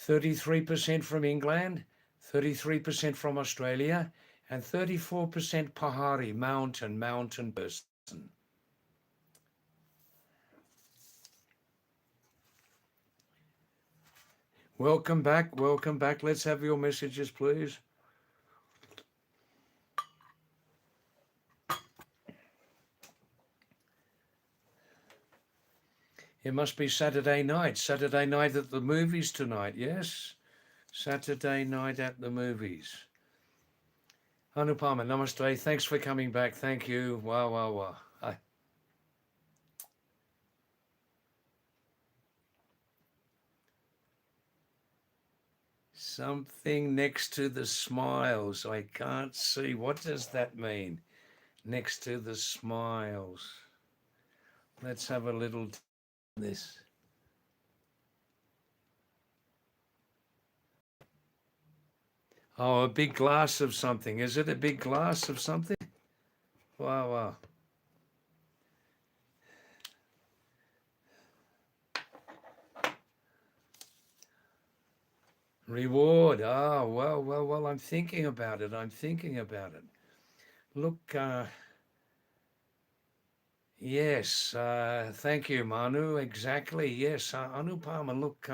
33% from England, 33% from Australia, and 34% Pahadi, mountain person. Welcome back, welcome back. Let's have your messages, please. It must be Saturday night at the movies tonight, yes? Saturday night at the movies. Anupama, namaste. Thanks for coming back. Thank you. Wow, wow, wow. Hi. Something next to the smiles. I can't see. What does that mean? Next to the smiles. Let's have a little this. Oh, a big glass of something. Is it a big glass of something? Wow, wow. Reward. Ah, well, well, well, I'm thinking about it. I'm thinking about it. Look, yes, thank you, Manu. Exactly. Yes, Anupama, look,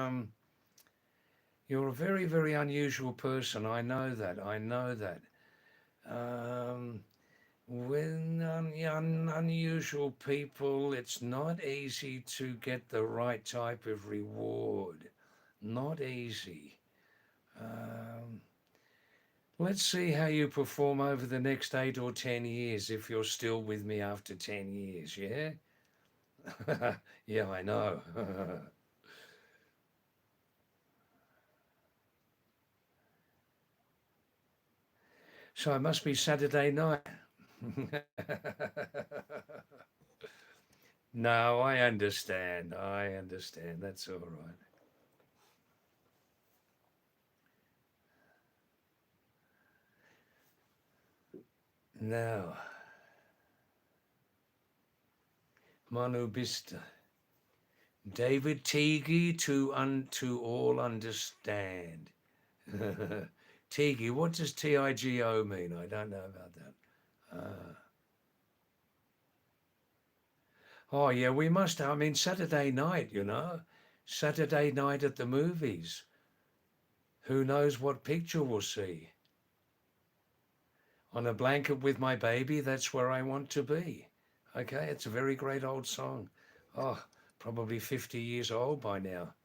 you're a very, very unusual person. I know that. I know that. Um, when unusual people, it's not easy to get the right type of reward. Not easy. Um, let's see how you perform over the next 8 or 10 years if you're still with me after 10 years, yeah? Yeah, I know. So it must be Saturday night. No, I understand. I understand. That's all right. Now, Manu Bista. David Teague to all understand. Teague, what does TIGO mean? I don't know about that. Oh, yeah, we must. I mean, Saturday night, Saturday night at the movies. Who knows what picture we'll see? On a blanket with my baby, that's where I want to be. Okay, it's a very great old song. Oh, probably 50 years old by now.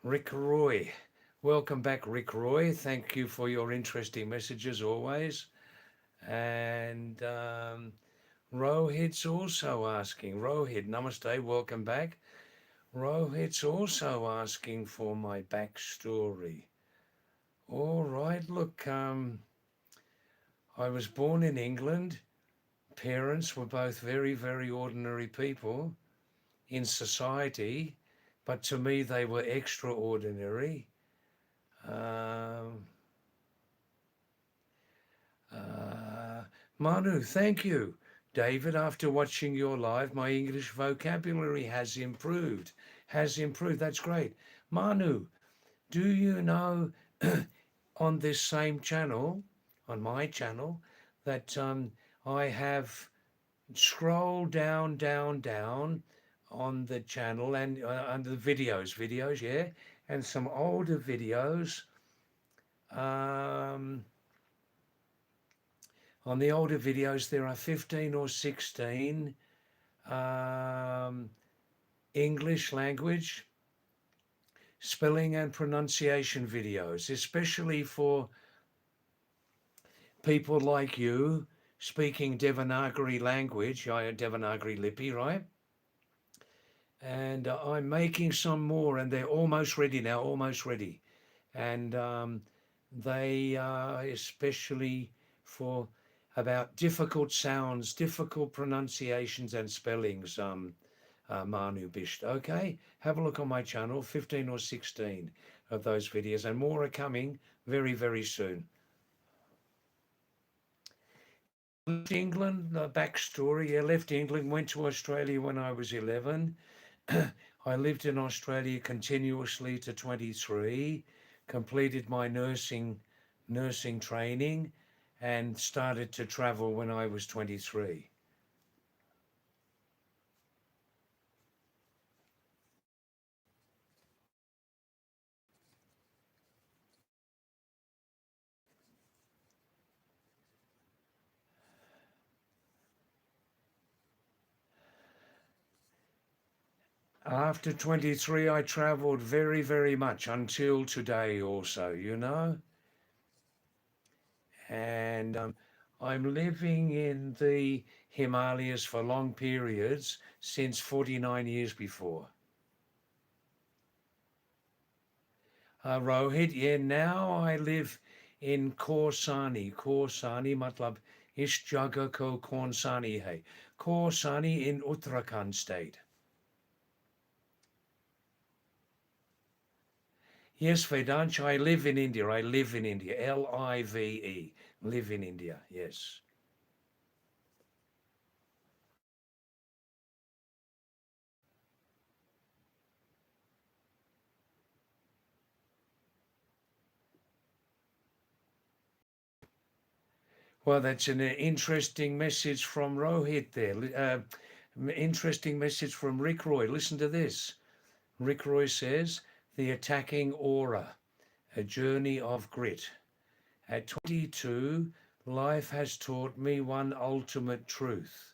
Rick Roy. Welcome back, Rick Roy. Thank you for your interesting messages always. And Rohit's also asking. Rohit, namaste, welcome back. Rohit's also asking for my backstory. All right, look, I was born in England. Parents were both very, very ordinary people in society, but to me they were extraordinary. Um, Manu, thank you. David, after watching your live, my English vocabulary has improved. Has improved. That's great. Manu, do you know on this same channel, on my channel, that I have scrolled down on the channel and under the videos, yeah, and some older videos. Um, on the older videos, there are 15 or 16 um, English language spelling and pronunciation videos, especially for people like you speaking Devanagari language, Devanagari Lipi, right? And I'm making some more, and they're almost ready now, almost ready. And they are especially for about difficult sounds, difficult pronunciations and spellings, Manu Bisht. Okay, have a look on my channel, 15 or 16 of those videos, and more are coming very, very soon. Left England, the backstory. I left England, went to Australia when I was 11. I lived in Australia continuously to 23, completed my nursing training, and started to travel when I was 23. After 23, I traveled very, very much until today, also. And I'm living in the Himalayas for long periods since 49 years before. Rohit, yeah, now I live in Korsani. Korsani, matlab, इस जगह को Korsani hai. Korsani in Uttarakhand state. Yes, Vedanch, I live in India. I live in India. Live. Live in India, yes. Well, that's an interesting message from Rohit there. Interesting message from Rick Roy. Listen to this. Rick Roy says, The Attacking Aura, a journey of grit. At 22, life has taught me one ultimate truth.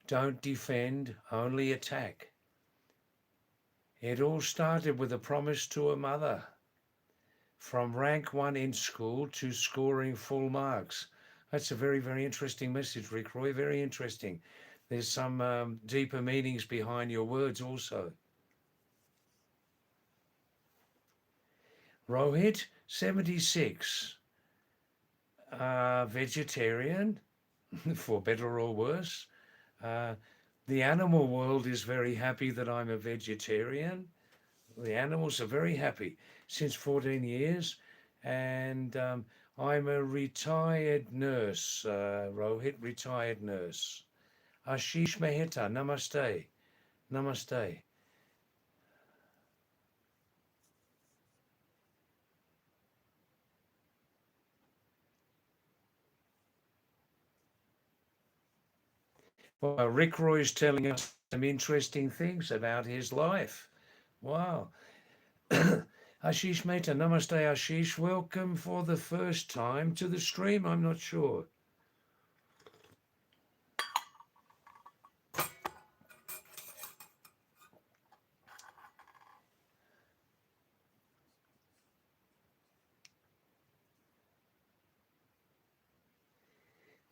Don't defend, only attack. It all started with a promise to a mother. From rank one in school to scoring full marks. That's a very, very interesting message, Rick Roy. Very interesting. There's some deeper meanings behind your words also. Rohit, 76. Vegetarian, for better or worse. Uh, the animal world is very happy that I'm a vegetarian. The animals are very happy since 14 years. And I'm a retired nurse, Rohit, retired nurse. Ashish Mehta, namaste. Namaste. Well, Rick Roy is telling us some interesting things about his life. Wow. Ashish Mehta, namaste, Ashish. Welcome for the first time to the stream. I'm not sure.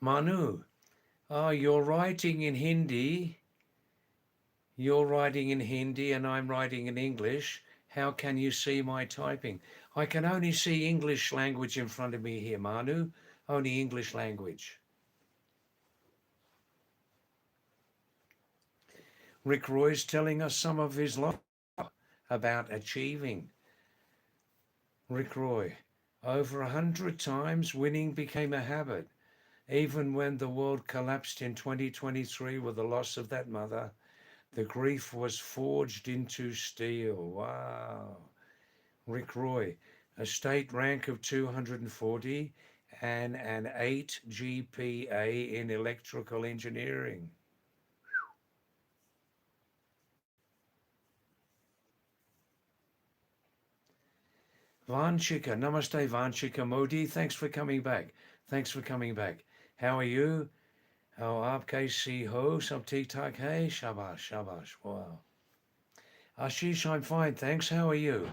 Manu, you're writing in Hindi. You're writing in Hindi and I'm writing in English. How can you see my typing? I can only see English language in front of me here, Manu. Only English language. Rick Roy's telling us some of his life about achieving. Rick Roy, over 100 times winning became a habit. Even when the world collapsed in 2023 with the loss of that mother, the grief was forged into steel. Wow. Rick Roy, a state rank of 240 and an 8 GPA in electrical engineering. Vanchika, namaste Vanchika Modi, thanks for coming back. Thanks for coming back. How are you? Oh, aapke si ho, sab theek thak hai? Shabash, shabash, wow. Ashish, I'm fine, thanks. How are you?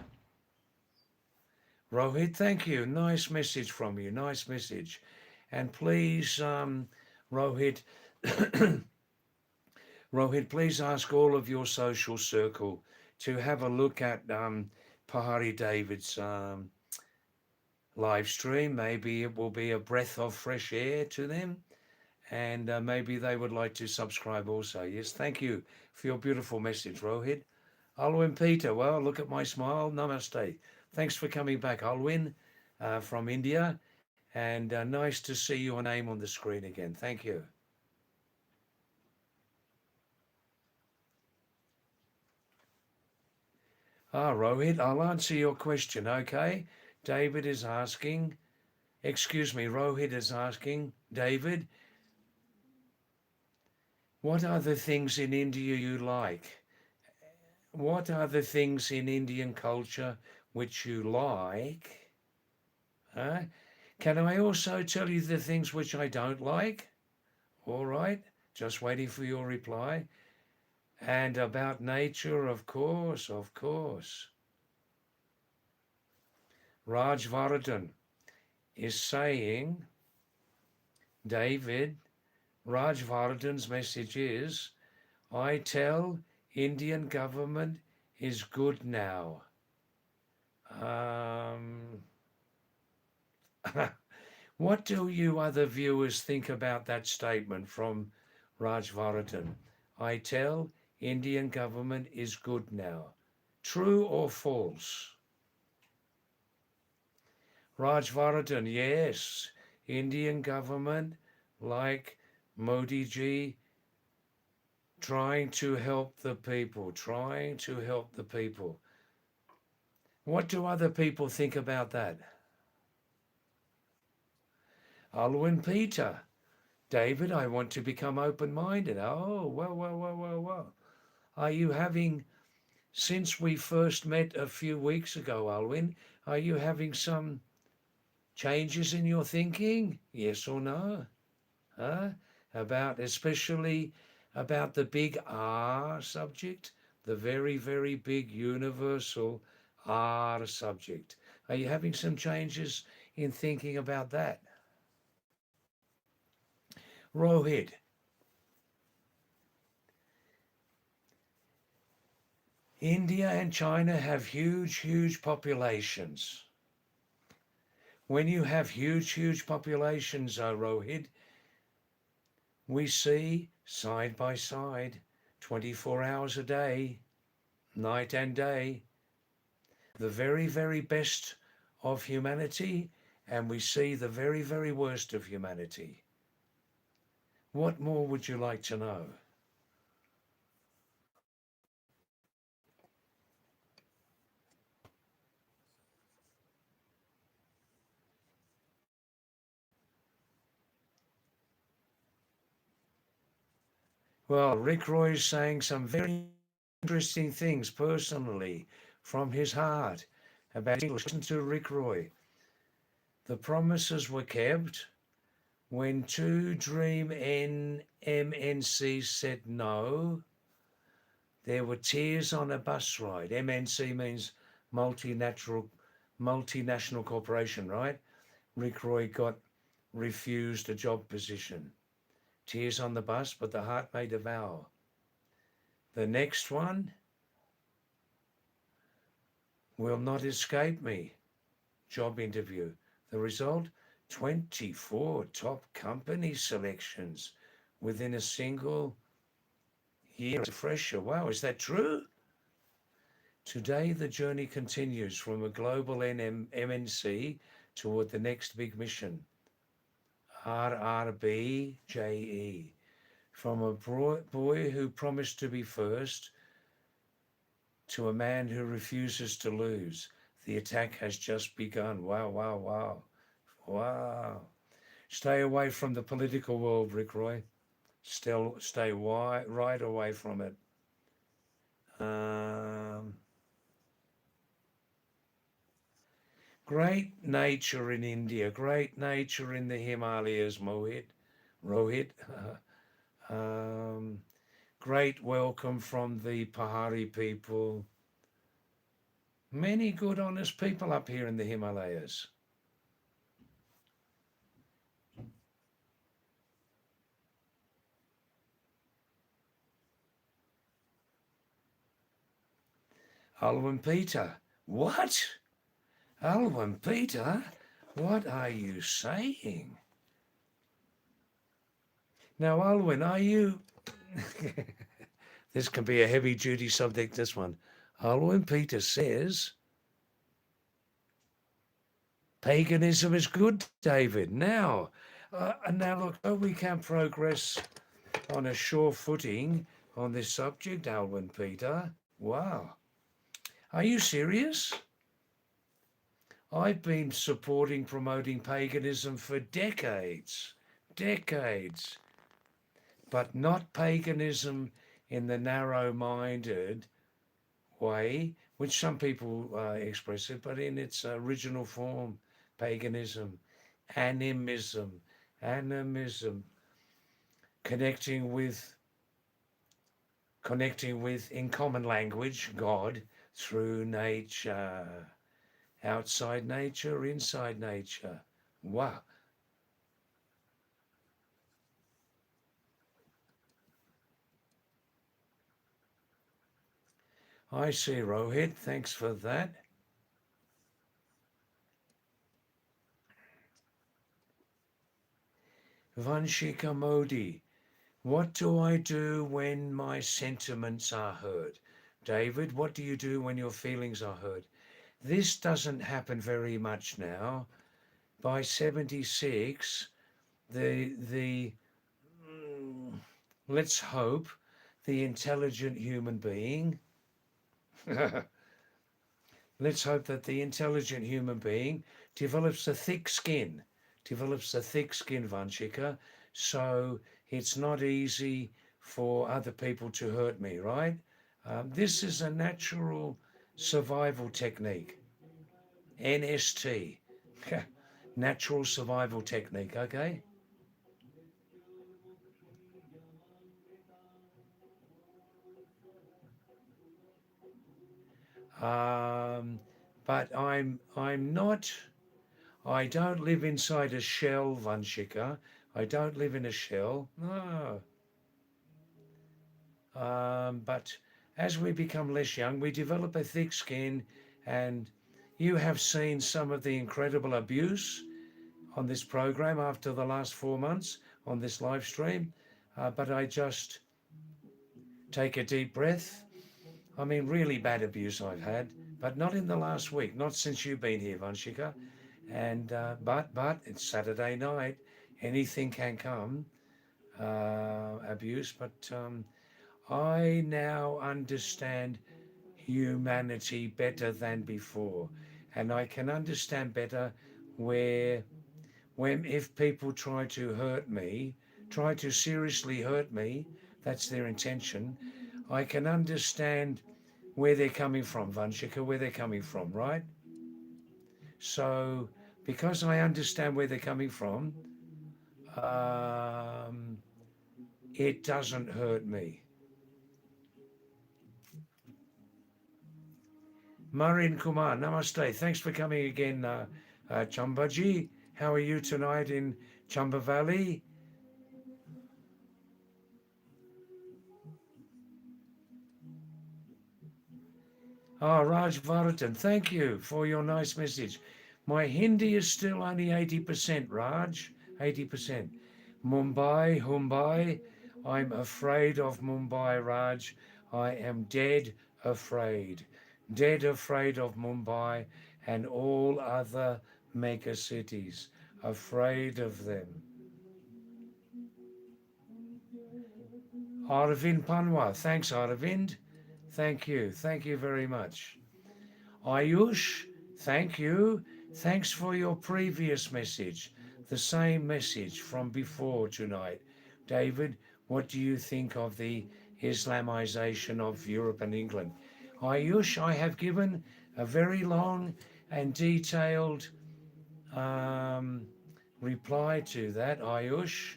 Rohit, thank you. Nice message from you. Nice message. And please, Rohit, Rohit, please ask all of your social circle to have a look at Pahadi David's live stream. Maybe it will be a breath of fresh air to them, and maybe they would like to subscribe also. Yes, thank you for your beautiful message, Rohit. Alwyn Peter, well, look at my smile. Namaste. Thanks for coming back, Alwyn, from India, and nice to see your name on the screen again. Thank you. Rohit, I'll answer your question, okay? David is asking, excuse me, Rohit is asking, David, what are the things in India you like? What are the things in Indian culture which you like? Huh? Can I also tell you the things which I don't like? All right, just waiting for your reply. And about nature, of course, of course. Raj Vardhan is saying, David, Raj Vardhan's message is, I tell Indian government is good now. Um, what do you other viewers think about that statement from Raj Vardhan? I tell Indian government is good now. True or false? Raj Vardhan, yes. Indian government, like Modi ji, trying to help the people, trying to help the people. What do other people think about that? Alwyn Peter, David, I want to become open-minded. Oh, well. Are you having, since we first met a few weeks ago, Alwyn, are you having some changes in your thinking? Yes or no? Huh? About, especially about the big R subject, the very, very big universal R subject. Are you having some changes in thinking about that? Rohit, India and China have huge, huge populations. When you have huge, huge populations, Rohit, we see side by side, 24 hours a day, night and day, the very, very best of humanity, and we see the very, very worst of humanity. What more would you like to know? Well, Rick Roy is saying some very interesting things personally from his heart about English. Listen to Rick Roy. The promises were kept when two Dream MNC said no. There were tears on a bus ride. MNC means multinational corporation, right? Rick Roy got refused a job position. Tears on the bus, but the heart made a vow. The next one will not escape me. Job interview. The result? 24 top company selections within a single year. Fresher. Wow, is that true? Today, the journey continues from a global MNC toward the next big mission, RRBJE. From a boy who promised to be first to a man who refuses to lose. The attack has just begun. Wow. Stay away from the political world, Rick Roy. Still stay right away from it. Great nature in India, great nature in the Himalayas, Rohit. Great welcome from the Pahadi people. Many good, honest people up here in the Himalayas. Alwyn Peter. What? Alwyn Peter? What are you saying? Now, Alwyn, are you... This can be a heavy-duty subject, this one. Alwyn Peter says, paganism is good, David. Now look, oh, we can progress on a sure footing on this subject, Alwyn Peter. Wow. Are you serious? I've been supporting, promoting paganism for decades, decades, but not paganism in the narrow-minded way, which some people express it, but in its original form, paganism, animism, animism, connecting with in common language God through nature, outside nature, inside nature. Wow. I see, Rohit. Thanks for that. Vanshika Modi. What do I do when my sentiments are hurt? David, what do you do when your feelings are hurt? This doesn't happen very much now. By 76, the let's hope the intelligent human being let's hope that the intelligent human being develops a thick skin, Vanchika, so it's not easy for other people to hurt me, right? This is a natural survival technique, NST, natural survival technique, okay? Um, but I'm not. I don't live inside a shell, Vanshika. I don't live in a shell. No. But as we become less young, we develop a thick skin, and you have seen some of the incredible abuse on this program after the last 4 months on this live stream. But I just take a deep breath. I mean, really bad abuse I've had, but not in the last week, not since you've been here, Vanshika. And but it's Saturday night, anything can come, abuse. But I now understand humanity better than before, and I can understand better where when if people try to hurt me, try to seriously hurt me, that's their intention. I can understand where they're coming from, Vanshika, where they're coming from, right? So, because I understand where they're coming from, um, it doesn't hurt me. Marin Kumar, namaste. Thanks for coming again, Chambaji. How are you tonight in Chamba Valley? Ah, Raj Varadan, thank you for your nice message. My Hindi is still only 80%, Raj. 80%. Mumbai. I'm afraid of Mumbai, Raj. I am dead afraid. Dead afraid of Mumbai and all other mega cities. Afraid of them. Arvind Panwa. Thanks, Arvind. Thank you. Thank you very much. Ayush, thank you. Thanks for your previous message. The same message from before tonight. David, what do you think of the Islamization of Europe and England? Ayush, I have given a very long and detailed um, reply to that, Ayush.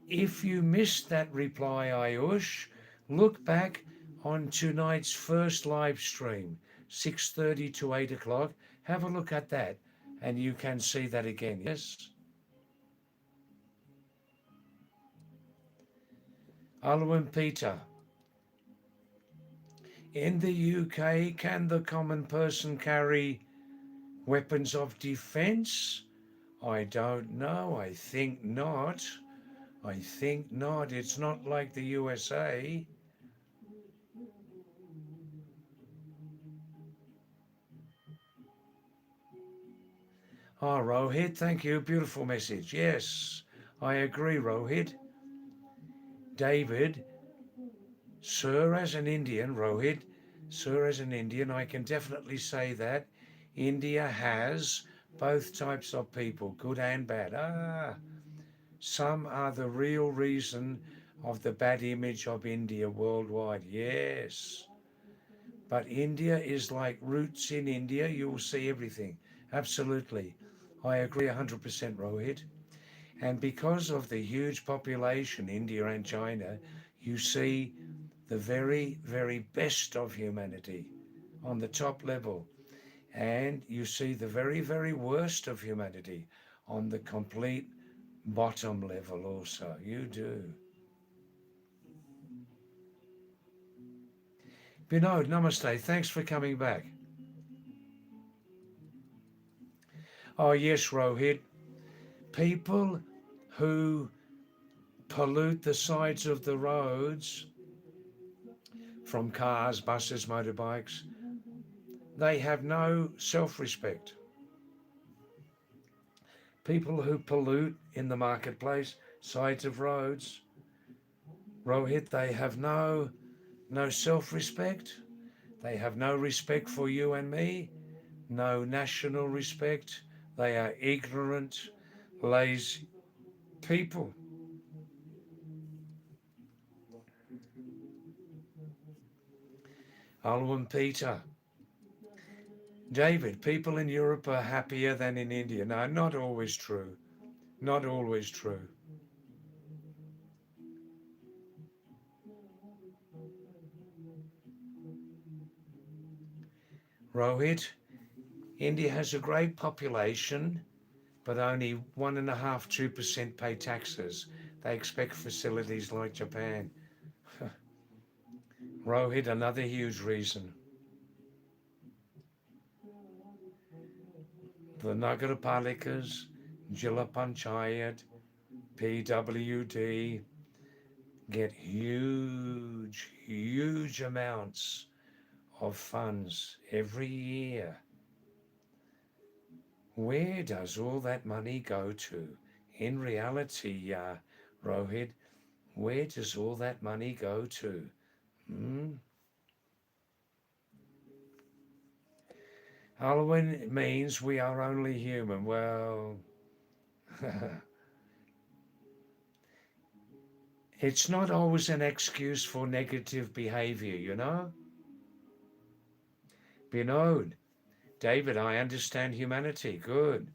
If you missed that reply, Ayush, look back on tonight's first live stream, 6:30 to 8 o'clock. Have a look at that and you can see that again. Yes? Alwyn Peter. In the UK, can the common person carry weapons of defense? I don't know. I think not. I think not. It's not like the USA. Ah, Rohit, thank you. Beautiful message. Yes, I agree, Rohit. David, sir, as an Indian, Rohit, Sir, as an Indian, I can definitely say that India has both types of people, good and bad. Some are the real reason of the bad image of India worldwide. Yes. But India is like roots in India. You'll see everything. Absolutely. I agree 100%, Rohit. And because of the huge population, India and China, you see the very, very best of humanity on the top level. And you see the very, very worst of humanity on the complete bottom level also. You do. Vinod, namaste. Thanks for coming back. Oh, yes, Rohit. People who pollute the sides of the roads from cars, buses, motorbikes, they have no self-respect. People who pollute in the marketplace, sides of roads, Rohit, they have no self-respect. They have no respect for you and me, no national respect. They are ignorant, lazy people. Alwyn Peter. David, people in Europe are happier than in India. No, not always true. Not always true. Rohit, India has a great population, but only 1.5%, 2% pay taxes. They expect facilities like Japan. Rohit, another huge reason. The Nagarpalikas, Jilla Panchayat, PWD get huge, huge amounts of funds every year. Where does all that money go to? In reality, Rohit, where does all that money go to? Hmm? Halloween means we are only human. Well, it's not always an excuse for negative behavior, you know? Binod, David, I understand humanity. Good.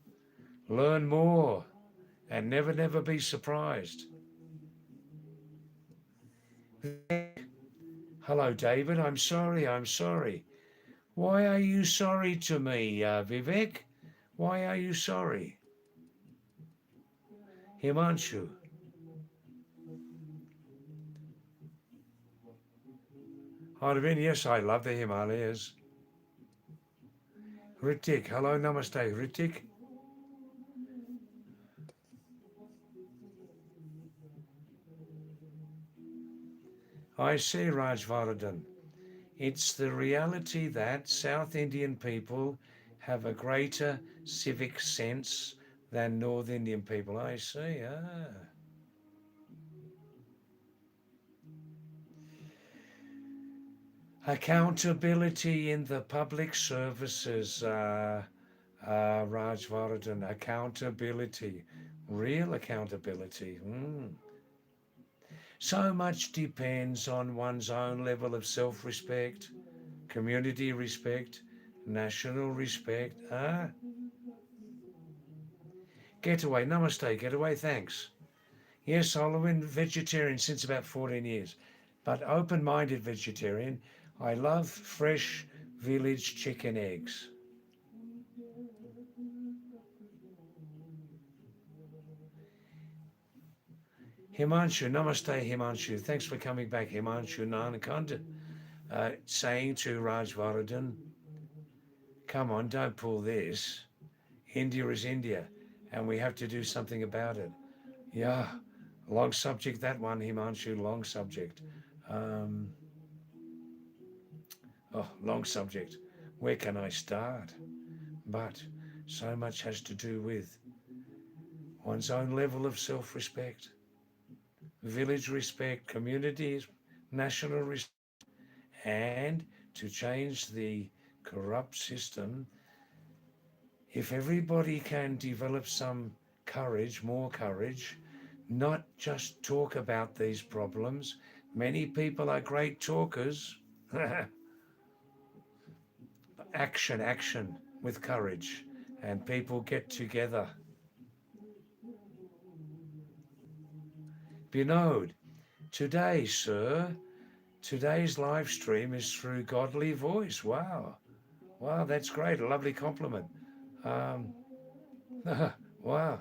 Learn more and never, never be surprised. Hello, David. I'm sorry. I'm sorry. Why are you sorry to me, Vivek? Why are you sorry? Himanshu. Arvind, yes, I love the Himalayas. Ritik, hello, namaste, Ritik. I see, Rajvardhan. It's the reality that South Indian people have a greater civic sense than North Indian people. I see. Accountability in the public services, Rajvardhan. Accountability. Real accountability. So much depends on one's own level of self respect, community respect, national respect. Getaway, namaste, getaway, thanks. Yes, I've been vegetarian since about 14 years, but open minded vegetarian. I love fresh village chicken eggs. Himanshu, namaste, Himanshu. Thanks for coming back, Himanshu Nanakanda. Saying to Rajvardhan, come on, don't pull this. India is India, and we have to do something about it. Yeah, long subject that one, Himanshu, long subject. Um, long subject. Where can I start? But so much has to do with one's own level of self respect, village respect, communities, national respect, and to change the corrupt system, if everybody can develop some courage, more courage, not just talk about these problems. Many people are great talkers. Action, action with courage, and people get together. Binod, today, sir, today's live stream is through Godly Voice. Wow. Wow, that's great. A lovely compliment. Um, wow.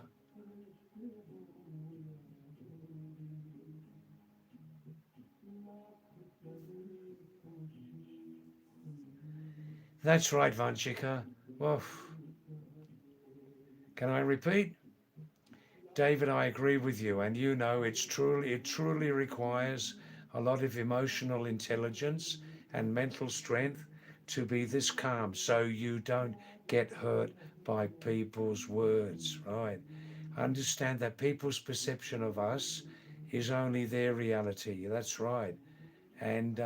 That's right, Vanchika. Well, can I repeat? David, I agree with you, and you know it truly requires a lot of emotional intelligence and mental strength to be this calm so you don't get hurt by people's words, right? Understand that people's perception of us is only their reality. That's right. And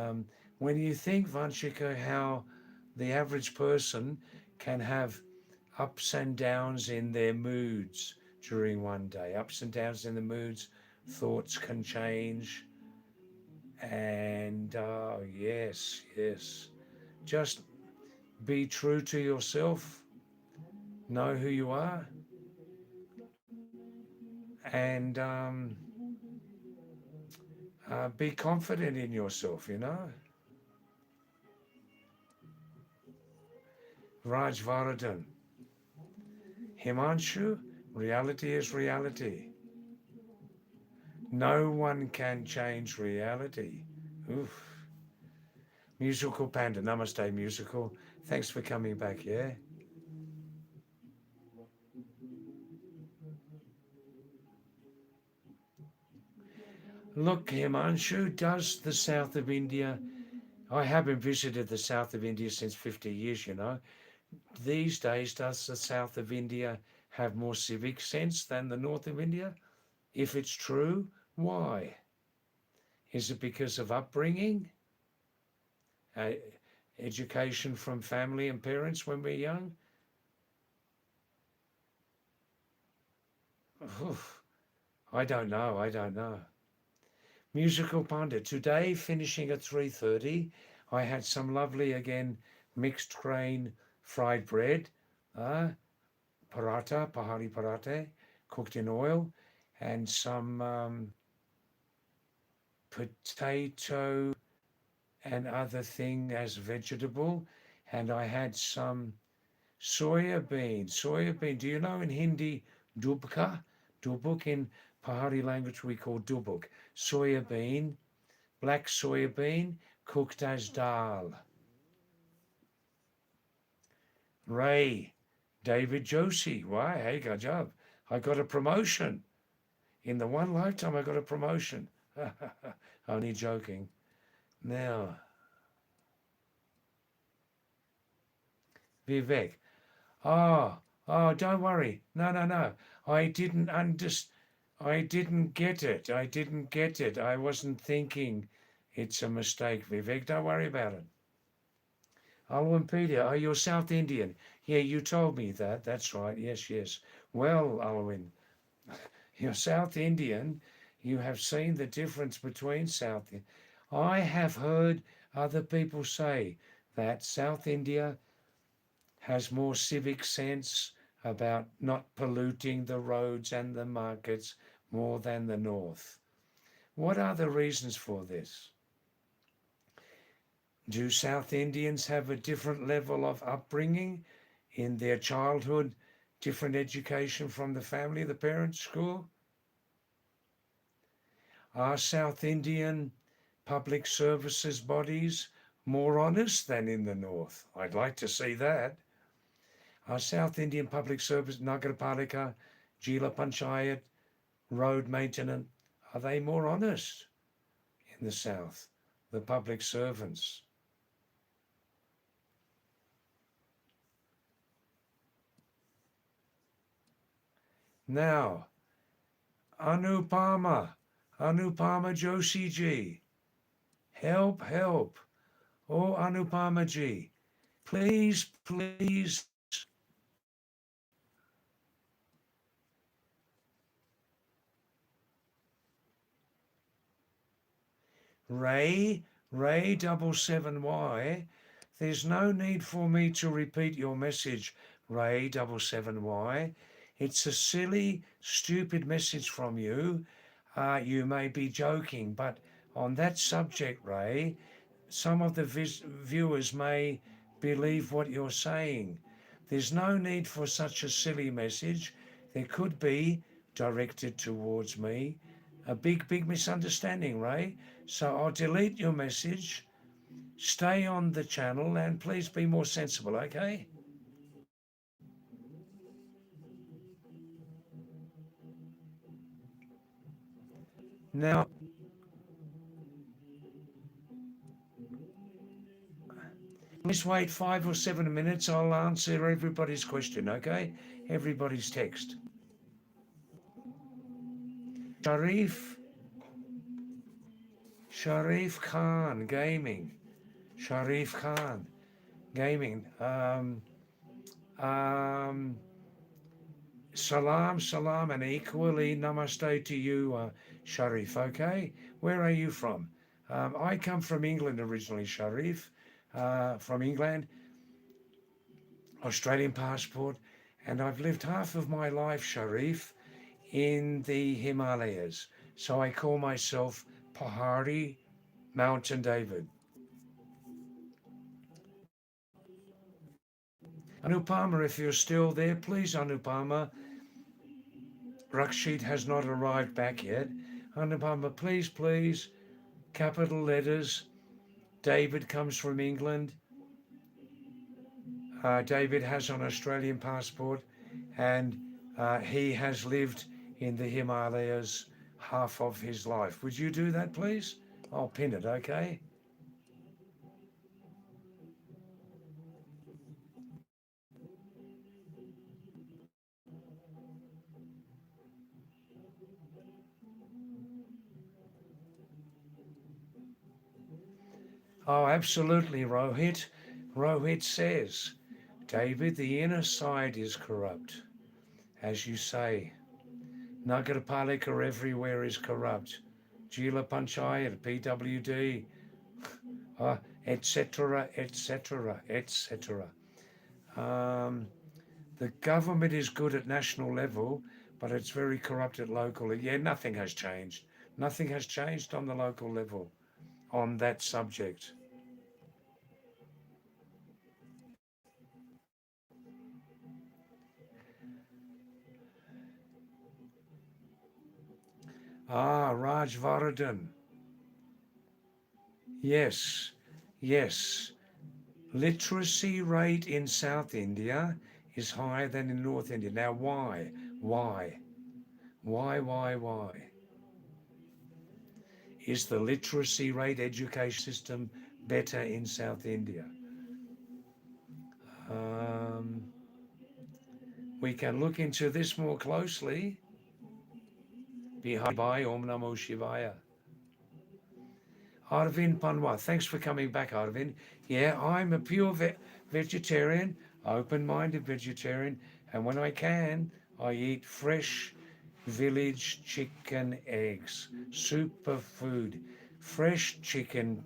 when you think, Vanchika, how the average person can have ups and downs in their moods during one day, ups and downs in the moods, thoughts can change. And yes, yes, just be true to yourself, know who you are, and be confident in yourself, you know. Raj Vardhan, Himanshu, reality is reality. No one can change reality. Oof. Musical Panda, namaste, musical. Thanks for coming back, yeah? Look, Himanshu, does the south of India, I haven't visited the south of India since 50 years, you know. These days, does the south of India have more civic sense than the north of India? If it's true, why? Is it because of upbringing? Uh, Education from family and parents when we're young? Oof, I don't know. I don't know. Musical Pundit. Today, finishing at 3:30, I had some lovely, again, mixed grain fried bread, paratha, Pahadi paratha, cooked in oil, and some potato and other thing as vegetable. And I had some soya bean. Soya bean. Do you know in Hindi, dubka? Dubuk in Pahari language we call dubuk. Soya bean, black soya bean cooked as dal. Ray, David Josie. Why? Hey, good job. I got a promotion. In the one lifetime, I got a promotion. Only joking. Now, Vivek. Oh, oh, don't worry. No, no, no. I didn't understand. I didn't get it. I didn't get it. I wasn't thinking. It's a mistake, Vivek. Don't worry about it. Alwyn Peter, oh, you're South Indian. Yeah, you told me that. That's right. Yes, yes. Well, Alwyn, you're South Indian. You have seen the difference between South. I have heard other people say that South India has more civic sense about not polluting the roads and the markets more than the North. What are the reasons for this? Do South Indians have a different level of upbringing in their childhood, different education from the family, the parents' school? Are South Indian public services bodies more honest than in the North? I'd like to see that. Are South Indian public service, Nagarpalika, Jila Panchayat, road maintenance, are they more honest in the South, the public servants? Now, Anupama Joshi ji, help, help. Oh, Anupamaji, please, please. Ray 77Y. There's no need for me to repeat your message, Ray 77Y. It's a silly, stupid message from you. You may be joking, but on that subject, Ray, some of the viewers may believe what you're saying. There's no need for such a silly message. There could be, directed towards me, a big, big misunderstanding, Ray. So I'll delete your message. Stay on the channel and please be more sensible, okay? Now, please wait 5 or 7 minutes. I'll answer everybody's question, okay? Everybody's text. Sharif, Sharif Khan Gaming. Sharif Khan Gaming. Um, salam, and equally namaste to you, Sharif, okay? Where are you from? I come from England originally, Sharif, from England, Australian passport, and I've lived half of my life, Sharif, in the Himalayas. So I call myself Pahadi Mountain David. Anupama, if you're still there, please, Anupama. Rakshit has not arrived back yet. Anupama, please, please, capital letters. David comes from England. David has an Australian passport and he has lived in the Himalayas half of his life. Would you do that, please? I'll pin it, okay? Oh, absolutely, Rohit. Rohit says, David, the inner side is corrupt, as you say. Nagarpalika everywhere is corrupt. Jila Panchayat, PWD, etc., etc., etc. The government is good at national level, but it's very corrupt at local. Yeah, nothing has changed. Nothing has changed on the local level on that subject. Raj Vardhan. Yes, yes. Literacy rate in South India is higher than in North India. Now, why? Why? Why? Is the literacy rate education system better in South India? Um, we can look into this more closely. Bihai Om Namo Shivaya. Arvind Panwa, thanks for coming back, Arvind. Yeah, I'm a pure vegetarian, open-minded vegetarian, and when I can, I eat fresh village chicken eggs, superfood. Fresh chicken,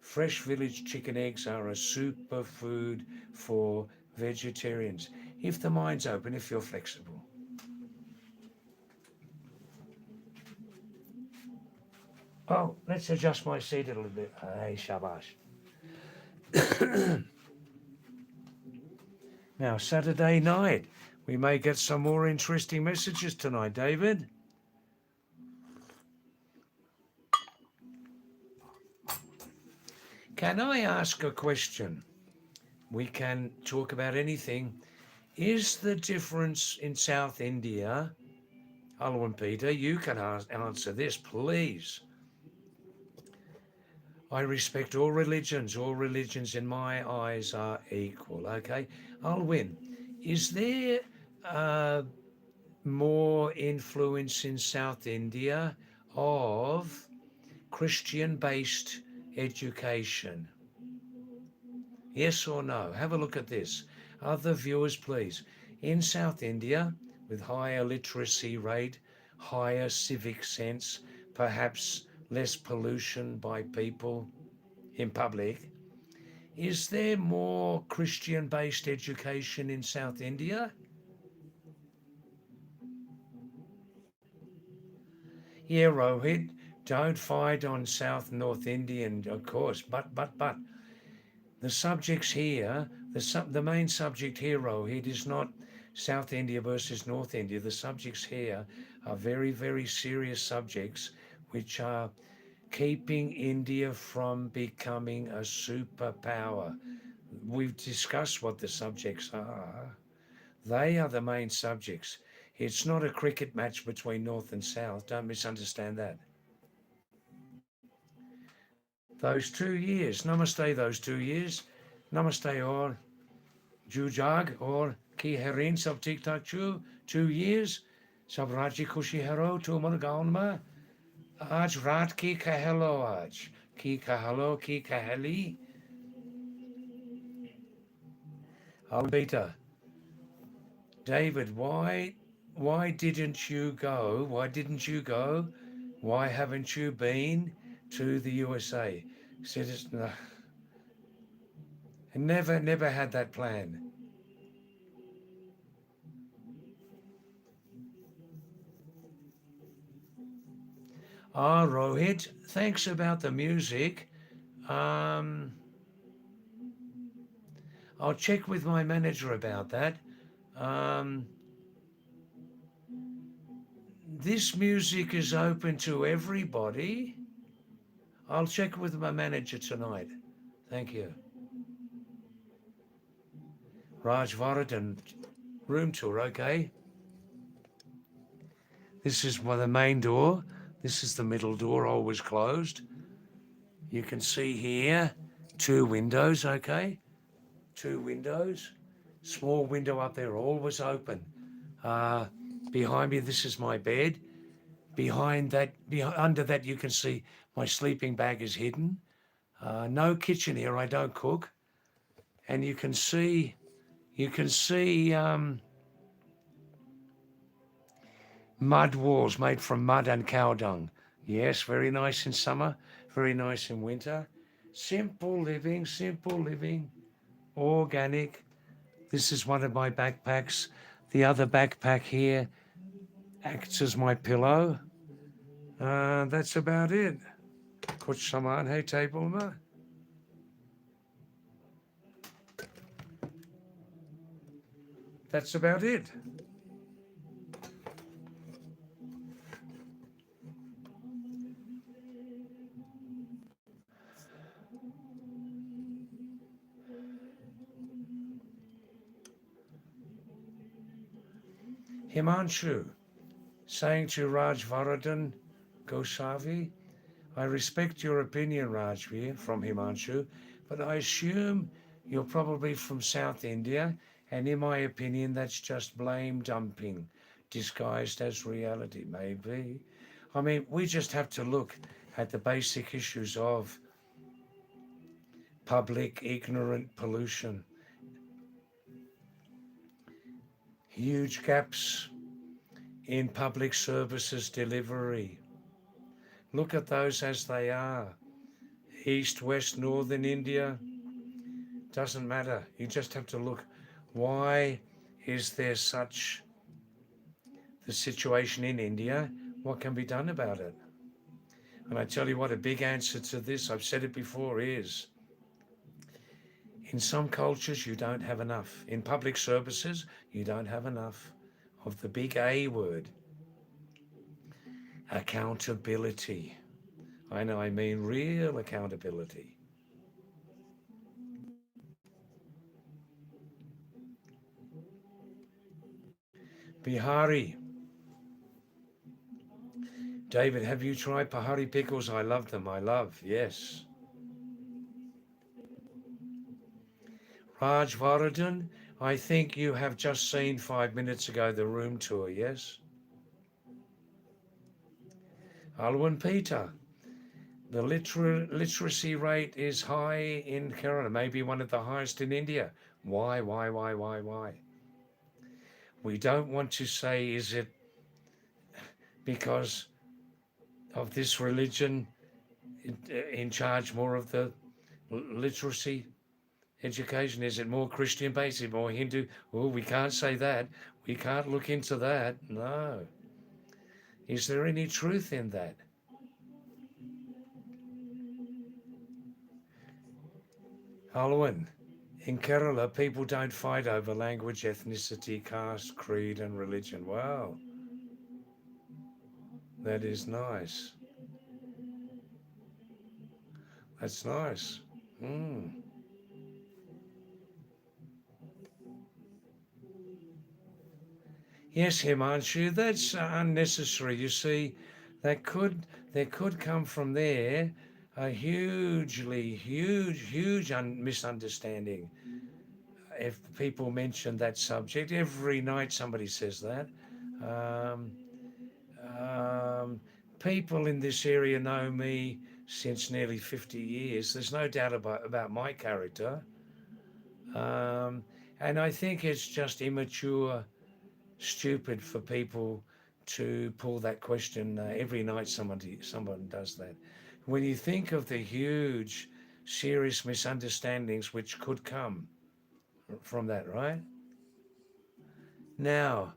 fresh village chicken eggs are a superfood for vegetarians. If the mind's open, if you're flexible. Oh, let's adjust my seat a little bit. Hey, shabash. Now, Saturday night, we may get some more interesting messages tonight, David. Can I ask a question? We can talk about anything. Is the difference in South India, Hello and Peter, you can answer this, please. I respect all religions. All religions in my eyes are equal, okay? Alwyn, is there more influence in South India of Christian-based education? Yes or no? Have a look at this. Other viewers, please. In South India, with higher literacy rate, higher civic sense, perhaps less pollution by people in public, is there more Christian-based education in South India? Yeah, Rohit, don't fight on South North Indian, of course, but the subjects here, the main subject here, Rohit, is not South India versus North India. The subjects here are very, very serious subjects which are keeping India from becoming a superpower. We've discussed what the subjects are. They are the main subjects. It's not a cricket match between North and South. Don't misunderstand that. Those 2 years, namaste, those 2 years, namaste or jujag or ki herin sab tik tak 2 years, sab raji khushi hero tu mar gaon ma, aaj raat ki kahelo aaj, ki kahelo ki kaheli, Albita. David, why didn't you go? Why didn't you go? Why haven't you been to the USA? Said it's no, never had that plan. Ah, Rohit, thanks about the music. Um, I'll check with my manager about that. Um, this music is open to everybody. I'll check with my manager tonight. Thank you. Raj Varadan, room tour, okay? This is the main door. This is the middle door, always closed. You can see here 2 windows, okay? 2 windows. Small window up there, always open. Uh, behind me, this is my bed. Behind that, under that, you can see my sleeping bag is hidden. No kitchen here. I don't cook, and you can see mud walls made from mud and cow dung. Yes, very nice in summer, very nice in winter. Simple living, organic. This is one of my backpacks. The other backpack here acts as my pillow. That's about it. Kuch saman hai table mein. That's about it. Himanshu, saying to Raj Varadan Gosavi, I respect your opinion, Rajveer, from Himanshu, but I assume you're probably from South India, and in my opinion, that's just blame dumping disguised as reality, maybe. I mean, we just have to look at the basic issues of public ignorant pollution, huge gaps in public services delivery. Look at those as they are. East, West, Northern India, doesn't matter. You just have to look. Why is there such the situation in India? What can be done about it? And I tell you what, a big answer to this, I've said it before, is in some cultures you don't have enough. In public services, you don't have enough of the big A word, accountability. I mean real accountability. Bihari. David, have you tried Pahadi pickles? I love them. I love, yes. Raj Varadan, I think you have just seen 5 minutes ago the room tour, yes? Alwyn Peter, The literacy rate is high in Kerala, maybe one of the highest in India. Why? We don't want to say, is it because of this religion in charge more of the literacy education? Is it more Christian based? Is it more Hindu? Oh, we can't say that. We can't look into that. No. Is there any truth in that? Alwyn, in Kerala, people don't fight over language, ethnicity, caste, creed, and religion. Wow, that is nice. That's nice. Mm. Yes, Himanshu, that's unnecessary. You see, that could there could come from there a huge misunderstanding. If people mention that subject every night, somebody says that. Um, um, People in this area know me since nearly 50 years. There's no doubt about my character. Um, and I think it's just immature, stupid for people to pull that question every night. Someone does that. When you think of the huge, serious misunderstandings which could come from that, right? Now,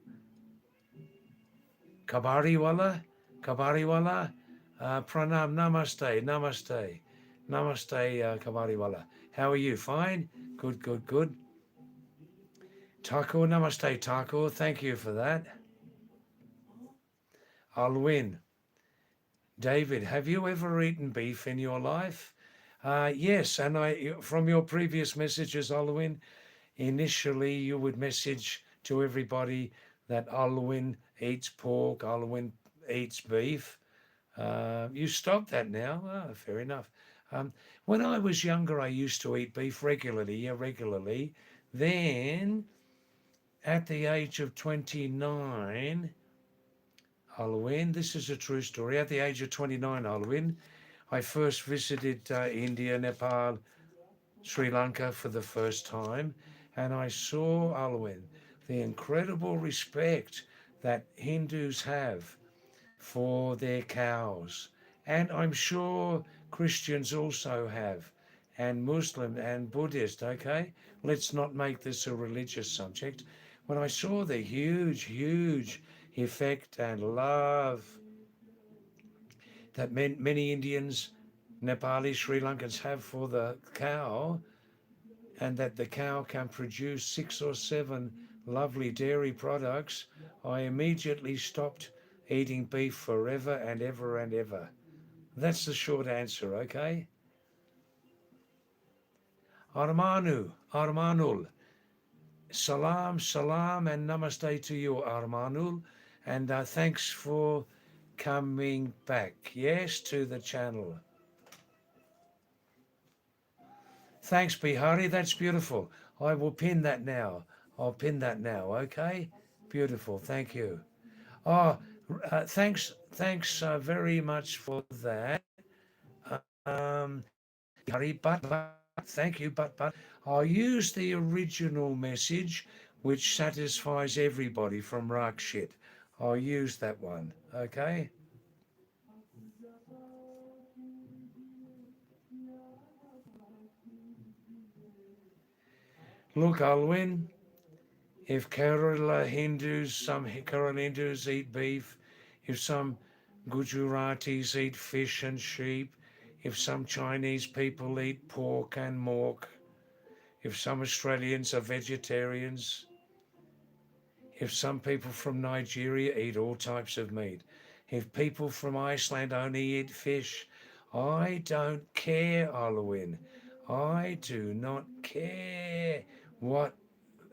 Kabariwala, Kabariwala, Pranam, Namaste, Kabariwala. How are you? Fine? Good. Taco, Namaste, Taco. Thank you for that. I'll win. David, have you ever eaten beef in your life? Yes, and from your previous messages, Alwyn, initially you would message to everybody that Alwyn eats pork, Alwyn eats beef. You stopped that now. Oh, fair enough. When I was younger, I used to eat beef regularly. Then, at the age of 29, Halloween, this is a true story. At the age of 29, Halloween, I first visited India, Nepal, Sri Lanka for the first time, and I saw Halloween, the incredible respect that Hindus have for their cows. And I'm sure Christians also have, and Muslim and Buddhist, okay? Let's not make this a religious subject. When I saw the huge effect and love that many Indians, Nepalis, Sri Lankans have for the cow, and that the cow can produce 6 or 7 lovely dairy products, I immediately stopped eating beef forever and ever and ever. That's the short answer, okay? Armanul. Salam, and namaste to you, Armanul. And thanks for coming back, yes, to the channel. Thanks, Bihari. That's beautiful. I will pin that now. I'll pin that now, okay? Beautiful. Thank you. Oh, thanks very much for that. Um, Harry, but thank you, but I'll use the original message which satisfies everybody from Rakshit. I'll use that one, okay? Look, Alwyn, if some Kerala Hindus eat beef, if some Gujaratis eat fish and sheep, if some Chinese people eat pork and mork, if some Australians are vegetarians, if some people from Nigeria eat all types of meat, if people from Iceland only eat fish, I don't care, Alwyn. I do not care what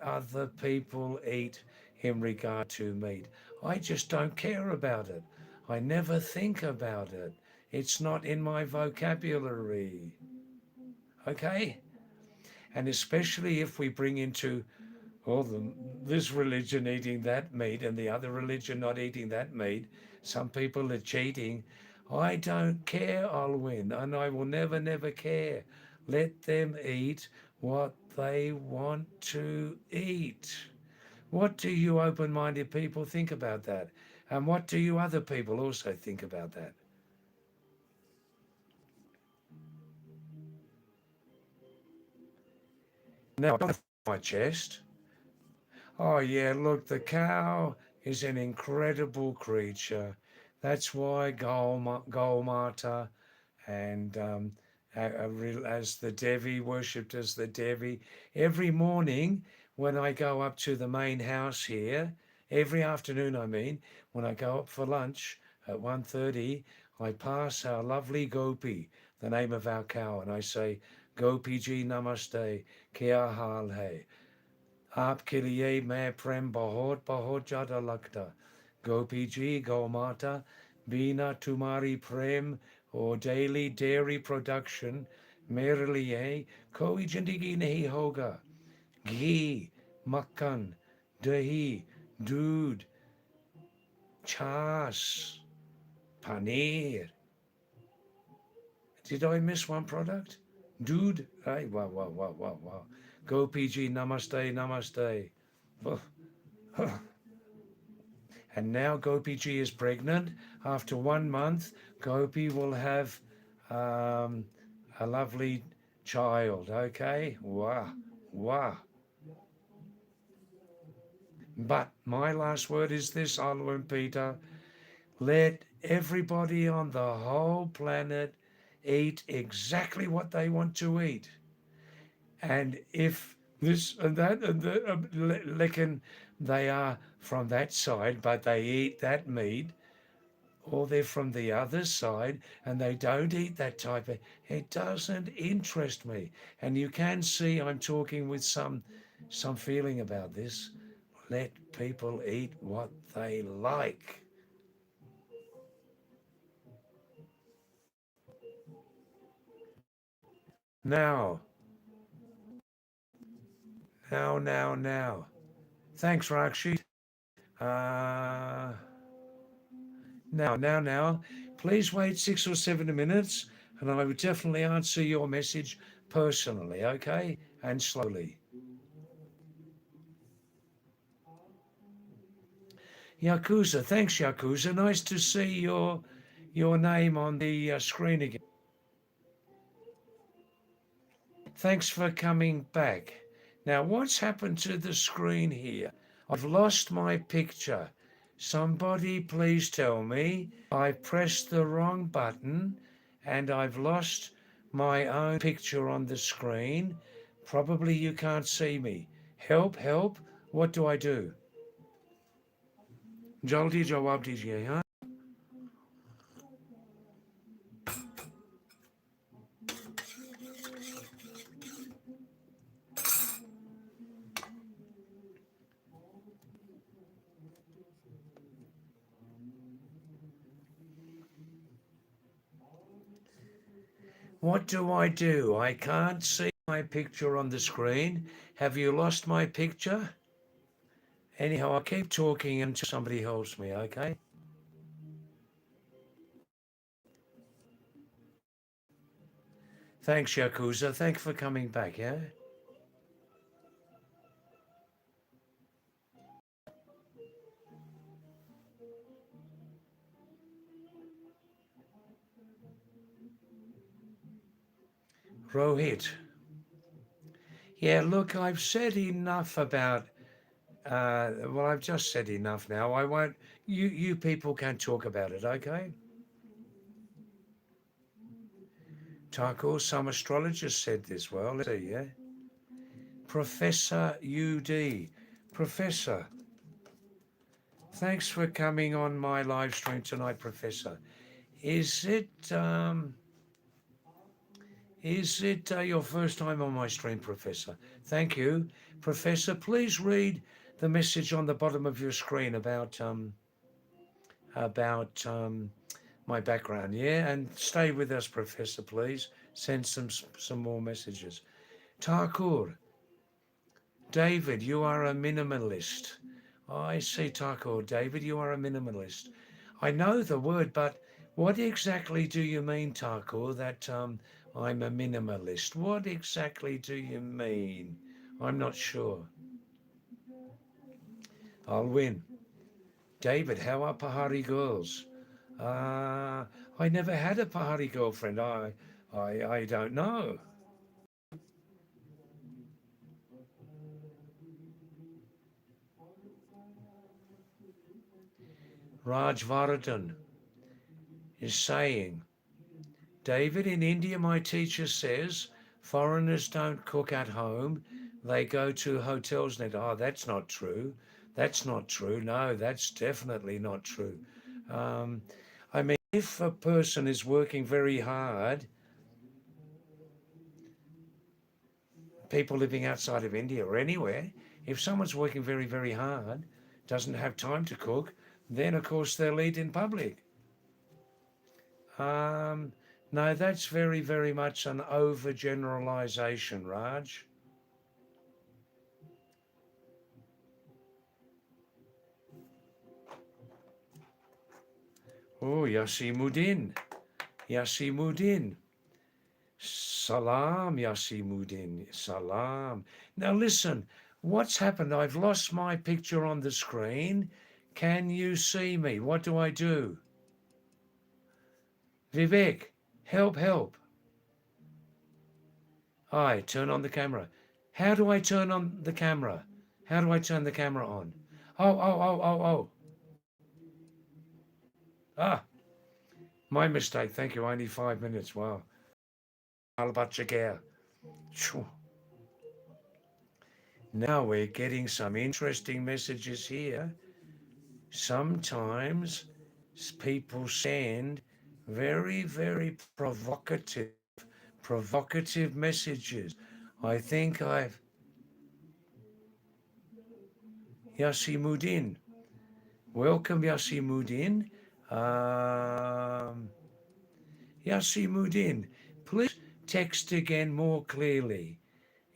other people eat in regard to meat. I just don't care about it. I never think about it. It's not in my vocabulary. Okay? And especially if we bring into this religion eating that meat and the other religion not eating that meat, some people are cheating. I don't care, I'll win, and I will never, never care. Let them eat what they want to eat. What do you open minded people think about that? And what do you other people also think about that? Now, on my chest. Oh, yeah, look, the cow is an incredible creature. That's why Golmata and as the Devi, worshipped as the Devi. Every morning when I go up to the main house here, every afternoon, I mean, when I go up for lunch at 1:30, I pass our lovely Gopi, the name of our cow, and I say, Gopi ji namaste, kya hal hai? आपके लिए मैं प्रेम बहुत बहुत ज़्यादा लगता गोपी जी गौ माता बिना तुम्हारी प्रेम और डेली डेयरी प्रोडक्शन मेरे लिए कोई जिंदगी नहीं होगा घी मक्खन दही दूध छाछ paneer. Did I miss one product? Dude, hey, wow, wow, wow, wow, wow. Go PG, namaste, namaste. Oh, oh. And now Gopi G is pregnant. After 1 month, Gopi will have um, a lovely child. Okay? Wow. Wow. But my last word is this, Alu and Peter. Let everybody on the whole planet eat exactly what they want to eat. And if this and that and the, they are from that side, but they eat that meat, or they're from the other side and they don't eat that type of, it doesn't interest me. And you can see I'm talking with some feeling about this. Let people eat what they like. Now, now. Thanks, Rakshi. Uh, now. Please wait 6 or 7 minutes and I will definitely answer your message personally, okay? And slowly. Yakuza, thanks, Yakuza. Nice to see your name on the screen again. Thanks for coming back. Now, what's happened to the screen here? I've lost my picture. Somebody please tell me. I pressed the wrong button and I've lost my own picture on the screen. Probably you can't see me. Help, help. What do I do? Jaldi jawab dijiye, huh? What do? I can't see my picture on the screen. Have you lost my picture? Anyhow, I'll keep talking until somebody helps me, okay? Thanks, Yakuza. Thanks for coming back, yeah? Rohit. Yeah, look, I've said enough about, well, I've just said enough now. I won't, you people can talk about it, okay? Taco, some astrologers said this. Well, let's see, yeah? Professor UD. Professor, thanks for coming on my live stream tonight, Professor. Is it your first time on my stream, Professor? Thank you, Professor. Please read the message on the bottom of your screen about my background, yeah. And stay with us, Professor. Please send some more messages. Thakur, David, you are a minimalist. I see, Thakur, David, you are a minimalist. I know the word, but What exactly do you mean, Taco, that I'm a minimalist? What exactly do you mean? I'm not sure. I'll win. David, how are Pahari girls? Uh, I never had a Pahari girlfriend. I don't know. Raj Vardhan is saying, David, in India, my teacher says foreigners don't cook at home. They go to hotels. Oh, that's not true. That's not true. No, that's definitely not true. Um, I mean, if a person is working very hard, people living outside of India or anywhere, if someone's working very, very hard, doesn't have time to cook, then of course they'll eat in public. Um, no, that's very, very much an overgeneralization, Raj. Oh, Yasimuddin. Yasimuddin. Salam, Yasimuddin. Salam. Now listen, what's happened? I've lost my picture on the screen. Can you see me? What do I do? Vivek, help, help. I turn on the camera. How do I turn on the camera? How do I turn the camera on? Oh. Ah, my mistake. Thank you. Only 5 minutes. Wow. Albatchagare. Now we're getting some interesting messages here. Sometimes people send very, very provocative messages. I think I've Yasimuddin. Welcome, Yasimuddin. Um, Yasimuddin, please text again more clearly.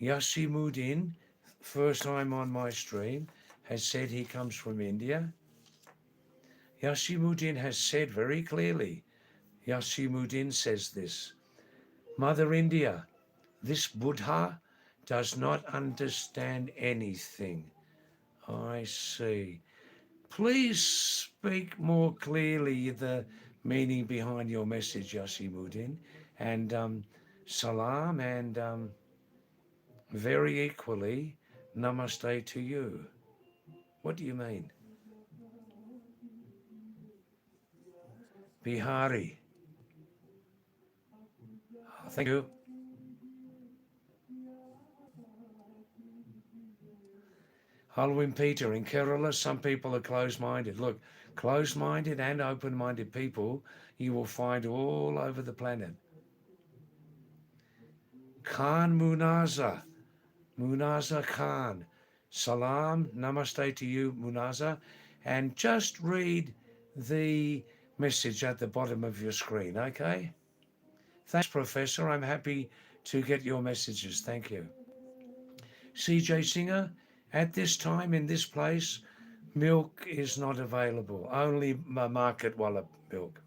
Yasimuddin, first time on my stream, has said he comes from India. Yasimuddin has said very clearly, Yasimuddin says this, Mother India, this Buddha does not understand anything. I see. Please speak more clearly the meaning behind your message, Yasimuddin, and salam, and very equally, namaste to you. What do you mean? Bihari. Thank you. Halloween Peter, in Kerala, some people are closed-minded. Look, closed-minded and open-minded people you will find all over the planet. Khan Munaza, Munaza Khan. Salam, namaste to you, Munaza. And just read the message at the bottom of your screen, okay? Thanks, Professor. I'm happy to get your messages. Thank you. CJ Singer, at this time in this place, milk is not available, only market wallet milk.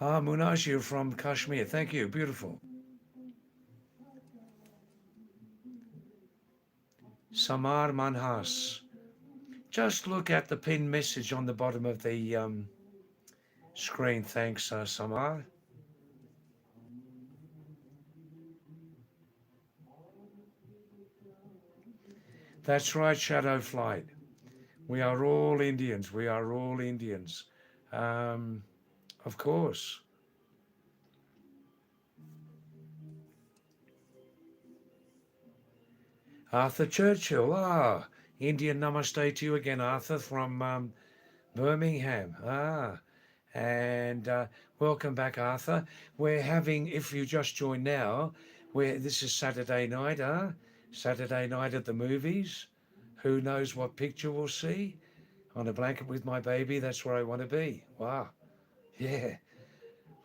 Ah, Munaj, you're from Kashmir. Thank you. Beautiful. Samar Manhas. Just look at the pinned message on the bottom of the screen. Thanks, Samar. That's right, Shadow Flight. We are all Indians. We are all Indians. Um, of course. Arthur Churchill. Ah, Indian namaste to you again, Arthur, from Birmingham. Ah, and welcome back, Arthur. We're having, if you just joined now, this is Saturday night, Saturday night at the movies. Who knows what picture we'll see? On a blanket with my baby, that's where I want to be. Wow. Yeah.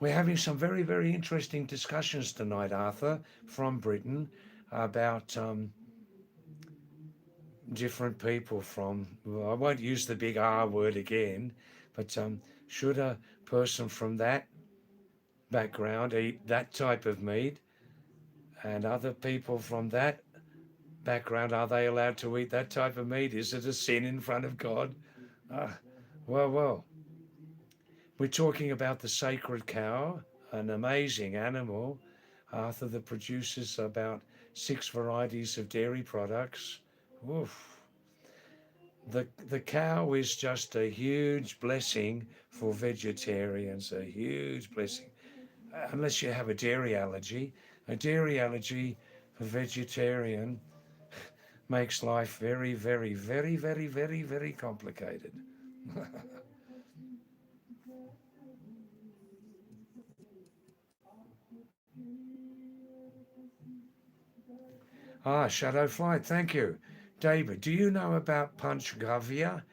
We're having some very, very interesting discussions tonight, Arthur, from Britain, about different people from, well, I won't use the big R word again, But should a person from that background eat that type of meat, and other people from that background, are they allowed to eat that type of meat? Is it a sin in front of God? Ah, well, we're talking about the sacred cow, an amazing animal, Arthur, that produces about 6 varieties of dairy products. Oof. The cow is just a huge blessing for vegetarians, a huge blessing. Unless you have a dairy allergy. A dairy allergy for vegetarian makes life very, very, very, very, very, very complicated. Shadow Flight, thank you. David, do you know about Panchgavya?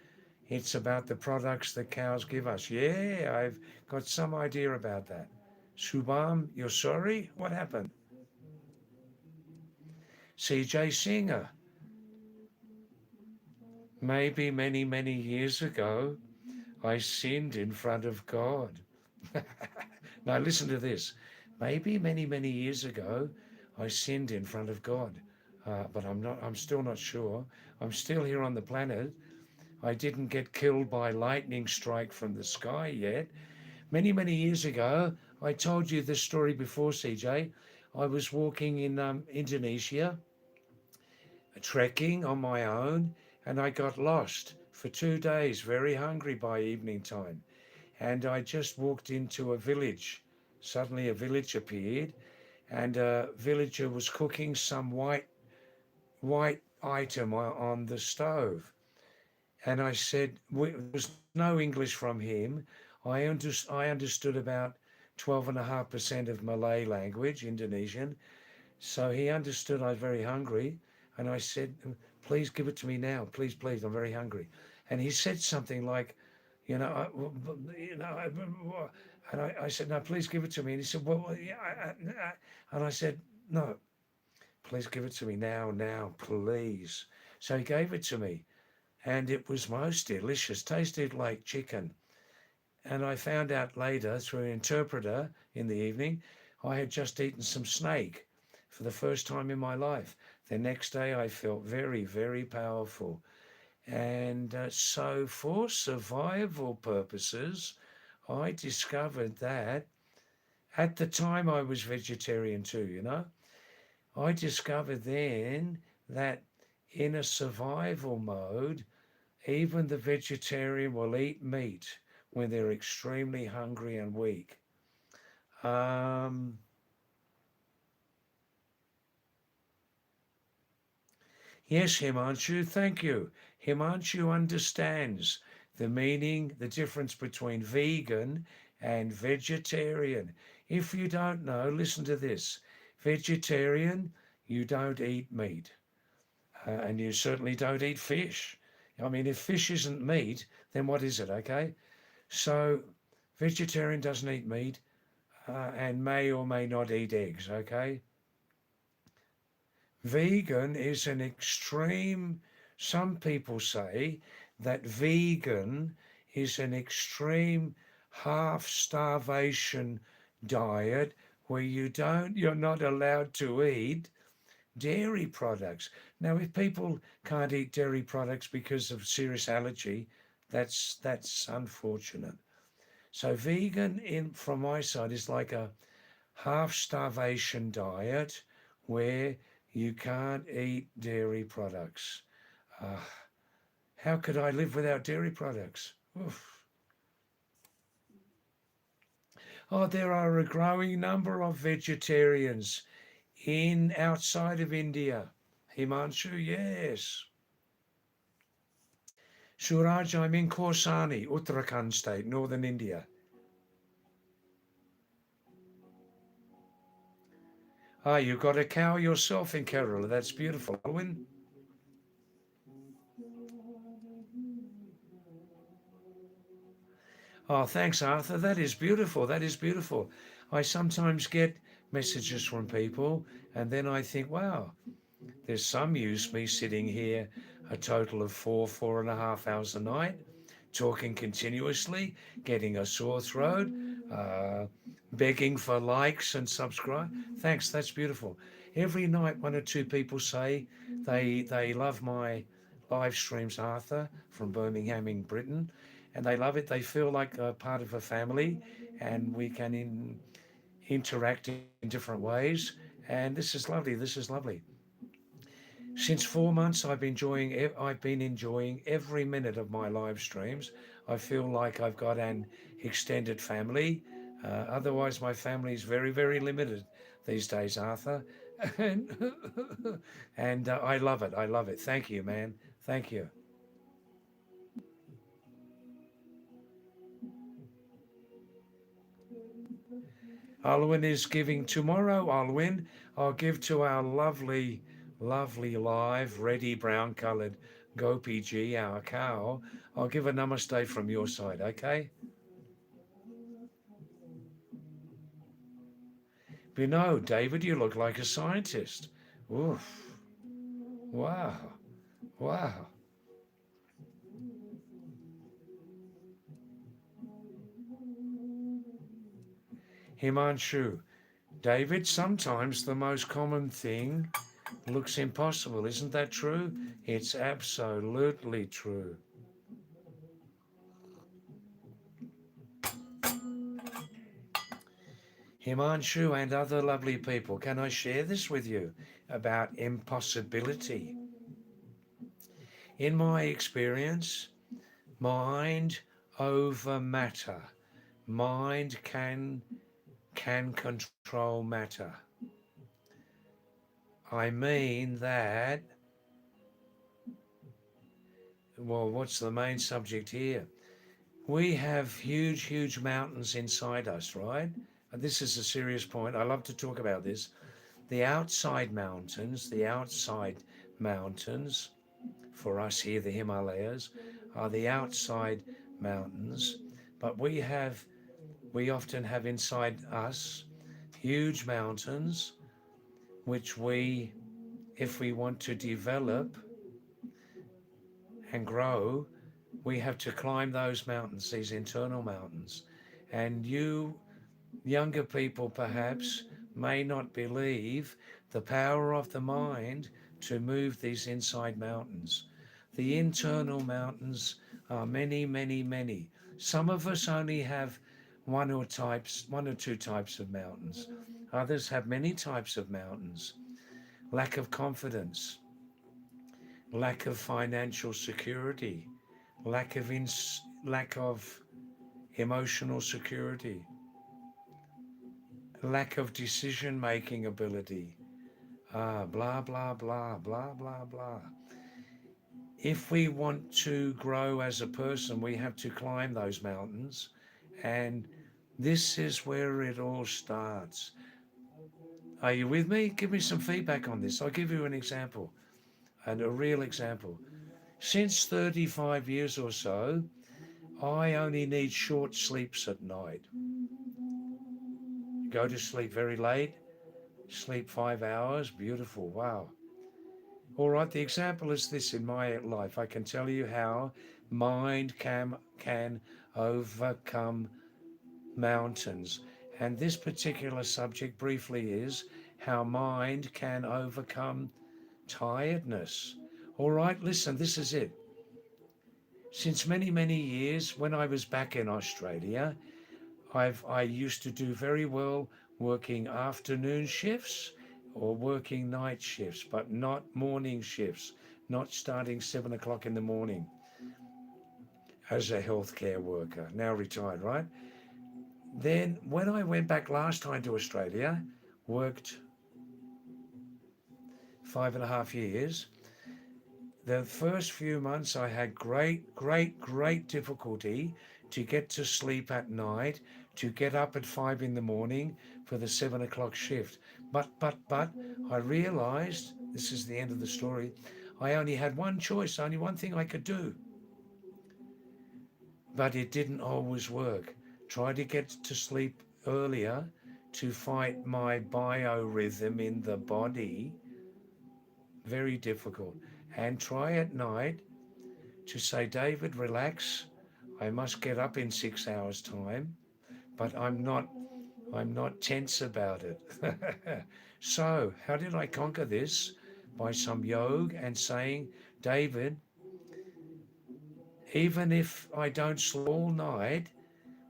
It's about the products that cows give us. Yeah, I've got some idea about that. Shubham, you're sorry? What happened? CJ Singer, maybe many, many years ago, I sinned in front of God. Now, listen to this. Maybe many, many years ago, I sinned in front of God. But I'm still not sure. I'm still here on the planet. I didn't get killed by lightning strike from the sky yet. Many, many years ago, I told you this story before, CJ. I was walking in Indonesia, trekking on my own, and I got lost for 2 days, very hungry by evening time. And I just walked into a village. Suddenly, a village appeared, and a villager was cooking some white item on the stove. And I said, there was no English from him. I understood about 12.5% of Malay language, Indonesian. So he understood I was very hungry. And I said, please give it to me now. Please, please, I'm very hungry. And he said something like, you know, and I said, no, please give it to me. And he said, well, yeah, and I said, no, please give it to me now, please. So he gave it to me, and it was most delicious, tasted like chicken. And I found out later through an interpreter in the evening, I had just eaten some snake for the first time in my life. The next day, I felt very, very powerful. And so, for survival purposes, I discovered that at the time I was vegetarian too, I discovered then that in a survival mode, even the vegetarian will eat meat when they're extremely hungry and weak. Um, yes, Himanshu, thank you. Himanshu understands the meaning, the difference between vegan and vegetarian. If you don't know, listen to this. Vegetarian, you don't eat meat, and you certainly don't eat fish. I mean, if fish isn't meat, then what is it, okay? So, vegetarian doesn't eat meat and may or may not eat eggs, okay? Vegan is an extreme, some people say that vegan is an extreme half starvation diet where you're not allowed to eat dairy products. Now, if people can't eat dairy products because of serious allergy, that's unfortunate. So vegan in from my side is like a half starvation diet where you can't eat dairy products. Uh, how could I live without dairy products? Oof. Oh, there are a growing number of vegetarians in outside of India. Himanshu, yes. Suraj, I'm in Korsani, Uttarakhand state, northern India. Ah, you got a cow yourself in Kerala. That's beautiful, Alwyn. Oh, thanks, Arthur. That is beautiful. That is beautiful. I sometimes get messages from people, and then I think, wow, there's some use me sitting here a total of 4.5 hours a night talking continuously, getting a sore throat, uh, begging for likes and subscribe. Thanks, that's beautiful. Every night, one or two people say they love my live streams, Arthur from Birmingham in Britain, and they love it. They feel like a part of a family, and we can interact in different ways. And this is lovely. This is lovely. Since 4 months, I've been enjoying every minute of my live streams. I feel like I've got an extended family. Otherwise, my family is very, very limited these days, Arthur. and and I love it. I love it. Thank you, man. Thank you. Alwyn is giving tomorrow. Alwyn, I'll give to our lovely, lovely live, reddy brown coloured Gopi G, our cow. I'll give a namaste from your side, okay? You know, David, you look like a scientist. Oof. Wow. Wow. Himanshu. David, sometimes the most common thing looks impossible. Isn't that true? It's absolutely true. Himanshu and other lovely people, can I share this with you about impossibility? In my experience, mind over matter. Mind can control matter. I mean that, well, what's the main subject here? We have huge, huge mountains inside us, right? And this is a serious point. I love to talk about this. The outside mountains, for us here, the Himalayas, are the outside mountains, but we often have inside us huge mountains, which if we want to develop and grow, we have to climb those mountains, these internal mountains. And you younger people perhaps may not believe the power of the mind to move these inside mountains. The internal mountains are many, many, many. Some of us only have one or two types of mountains. Others have many types of mountains. Lack of confidence, lack of financial security, lack of emotional security, lack of decision making ability, blah, blah, blah, blah, blah, blah. If we want to grow as a person, we have to climb those mountains. And this is where it all starts. Are you with me? Give me some feedback on this. I'll give you an example, and a real example. Since 35 years or so, I only need short sleeps at night. Go to sleep very late, sleep 5 hours, beautiful, wow. All right, the example is this in my life. I can tell you how mind can overcome mountains. And this particular subject briefly is how mind can overcome tiredness. All right, listen, this is it. Since many, many years, when I was back in Australia, I used to do very well working afternoon shifts or working night shifts, but not morning shifts, not starting 7 o'clock in the morning as a healthcare worker, now retired, right? Then when I went back last time to Australia, worked 5.5 years, the first few months I had great, great, great difficulty to get to sleep at night, to get up at 5 in the morning for the 7 o'clock shift. But I realized, this is the end of the story, I only had one choice, only one thing I could do. But it didn't always work. Try to get to sleep earlier to fight my biorhythm in the body, very difficult. And try at night to say, David, relax. I must get up in 6 hours time, but I'm not tense about it. So, how did I conquer this? By some yoga and saying, David, even if I don't sleep all night,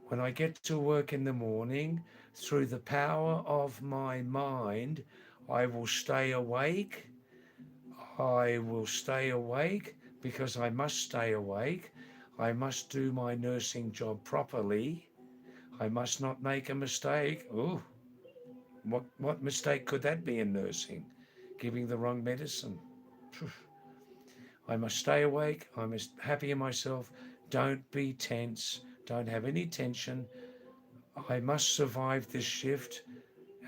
when I get to work in the morning, through the power of my mind, I will stay awake. I will stay awake because I must stay awake. I must do my nursing job properly. I must not make a mistake. Oh, what mistake could that be in nursing? Giving the wrong medicine. I must stay awake. I must happy in myself. Don't be tense. Don't have any tension. I must survive this shift.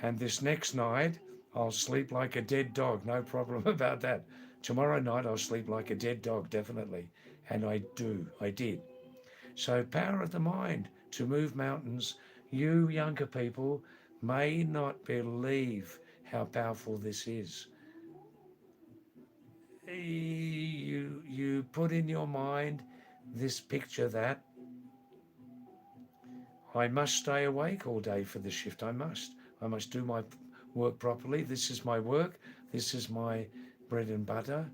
And this next night, I'll sleep like a dead dog. No problem about that. Tomorrow night, I'll sleep like a dead dog, definitely. And I do. I did. So, power of the mind to move mountains. You younger people may not believe how powerful this is. You put in your mind this picture that I must stay awake all day for the shift. I must do my work properly. This is my work. This is my bread and butter,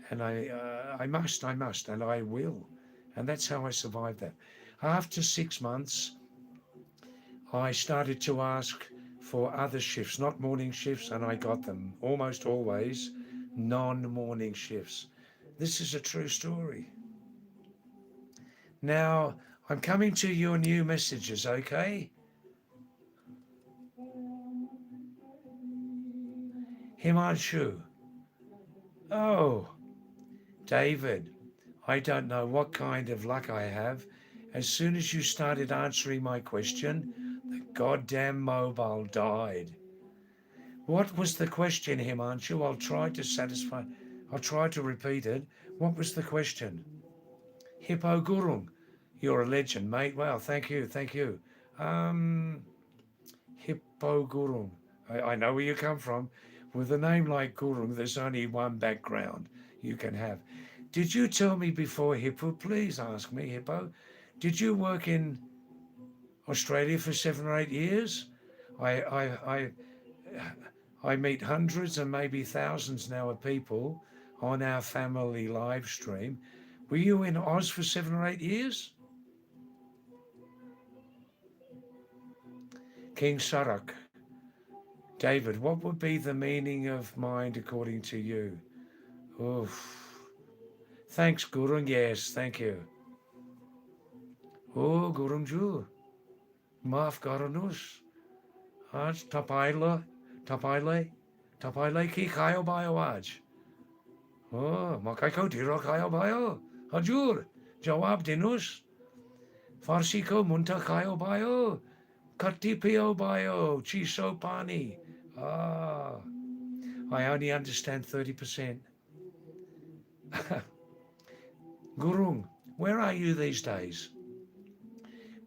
and I must, and I will, and that's how I survived that. After 6 months, I started to ask for other shifts, not morning shifts, and I got them almost always, non-morning shifts. This is a true story. Now, I'm coming to your new messages, okay? Himanshu. Oh, David. I don't know what kind of luck I have. As soon as you started answering my question, the goddamn mobile died. What was the question, Himanshu? I'll try to repeat it. What was the question? Hippo Gurung. You're a legend, mate. Wow, thank you, thank you. Um, Hippo Gurung. I know where you come from. With a name like Gurung, there's only one background you can have. Did you tell me before, Hippo? Please ask me, Hippo. Did you work in Australia for 7 or 8 years? I, I, I, I meet hundreds and maybe thousands now of people on our family live stream. Were you in Oz for 7 or 8 years? King Sarak. David, what would be the meaning of mind according to you? Oof. Thanks, Gurung. Yes, thank you. Oh, Gurungju. Maaf garanus. Aaj tapaile, tapaile ki kayo bayo aaj. Oh, makai ko diro kayo bayo. Hajur, jawab dinus. Farsi ko munta kayo bayo. Katti pio bayo. Chiso pani. Ah, I only understand 30%. Gurung, where are you these days?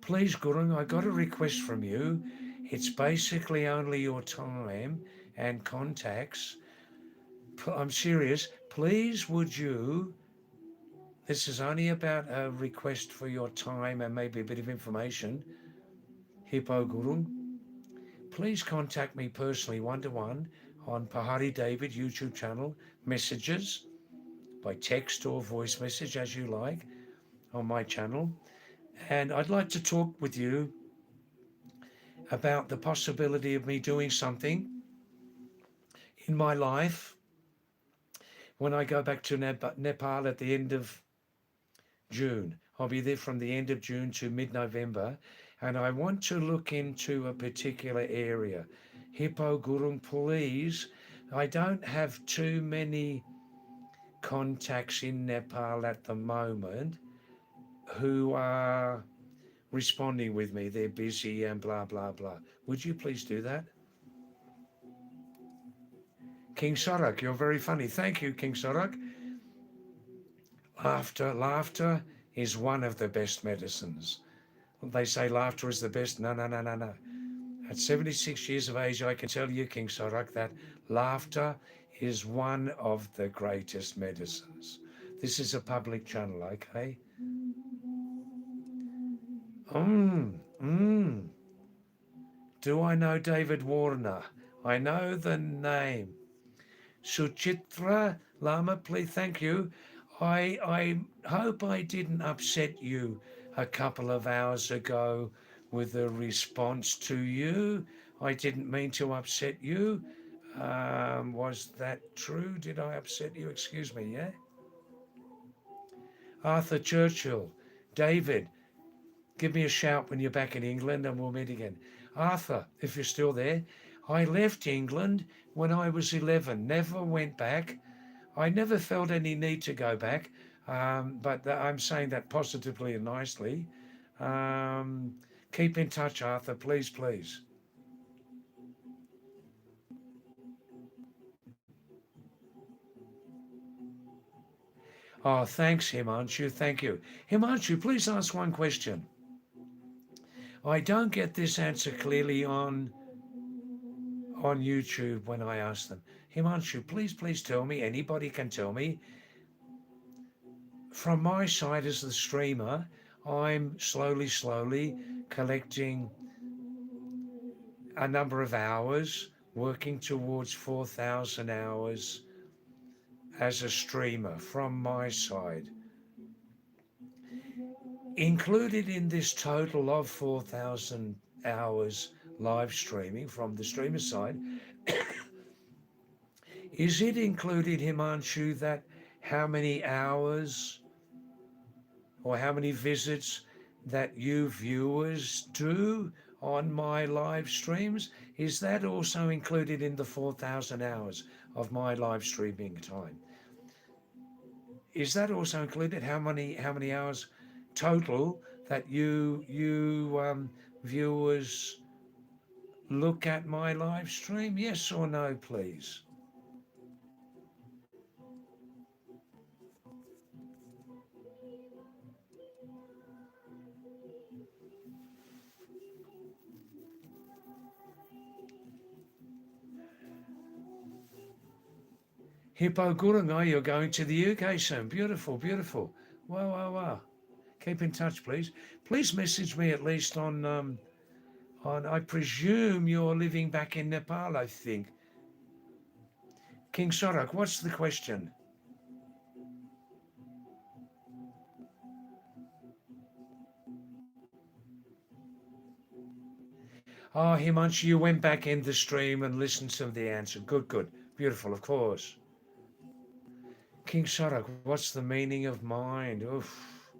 Please, Gurung, I got a request from you. It's basically only your time and contacts. I'm serious. Please, would you? This is only about a request for your time and maybe a bit of information. Hippo Gurung, please contact me personally one-to-one on Pahadi David YouTube channel, messages by text or voice message as you like on my channel. And I'd like to talk with you about the possibility of me doing something in my life when I go back to Nepal at the end of June. I'll be there from the end of June to mid-November, and I want to look into a particular area. Hippo Gurung, please. I don't have too many contacts in Nepal at the moment who are responding with me. They're busy and blah, blah, blah. Would you please do that? King Sorak, you're very funny. Thank you, King Sorak. Laughter is one of the best medicines. They say laughter is the best. No, no, no, no, no. At 76 years of age, I can tell you, King Sorak, that laughter is one of the greatest medicines. This is a public channel, okay? Mm. Do I know David Warner? I know the name. Suchitra Lama, please, thank you. I hope I didn't upset you a couple of hours ago with a response to you. I didn't mean to upset you. Was that true? Did I upset you? Excuse me, yeah? Arthur Churchill, David, give me a shout when you're back in England and we'll meet again. Arthur, if you're still there, I left England when I was 11, never went back. I never felt any need to go back, but I'm saying that positively and nicely. Um, keep in touch, Arthur, please, please. Oh, thanks, Himanshu. Thank you. Himanshu, please ask one question. I don't get this answer clearly on YouTube when I ask them. Himanshu, please, please tell me, anybody can tell me, from my side as the streamer, I'm slowly collecting a number of hours, working towards 4,000 hours as a streamer from my side. Included in this total of 4,000 hours live streaming from the streamer side, is it included, Himanshu, that how many hours or how many visits that you viewers do on my live streams? Is that also included in the 4,000 hours of my live streaming time? Is that also included? How many hours total that you viewers look at my live stream? Yes or no, please. Hippo Gurungai, you're going to the UK soon. Beautiful, beautiful. Wow, wow, wow. Keep in touch, please. Please message me at least on. I presume you're living back in Nepal. I think. King Sorak, what's the question? Oh, Himanshu, you went back in the stream and listened to the answer. Good, good, beautiful, of course. King Sorak, what's the meaning of mind? Oof,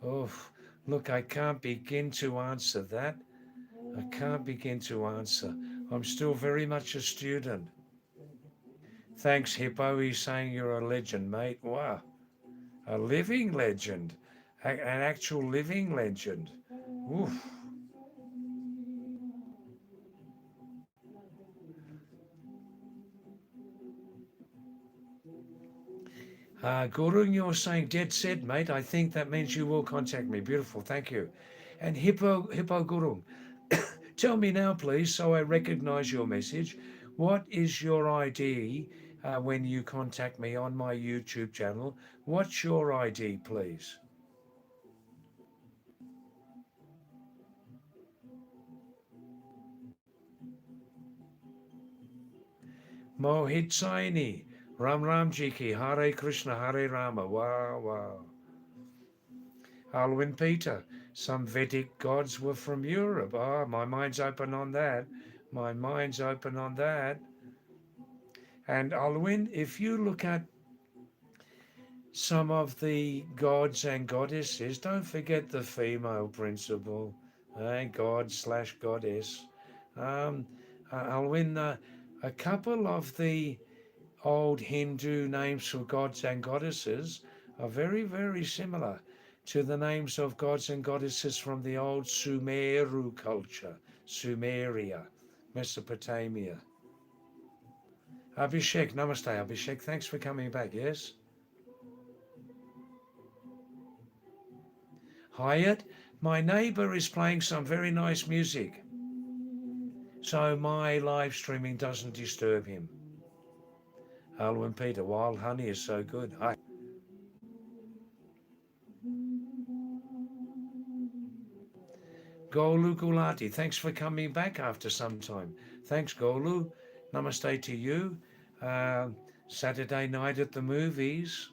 oof. Look, I can't begin to answer that. I can't begin to answer. I'm still very much a student. Thanks, Hippo. He's saying you're a legend, mate. Wow. A living legend. An actual living legend. Oof. Gurung, you're saying dead set, mate. I think that means you will contact me. Beautiful. Thank you. And Hippo Gurung, tell me now, please, so I recognize your message. What is your ID when you contact me on my YouTube channel? What's your ID, please? Mohit Saini, Ram Ram Jiki, Hare Krishna, Hare Rama. Wow, wow. Alwyn Peter, some Vedic gods were from Europe. Ah, my mind's open on that. My mind's open on that. And Alwyn, if you look at some of the gods and goddesses, don't forget the female principle, god slash goddess. Um, Alwyn, a couple of the old Hindu names for gods and goddesses are very, very similar to the names of gods and goddesses from the old Sumeru culture, Sumeria, Mesopotamia. Abhishek, namaste, Abhishek. Thanks for coming back, yes? Hyatt, my neighbour is playing some very nice music, so my live streaming doesn't disturb him. Alwyn Peter, wild honey is so good. Hi. Golu Gulati, thanks for coming back after some time. Thanks, Golu. Namaste to you. Uh, Saturday night at the movies.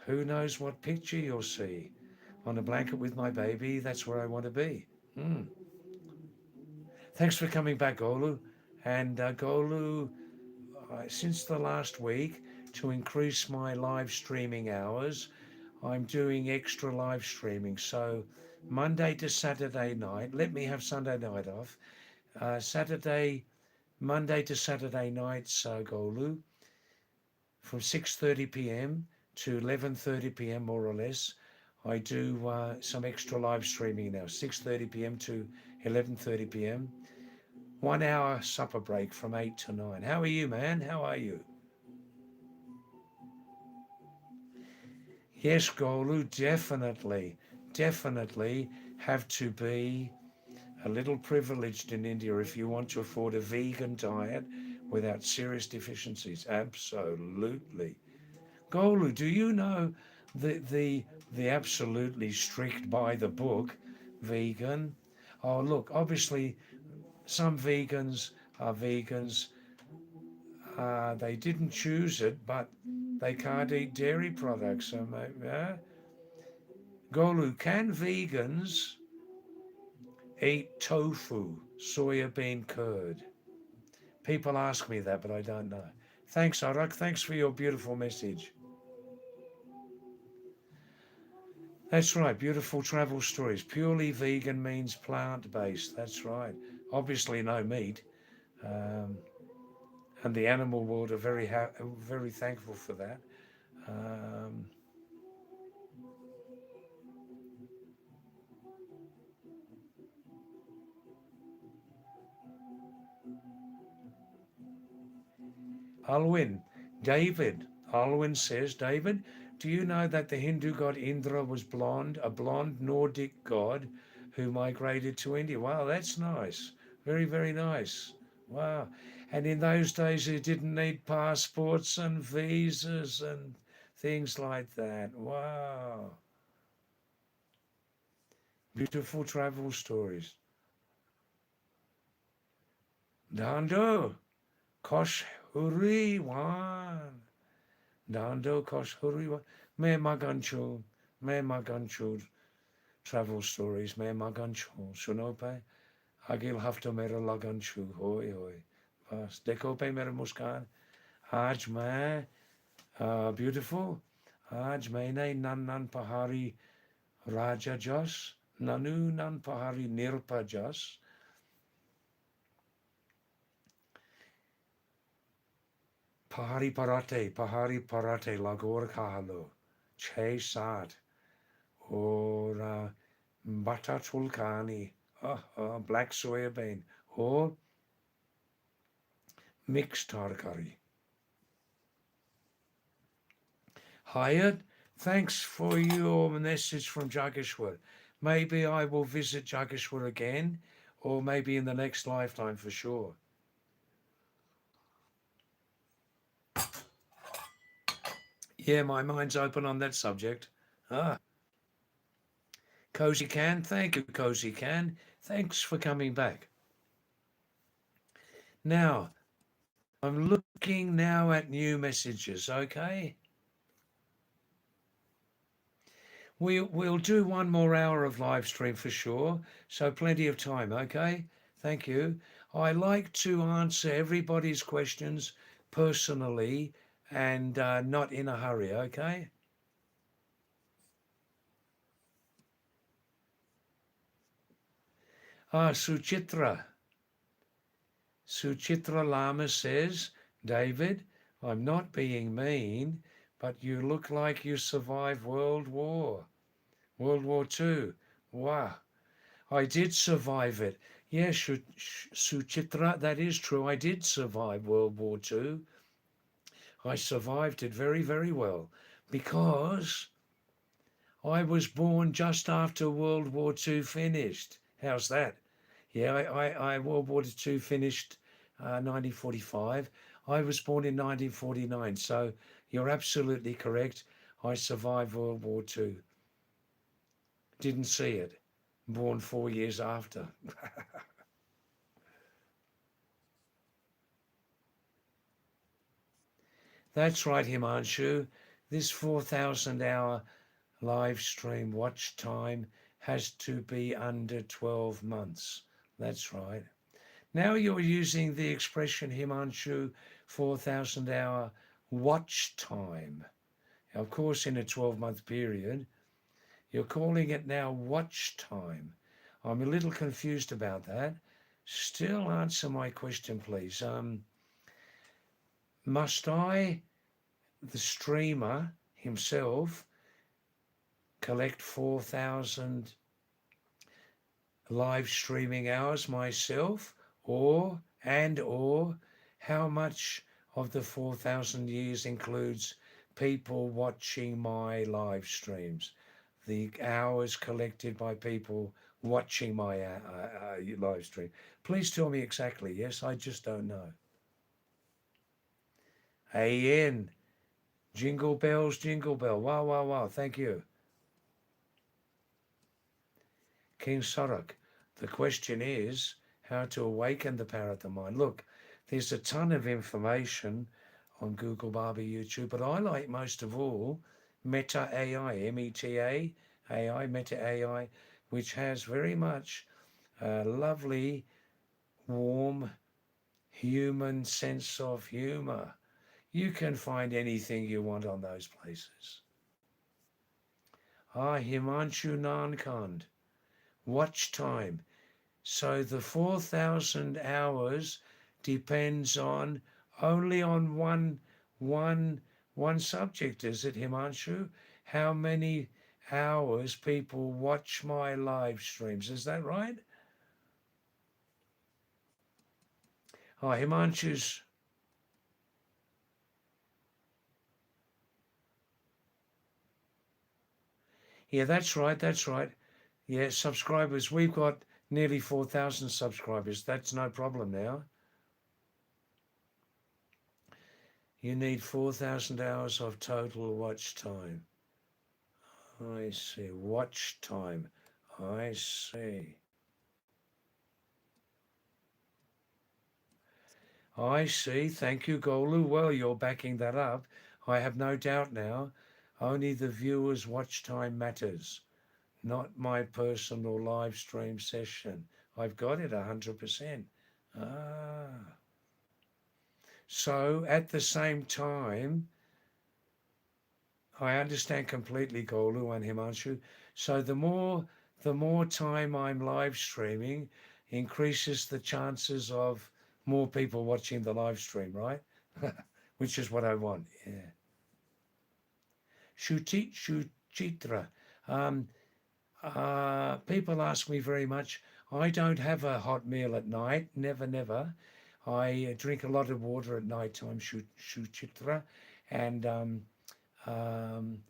Who knows what picture you'll see? On a blanket with my baby, that's where I want to be. Mm. Thanks for coming back, Golu. And Golu, since the last week, to increase my live streaming hours, I'm doing extra live streaming. So Monday to Saturday night, let me have Sunday night off. Monday to Saturday nights, Golu, from 6:30 p.m. to 11:30 p.m. more or less. I do some extra live streaming now, 6:30 p.m. to 11:30 p.m. 1 hour supper break from 8 to 9. How are you, man? How are you? Yes, Golu, definitely have to be a little privileged in India if you want to afford a vegan diet without serious deficiencies. Absolutely. Golu, do you know the absolutely strict by the book vegan? Oh, look, obviously some vegans are vegans. They didn't choose it, but they can't eat dairy products. So, Golu, can vegans eat tofu, soya bean curd? People ask me that, but I don't know. Thanks, Arak. Thanks for your beautiful message. That's right, beautiful travel stories. Purely vegan means plant-based. That's right. Obviously, no meat. Um, and the animal world are very thankful for that. Um, Alwyn, David. Alwyn says, David, do you know that the Hindu god Indra was blonde, a blonde Nordic god who migrated to India? Wow, that's nice. Very nice. Wow. And in those days, you didn't need passports and visas and things like that. Wow. Beautiful travel stories. Dando, Kosh Huri Wan. Dando Kosh Huri Wan. Me maganchu travel stories. Me maganchu. Sunope. Agil hafta mera laganchu. Hoi hoi. Vas. Dekope mera muskan. Aj me. Beautiful. Aj me ne nan pahari raja jas. Nanu nan pahari nirpa jas. Pahari parate, lagor kahalo, che sat, or bata tulkani, black soya bean, or mixed tarkari. Hyatt, thanks for your message from Jageshwar. Maybe I will visit Jageshwar again, or maybe in the next lifetime for sure. Yeah, my mind's open on that subject. Cozy Can, thank you, Cozy Can. Thanks for coming back. Now, I'm looking now at new messages, okay? We'll do 1 more hour of live stream for sure, so plenty of time, okay? Thank you. I like to answer everybody's questions personally and not in a hurry, okay? Suchitra. Suchitra Lama says, David, I'm not being mean, but you look like you survived World War II. Wow. I did survive it. Yes, Suchitra, that is true. I did survive World War II. I survived it very well because I was born just after World War II finished. How's that? Yeah, World War II finished 1945. I was born in 1949. So you're absolutely correct. I survived World War II. Didn't see it. born 4 years after. That's right, Himanshu. This 4,000 hour live stream watch time has to be under 12 months. That's right. Now you're using the expression, Himanshu, 4,000 hour watch time. Of course, in a 12-month period, you're calling it now watch time. I'm a little confused about that. Still answer my question, please. Must I, the streamer himself, collect 4,000 live streaming hours myself, or how much of the 4,000 years includes people watching my live streams, the hours collected by people watching my live stream? Please tell me exactly. Yes, I just don't know. AN, jingle bells, jingle bell. Wow, wow, wow. Thank you. King Sorok, the question is how to awaken the power of the mind. Look, there's a ton of information on Google, Barbie, YouTube, but I like most of all Meta AI, META AI, Meta AI, which has very much a lovely, warm, human sense of humor. You can find anything you want on those places. Himanshu Nankand, watch time. So the 4,000 hours depends on only on one subject, is it, Himanshu? How many hours people watch my live streams? Is that right? Himanshu's. Yeah, that's right. That's right. Yeah, subscribers. We've got nearly 4,000 subscribers. That's no problem now. You need 4,000 hours of total watch time. I see. Watch time. I see. I see. Thank you, Golu. Well, you're backing that up. I have no doubt now. Only the viewer's watch time matters, not my personal live stream session. I've got it 100%. Ah. So at the same time, I understand completely, Golu and Himanshu. So the more time I'm live streaming increases the chances of more people watching the live stream, right? Which is what I want. Yeah. Shuchitra. Um, People ask me very much. I don't have a hot meal at night. Never, never. I drink a lot of water at night time, Shuchitra. And um,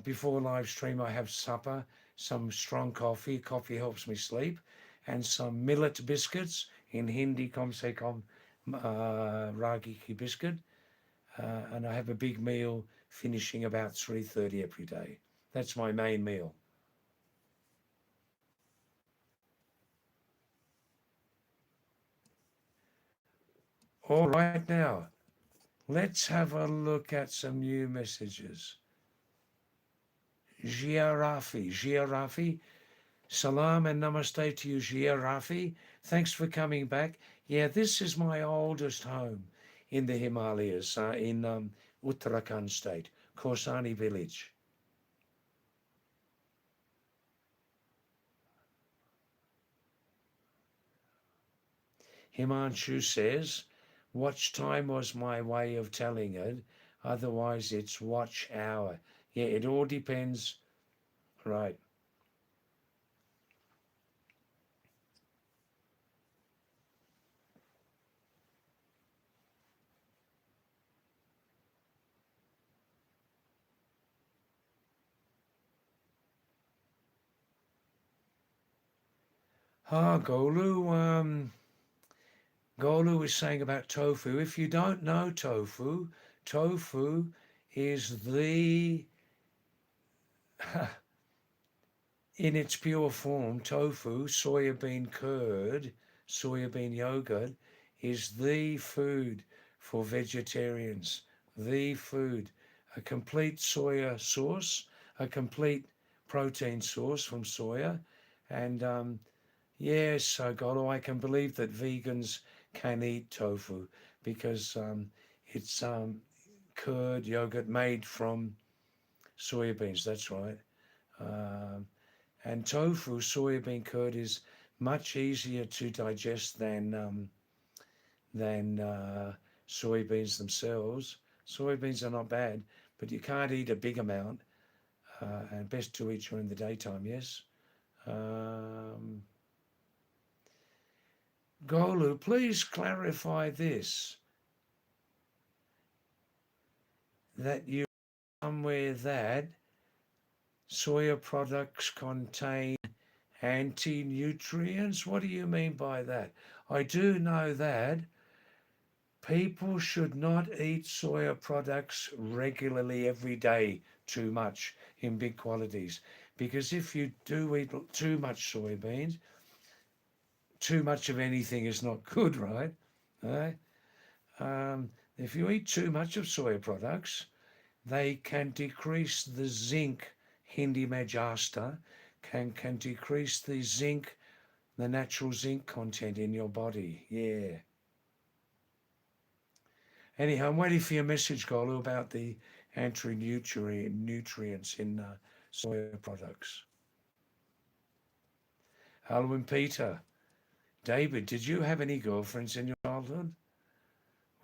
before live stream, I have supper, some strong coffee. Coffee helps me sleep, and some millet biscuits. In Hindi, kom se kom ragi ki biscuit. And I have a big meal finishing about 3:30 every day. That's my main meal. All right, now let's have a look at some new messages. Giarafi, salam and namaste to you, Giarafi. Thanks for coming back. Yeah, this is my oldest home in the Himalayas, in Uttarakhand state, Korsani village. Himanshu says, watch time was my way of telling it. Otherwise, it's watch hour. Yeah, it all depends. Right. Golu is saying about tofu. If you don't know tofu, tofu is the in its pure form, tofu, soya bean curd, soya bean yogurt is the food for vegetarians. The food. A complete soya source, a complete protein source from soya. And yes, God, I can believe that vegans can eat tofu because it's curd yogurt made from soya beans. That's right. Um, and tofu, soybean curd, is much easier to digest than soybeans themselves. Soybeans are not bad, but you can't eat a big amount, and best to eat during the daytime. Yes. Um, Golu, please clarify this: that you somewhere that soya products contain anti-nutrients. What do you mean by that? I do know that people should not eat soya products regularly every day too much in big quantities, because if you do eat too much soybeans, too much of anything is not good, right? Uh, if you eat too much of soya products, they can decrease the zinc, Hindi Majasta, can decrease the zinc, the natural zinc content in your body. Yeah. Anyhow, I'm waiting for your message, Golu, about the nutrients in soya products. Alwyn Peter, David, did you have any girlfriends in your childhood?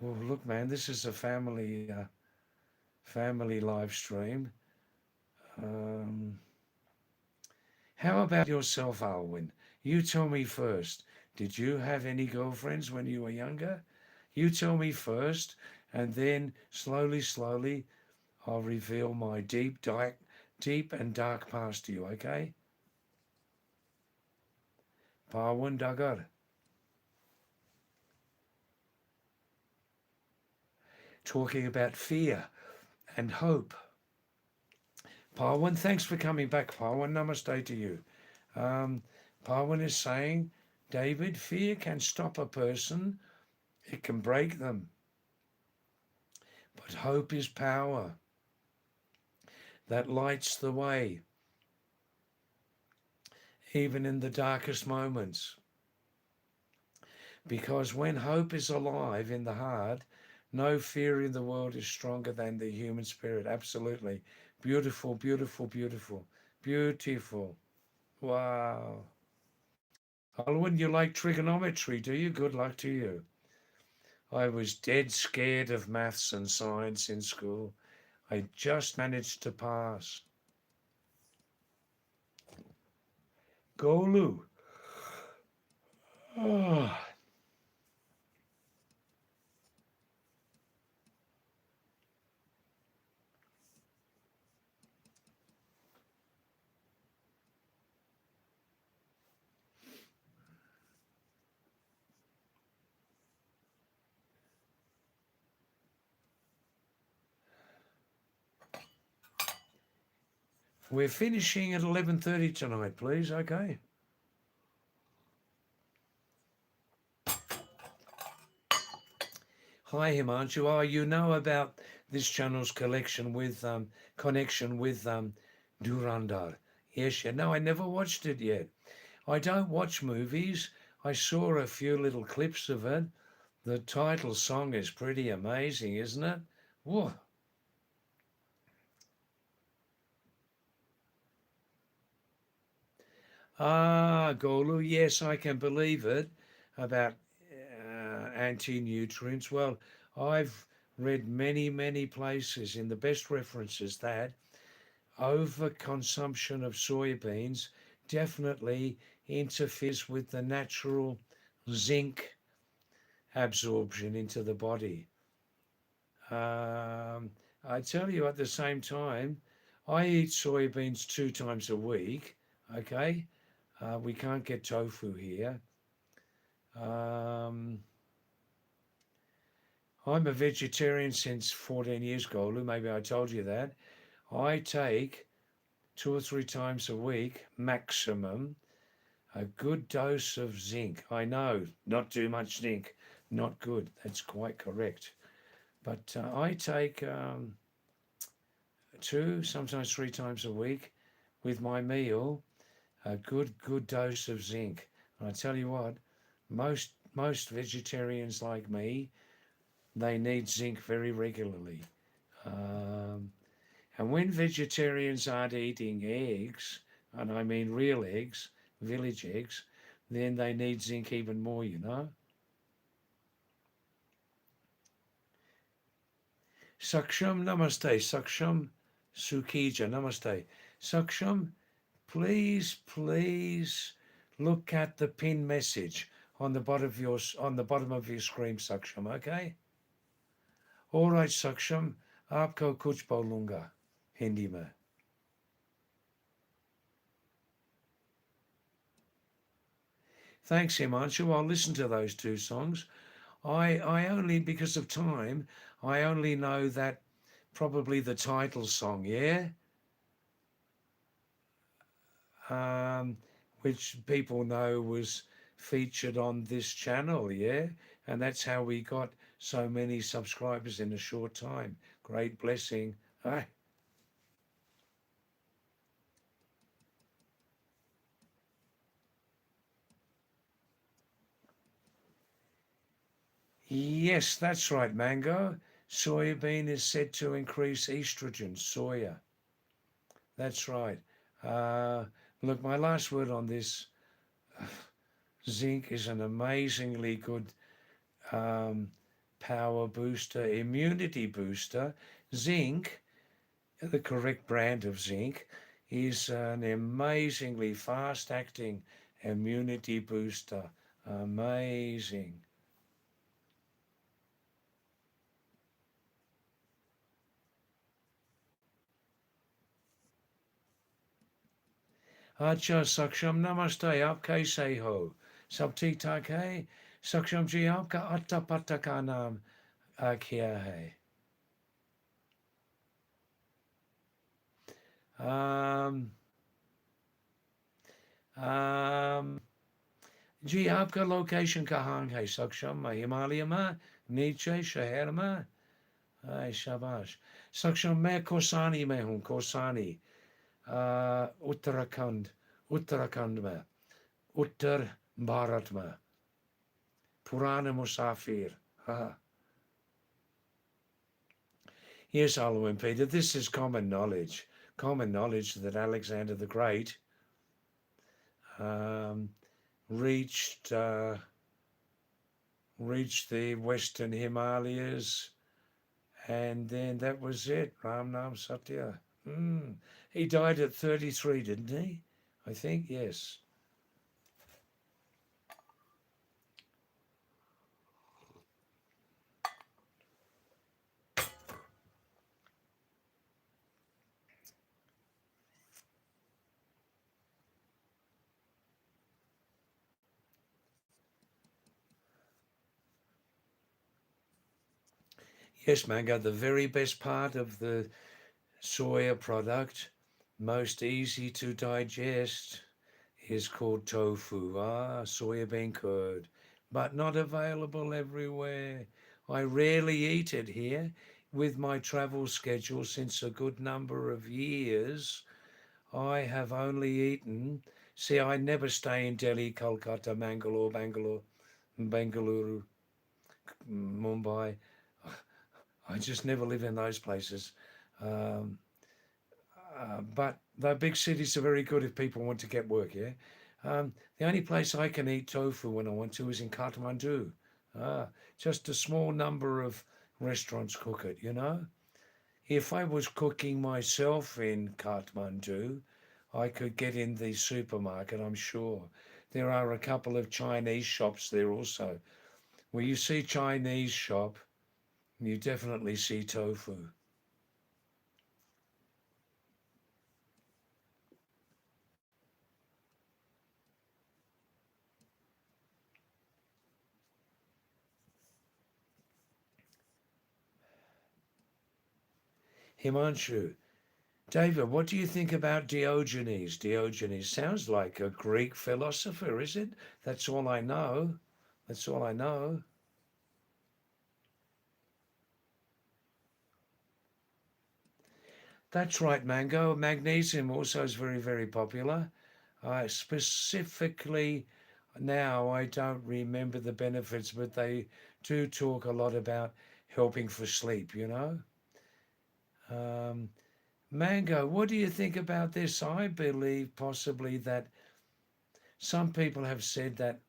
Well, look, man, this is a family live stream. Um, how about yourself, Alwyn? You tell me first. Did you have any girlfriends when you were younger? You tell me first, and then slowly, I'll reveal my deep and dark past to you, okay? Parwan Dagar. Talking about fear and hope. Parwan, thanks for coming back, Parwan. Namaste to you. Parwan is saying, David, fear can stop a person, it can break them, but hope is power that lights the way, even in the darkest moments. Because when hope is alive in the heart, no fear in the world is stronger than the human spirit. Absolutely. Beautiful, beautiful, beautiful, beautiful. Wow. Alwyn, you like trigonometry, do you? Good luck to you. I was dead scared of maths and science in school. I just managed to pass. Golu. Oh, we're finishing at 11:30 tonight, please. Okay. Hi, Himanshu. Oh, you know about this channel's connection with Durandar. Yes, yeah. No, I never watched it yet. I don't watch movies. I saw a few little clips of it. The title song is pretty amazing, isn't it? Whoa. Ah, Golu, yes, I can believe it about anti-nutrients. Well, I've read many places in the best references that overconsumption of soybeans definitely interferes with the natural zinc absorption into the body. Um, I tell you, at the same time, I eat soybeans 2 times a week. Okay, we can't get tofu here. Um, I'm a vegetarian since 14 years, Golu. Maybe I told you that. I take 2 or 3 times a week, maximum, a good dose of zinc. I know, not too much zinc, not good. That's quite correct. But I take 2, sometimes 3 times a week with my meal, a good dose of zinc. And I tell you what, most vegetarians like me, they need zinc very regularly. Um, and when vegetarians aren't eating eggs, and I mean real eggs, village eggs, then they need zinc even more, you know. Saksham namaste, Saksham Sukija namaste. Saksham, please look at the pin message on the bottom of your screen, Saksham, okay? All right, Saksham, आपको कुछ बोलूँगा हिंदी में. Thanks, Himanshu. I'll listen to those 2 songs. I only, because of time, I only know that probably the title song, yeah? Which people know was featured on this channel, yeah? And that's how we got so many subscribers in a short time. Great blessing. Ah, yes, that's right, Mango. Soybean is said to increase estrogen, soya. That's right. Uh, Look, my last word on this, zinc is an amazingly good um, power booster, immunity booster. Zinc, the correct brand of zinc, is an amazingly fast acting immunity booster. Amazing. अच्छा सक्षम नमस्ते आप कैसे हो सब ठीक ठाक है सक्षम जी आपका अट्टा पट्टा का नाम क्या है um, um, जी आपका लोकेशन कहाँ है सक्षम हिमालय में नीचे शहर में हाय शाबाश सक्षम मैं कौसानी में हूँ कौसानी उत्तराखंड उत्तराखंड में उत्तर भारत में पुराने मुसाफिर हाँ. Yes, Oliver and Peter, this is common knowledge that Alexander the Great um, reached reached the Western Himalayas, and then that was it. Ram Nam Satya. He died at 33, didn't he? I think yes. Yes, Mango. The very best part of the soya product, most easy to digest, is called tofu. Soybean curd, but not available everywhere. I rarely eat it here. With my travel schedule since a good number of years, I have only eaten. See, I never stay in Delhi, Kolkata, Bangalore, Mumbai. I just never live in those places. Um, but the big cities are very good if people want to get work, yeah? The only place I can eat tofu when I want to is in Kathmandu. Ah, just a small number of restaurants cook it, you know? If I was cooking myself in Kathmandu, I could get in the supermarket, I'm sure. There are a couple of Chinese shops there also. Where you see Chinese shop, you definitely see tofu. Himanshu, David, what do you think about Diogenes? Diogenes sounds like a Greek philosopher, is it? That's all I know. That's all I know. That's right, mango. Magnesium also is very, very popular. Specifically, now I don't remember the benefits, but they do talk a lot about helping for sleep, you know? Um, Mango, what do you think about this? I believe possibly that some people have said that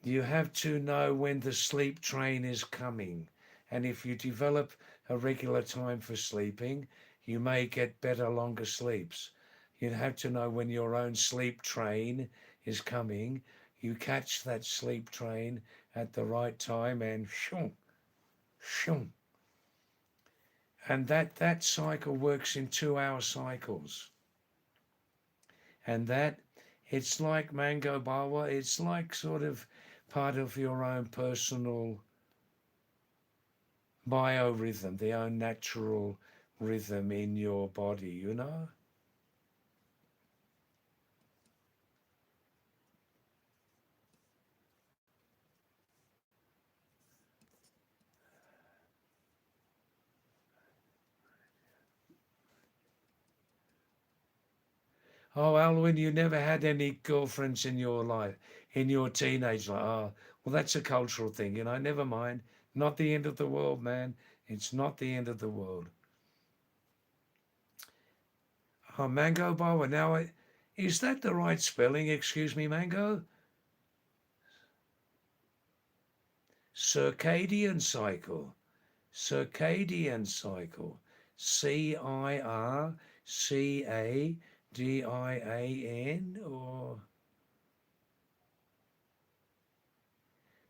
you have to know when the sleep train is coming. And if you develop a regular time for sleeping, you may get better, longer sleeps. You have to know when your own sleep train is coming. You catch that sleep train at the right time and shoo, shoo. And that cycle works in 2 hour cycles. And that it's like mango bawa, it's like sort of part of your own personal biorhythm, the own natural rhythm in your body, you know? Oh, Alwyn, you never had any girlfriends in your life, in your teenage life. Oh, well, that's a cultural thing, you know? Never mind. Not the end of the world, man. It's not the end of the world. Oh, Mango Bawa. Now, is that the right spelling? Excuse me, Mango? Circadian cycle. Circadian cycle. Circadian or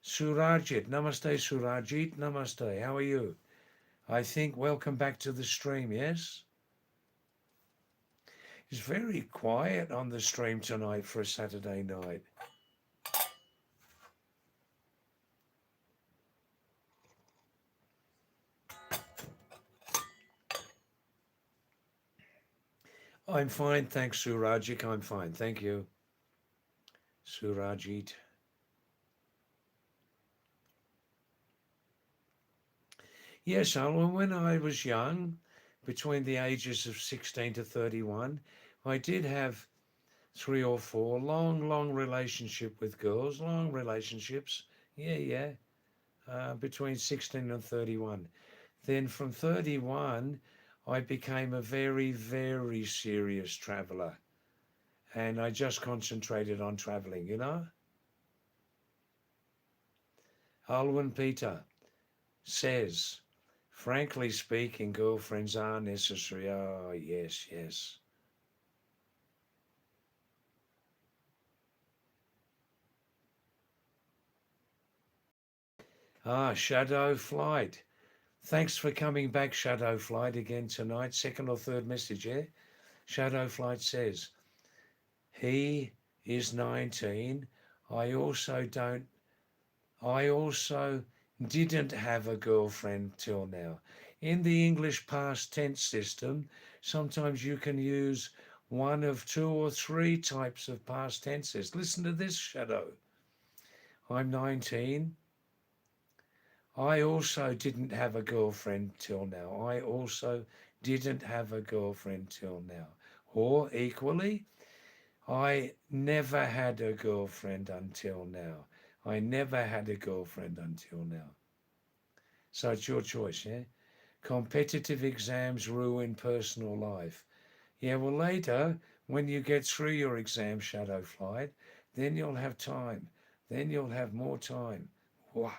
Surajit. Namaste, Surajit. Namaste. How are you? I think welcome back to the stream, yes? It's very quiet on the stream tonight for a Saturday night. I'm fine, thanks, Surajit. I'm fine, thank you, Surajit. Yes, Alan, when I was young, between the ages of 16 to 31, I did have three or four long relationship with girls, long relationships. Yeah. Between 16 and 31. Then from 31, I became a very serious traveler. And I just concentrated on traveling, you know? Alwyn Peter says, frankly speaking, girlfriends are necessary. Oh, yes. Shadow Flight. Thanks for coming back, Shadow Flight, again tonight. Second or third message, yeah? Shadow Flight says, he is 19. I also don't, I also didn't have a girlfriend till now. In the English past tense system, sometimes you can use one of two or three types of past tenses. Listen to this, Shadow. I'm 19. I also didn't have a girlfriend till now. I also didn't have a girlfriend till now. Or equally, I never had a girlfriend until now. I never had a girlfriend until now. So it's your choice, yeah? Competitive exams ruin personal life. Yeah, well, later, when you get through your exam, Shadow Flight, then you'll have time. Then you'll have more time. Wah.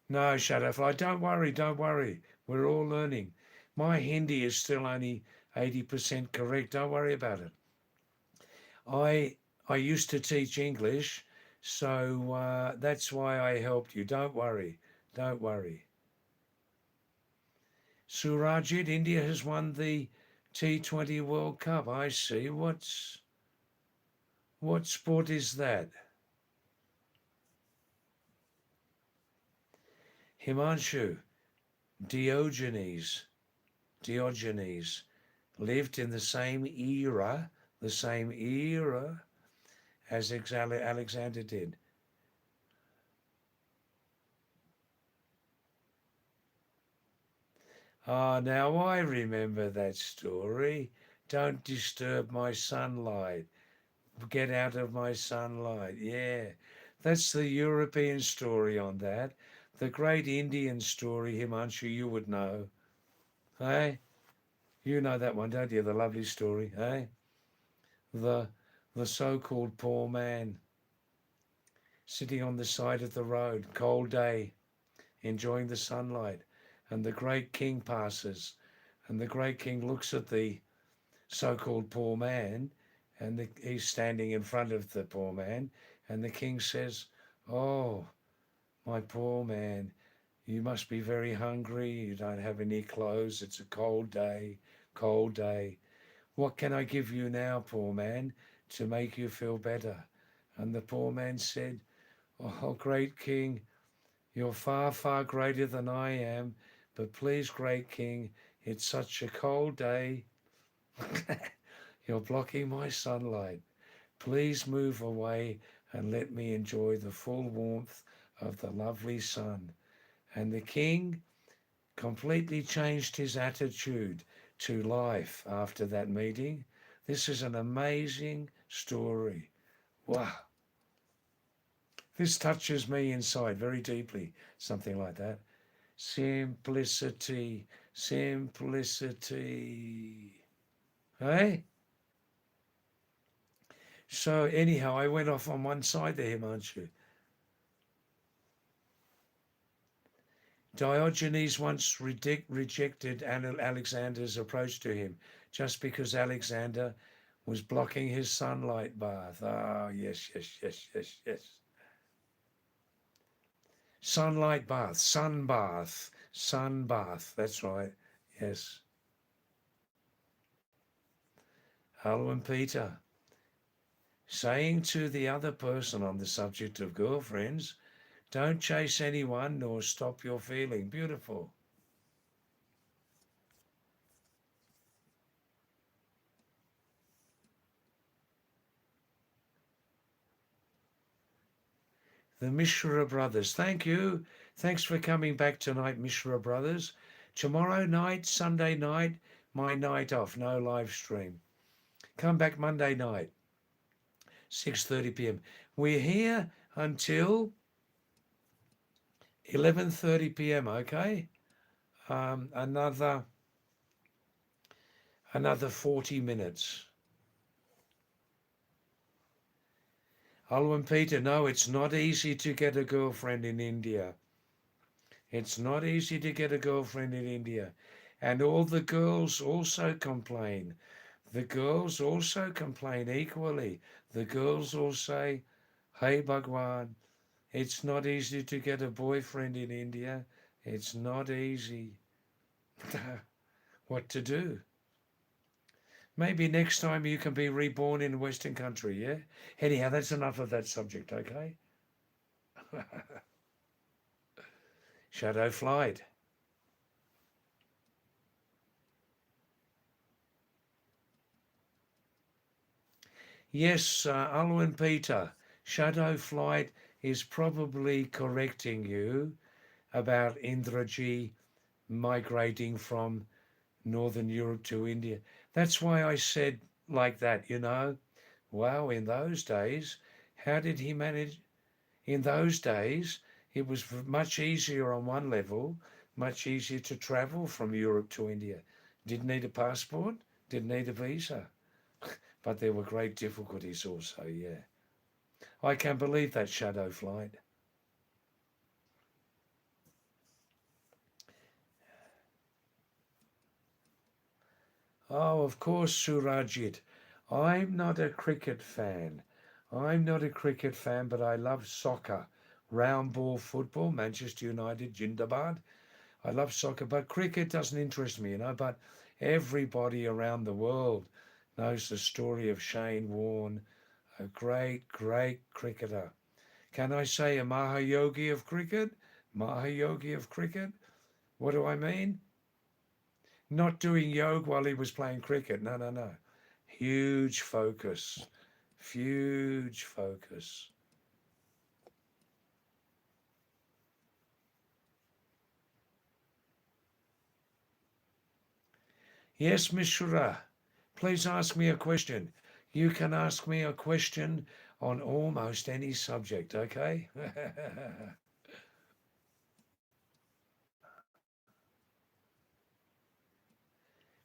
No, Shadowfly, don't worry. We're all learning. My Hindi is still only 80% correct. Don't worry about it. I I used to teach English, so that's why I helped you. Don't worry. Don't worry. Surajit, India has won the T20 World Cup. I see. What sport is that? Himanshu, Diogenes, Diogenes lived in the same era as Alexander did. Ah, now I remember that story. Don't disturb my sunlight. Get out of my sunlight. Yeah, that's the European story on that. The great Indian story, Himanshu, you would know. Hey, you know that one, don't you? The lovely story, hey? The the so-called poor man sitting on the side of the road, cold day, enjoying the sunlight, and the great king passes, and the great king looks at the so-called poor man, and he's standing in front of the poor man, and the king says, "Oh, my poor man, you must be very hungry. You don't have any clothes. It's a cold day, cold day. What can I give you now, poor man, to make you feel better?" And the poor man said, "Oh, great king, you're far, far greater than I am, but please, great king, it's such a cold day. You're blocking my sunlight. Please move away and let me enjoy the full warmth of the lovely sun." And the king completely changed his attitude to life after that meeting. This is an amazing story. Wow. This touches me inside very deeply, something like that. Simplicity, simplicity. Hey? So anyhow, I went off on one side there, Himanshu. Diogenes once rejected Alexander's approach to him just because Alexander was blocking his sunlight bath. Ah, yes, yes, yes, yes, yes. Sunlight bath, sun bath, sun bath. That's right. Yes. Hello and Peter. Saying to the other person on the subject of girlfriends, don't chase anyone nor stop your feeling. Beautiful. The Mishra brothers. Thank you. Thanks for coming back tonight, Mishra brothers. Tomorrow night, Sunday night, my night off, no live stream. Come back Monday night, 6:30 p.m. We're here until 11:30 p.m. Okay, another 40 minutes. Alwyn Peter, no, it's not easy to get a girlfriend in India. It's not easy to get a girlfriend in India. And all the girls also complain. The girls also complain equally. The girls all say, "Hey Bhagwan, it's not easy to get a boyfriend in India. It's not easy." What to do? Maybe next time you can be reborn in a Western country, yeah? Anyhow, that's enough of that subject, okay? Shadow flight. Yes, Alwyn Peter, shadow flight is probably correcting you about Indraji migrating from Northern Europe to India. That's why I said like that, you know. Wow, in those days, how did he manage? In those days, it was much easier on one level, much easier to travel from Europe to India. Didn't need a passport, didn't need a visa. But there were great difficulties also, yeah. I can believe that shadow flight. Oh, of course, Surajit. I'm not a cricket fan. I'm not a cricket fan, but I love soccer. Round ball football, Manchester United, Jindabad. I love soccer, but cricket doesn't interest me, you know. But everybody around the world knows the story of Shane Warne, a great, great cricketer. Can I say a Mahayogi of cricket? Mahayogi of cricket. What do I mean? Not doing yoga while he was playing cricket. No, no, no. Huge focus. Huge focus. Yes, Miss Shura. Please ask me a question. You can ask me a question on almost any subject, okay?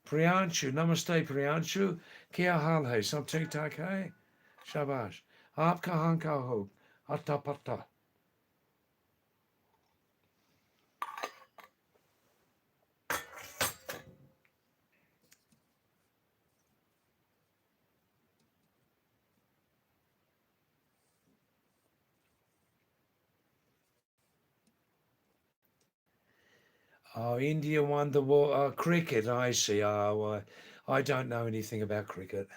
Priyanshu, namaste Priyanshu. Kya hal hai? Sab theek thak hai? Shabash. Aap kahan ka ho? Atta patta. Oh, India won the war. Cricket, I see. Oh, I don't know anything about cricket.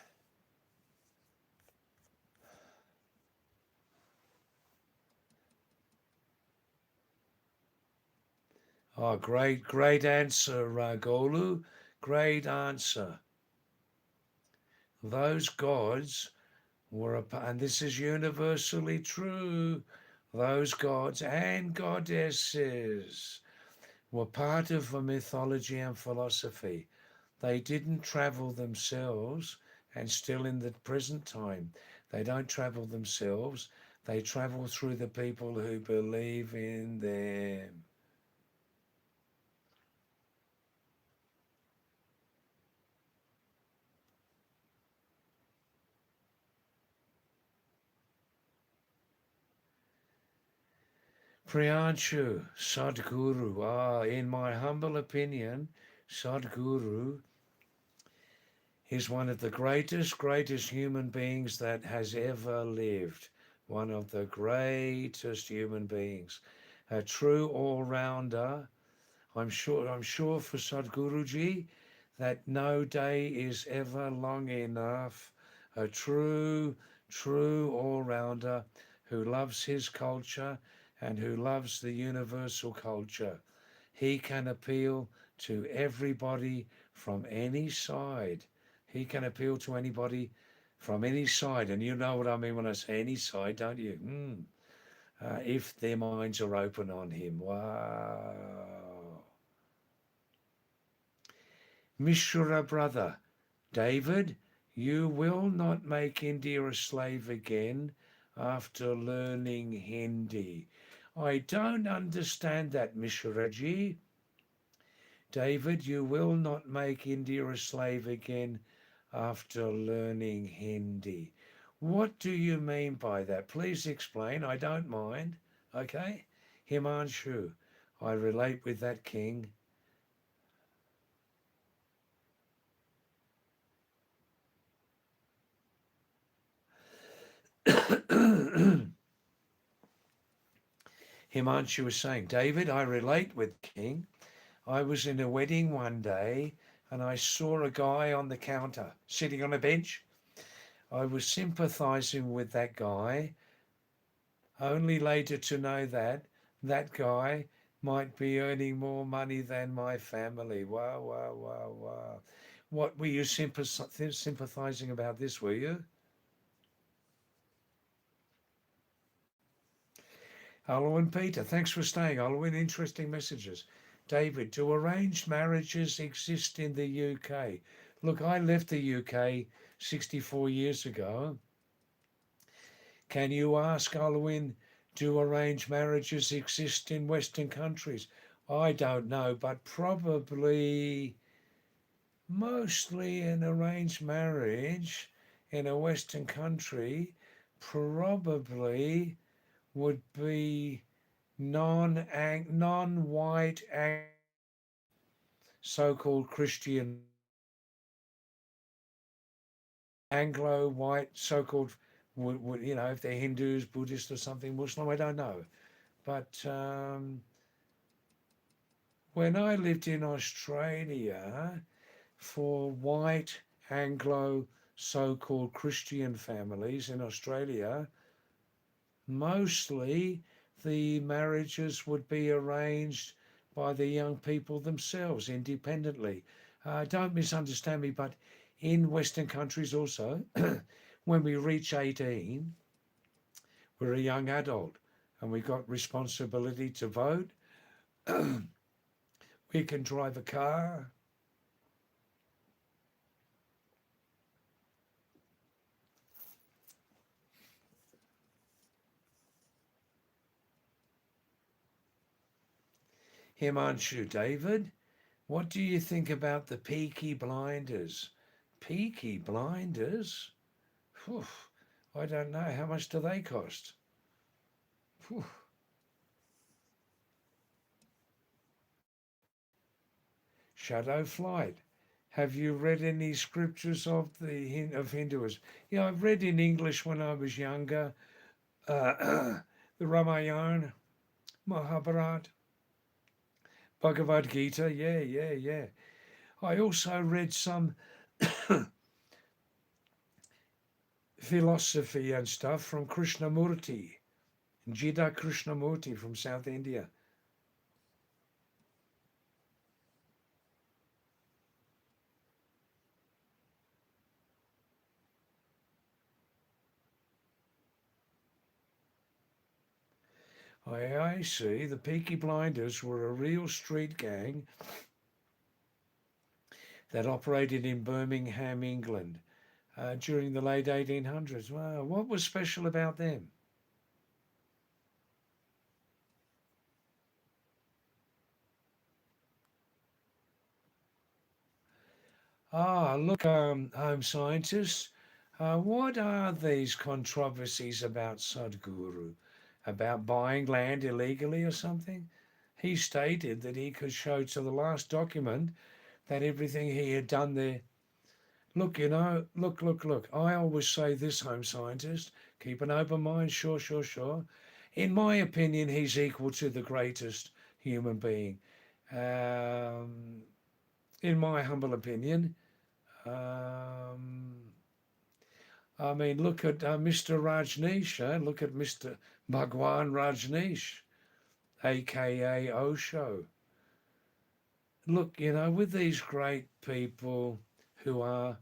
Oh, great answer, Golu. Great answer. Those gods were, and this is universally true, those gods and goddesses were part of the mythology and philosophy. They didn't travel themselves, and still in the present time, they don't travel themselves. They travel through the people who believe in them. Priyanshu, Sadguru. In my humble opinion, Sadguru is one of the greatest human beings that has ever lived. One of the greatest human beings. A true all-rounder. I'm sure for Sadhguruji that no day is ever long enough. A true all-rounder who loves his culture and who loves the universal culture. He can appeal to everybody from any side. He can appeal to anybody from any side. And you know what I mean when I say any side, don't you? If their minds are open on him. Wow. Mishra brother, David, you will not make India a slave again after learning Hindi. I don't understand that, Mishraji. David, you will not make India a slave again after learning Hindi. What do you mean by that? Please explain. I don't mind. Okay? Himanshu, I relate with that king. Himanshu was saying, David, I relate with king. I was in a wedding one day and I saw a guy on the counter sitting on a bench. I was sympathizing with that guy, only later to know that that guy might be earning more money than my family. Wow, wow, wow, wow. What were you sympathizing about this, were you? Alwyn Peter, thanks for staying. Alwyn, interesting messages. David, do arranged marriages exist in the UK? Look, I left the UK 64 years ago. Can you ask Alwyn, do arranged marriages exist in Western countries? I don't know, but probably mostly an arranged marriage in a Western country probably would be non-white so-called Christian Anglo-white so-called if they're Hindus, Buddhist or something, Muslim, I don't know. But when I lived in Australia, for white Anglo so-called Christian families in Australia, mostly the marriages would be arranged by the young people themselves independently. Don't misunderstand me, but in Western countries also, when we reach 18, we're a young adult and we got responsibility to vote. We can drive a car. Himanshu David, what do you think about the Peaky Blinders? Peaky Blinders? Whew, I don't know. How much do they cost? Whew. Shadow Flight. Have you read any scriptures of Hinduism? Yeah, I've read in English when I was younger. The Ramayana, Mahabharata, Bhagavad Gita. Yeah. I also read some philosophy and stuff from Krishnamurti, Jida Krishnamurti from South India. I see. The Peaky Blinders were a real street gang that operated in Birmingham, England, during the late 1800s. Wow, what was special about them? Look, home scientists, what are these controversies about Sadhguru? About buying land illegally or something? He stated that he could show to the last document that everything he had done there. Look, look. I always say this, home scientist, keep an open mind, sure. In my opinion, he's equal to the greatest human being. Um, in my humble opinion, um, I mean, look at Mr. Rajneesh. Look at Mr. Bhagwan Rajneesh, aka Osho. Look, with these great people who are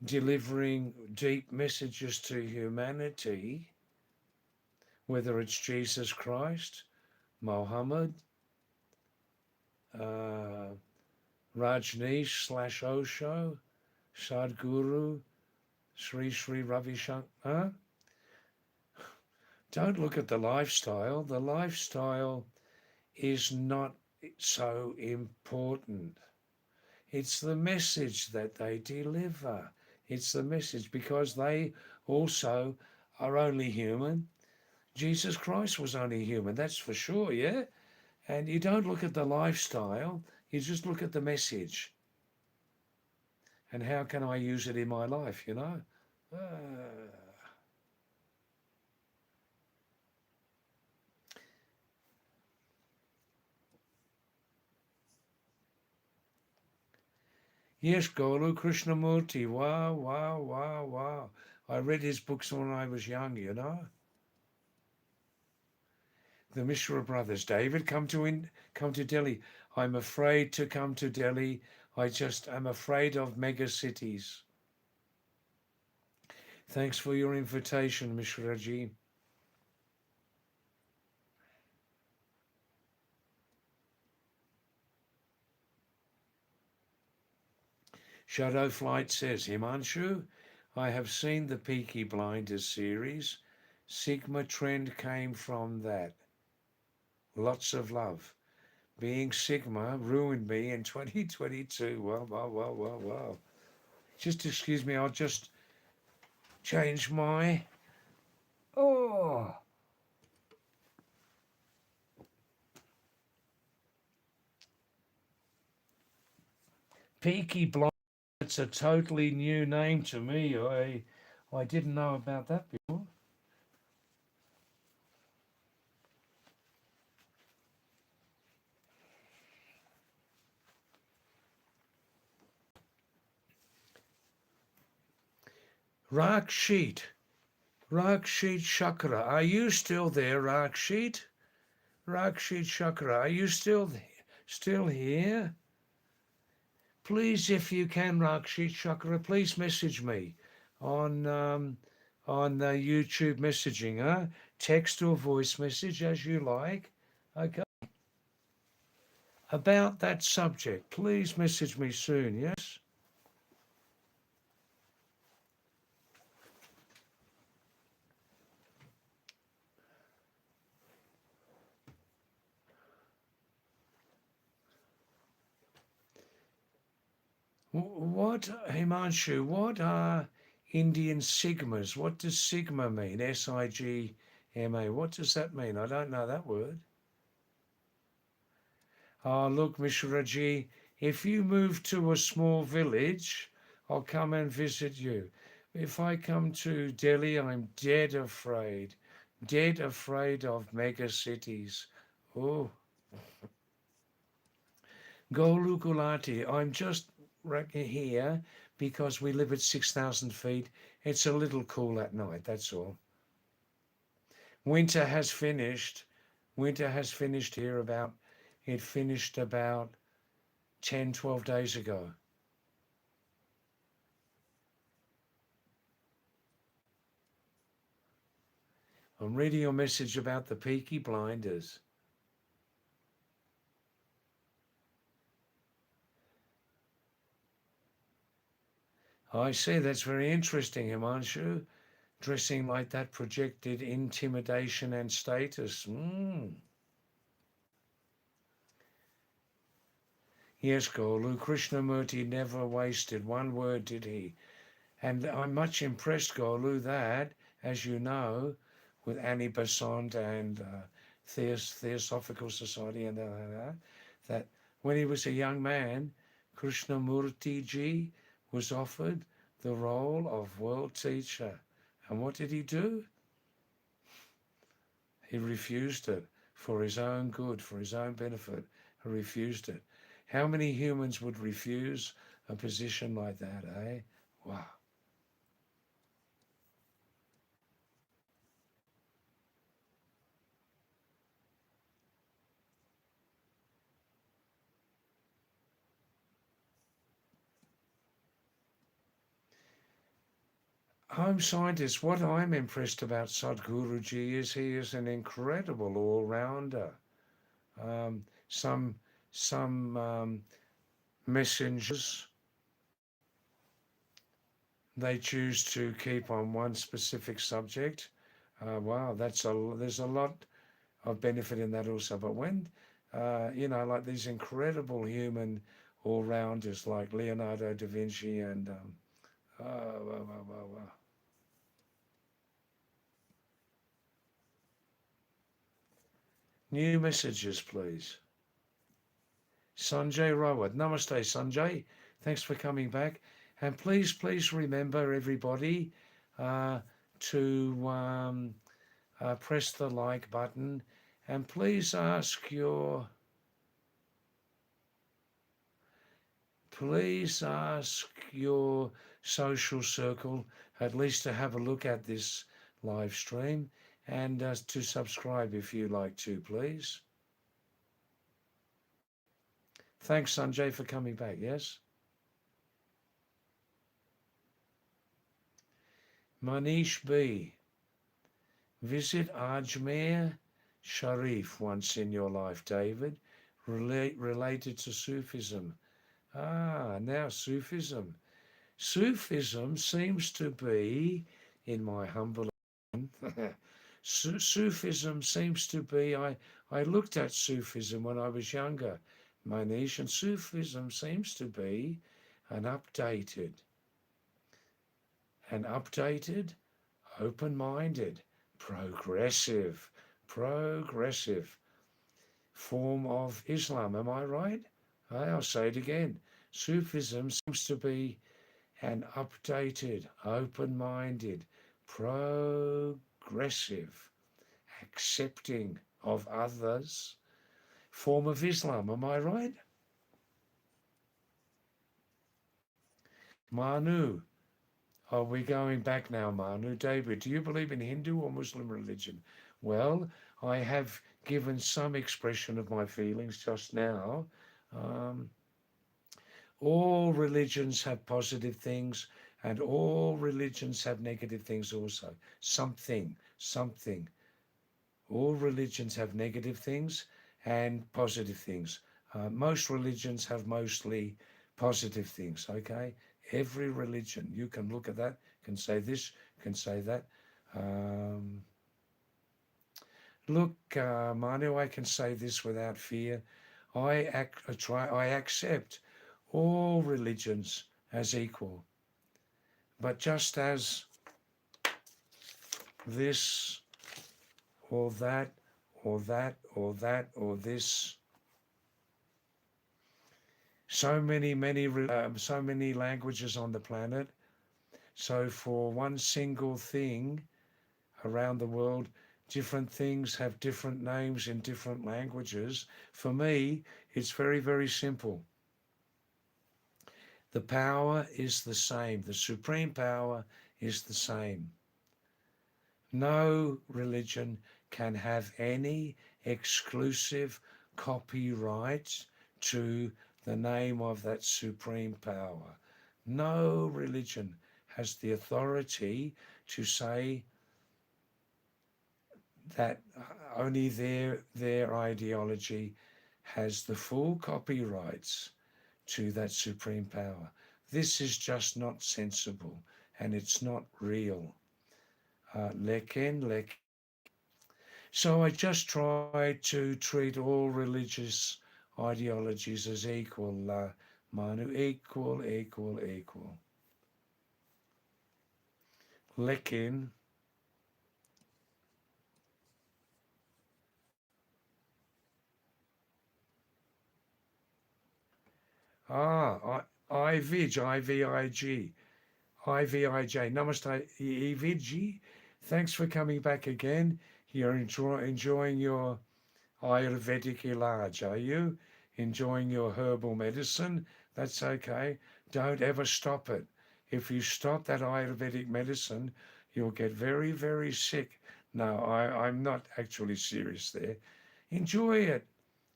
delivering deep messages to humanity, whether it's Jesus Christ, Mohammed, uh, Rajneesh / Osho, Sadhguru, Sri Ravi Shankar. Huh? Don't look at the lifestyle. The lifestyle is not so important. It's the message that they deliver. It's the message because they also are only human. Jesus Christ was only human, that's for sure, yeah? And you don't look at the lifestyle, you just look at the message. And how can I use it in my life? Yes, Golu Krishnamurti. Wow. I read his books when I was young. The Mishra brothers. David, come to Delhi. I'm afraid to come to Delhi. I just am afraid of mega cities. Thanks for your invitation, Mishraji. Shadow Flight says, Himanshu, I have seen the Peaky Blinders series. Sigma trend came from that. Lots of love. Being Sigma ruined me in 2022. Wow. Just excuse me, I'll just change my... Oh! Peaky Blinders, it's a totally new name to me. I didn't know about that before. Rakshit. Rakshit Chakra, are you still there, Rakshit? Rakshit Chakra, are you still here? Please, if you can, Rakshit Chakra, please message me on YouTube messaging, huh? Text or voice message as you like. Okay. About that subject, please message me soon, yes? What, Himanshu, what are Indian Sigmas? What does Sigma mean? Sigma. What does that mean? I don't know that word. Oh, look, Mishraji, if you move to a small village, I'll come and visit you. If I come to Delhi, I'm dead afraid of mega cities. Oh, Golu Gulati, I'm just right here because we live at 6,000 feet. It's a little cool at night, that's all. Winter has finished. Winter has finished here it finished about 10, 12 days ago. I'm reading your message about the Peaky Blinders. I see, that's very interesting, Himanshu. Dressing like that projected intimidation and status. Yes, Golu, Krishnamurti never wasted one word, did he? And I'm much impressed, Golu, that, as you know, with Annie Besant and Theosophical Society and that when he was a young man, Krishnamurti ji was offered the role of world teacher. And what did he do? He refused it for his own good, for his own benefit. He refused it. How many humans would refuse a position like that, eh? Wow. Home scientist, what I'm impressed about Sadhguruji is he is an incredible all-rounder. Um, some messengers, they choose to keep on one specific subject. Wow, there's a lot of benefit in that also. But when like these incredible human all-rounders like Leonardo da Vinci and wow, wow, wow, wow, wow. New messages, please. Sanjay Rawat. Namaste, Sanjay. Thanks for coming back. And please remember, everybody, to press the like button. And please ask your social circle at least to have a look at this live stream and to subscribe if you like to, please. Thanks, Sanjay, for coming back. Yes. Manish B. Visit Ajmer Sharif once in your life, David, related to Sufism. Now Sufism. Sufism seems to be, in my humble opinion, Sufism seems to be, I looked at Sufism when I was younger, Manish, and Sufism seems to be an updated, open-minded, progressive form of Islam. Am I right? I'll say it again. Sufism seems to be an updated, open-minded, progressive, accepting of others form of Islam. Am I right? Manu, Are we going back now, Manu? David, do you believe in Hindu or Muslim religion? Well, I have given some expression of my feelings just now. Um, all religions have positive things and all religions have negative things also. Something. All religions have negative things and positive things. Most religions have mostly positive things, okay? Every religion, you can look at that, can say this, can say that. Um, Look, Manu, I can say this without fear. I accept all religions as equal. But just as this or that or that or that or this, so many languages on the planet. So for one single thing around the world, different things have different names in different languages. For me, it's very, very simple. The power is the same. The supreme power is the same. No religion can have any exclusive copyright to the name of that supreme power. No religion has the authority to say that only their ideology has the full copyrights to that supreme power. This is just not sensible and it's not real. Lekin. So I just try to treat all religious ideologies as equal, Manu, equal. Lekin, IVIG, IVIJ, Namaste, EVG. Thanks for coming back again. You're enjoying your Ayurvedic Ilaj, are you? Enjoying your herbal medicine? That's okay. Don't ever stop it. If you stop that Ayurvedic medicine, you'll get very, very sick. No, I'm not actually serious there. Enjoy it.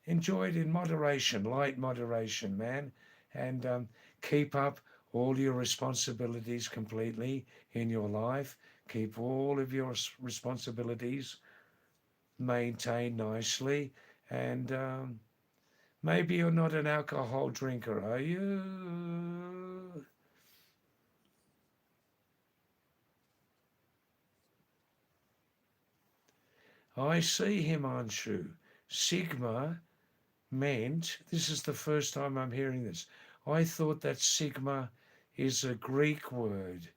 Enjoy it in moderation, light moderation, man. And keep up all your responsibilities completely in your life. Keep all of your responsibilities maintained nicely. And maybe you're not an alcohol drinker, are you? I see Himanshu. Sigma meant, this is the first time I'm hearing this. I thought that sigma is a Greek word,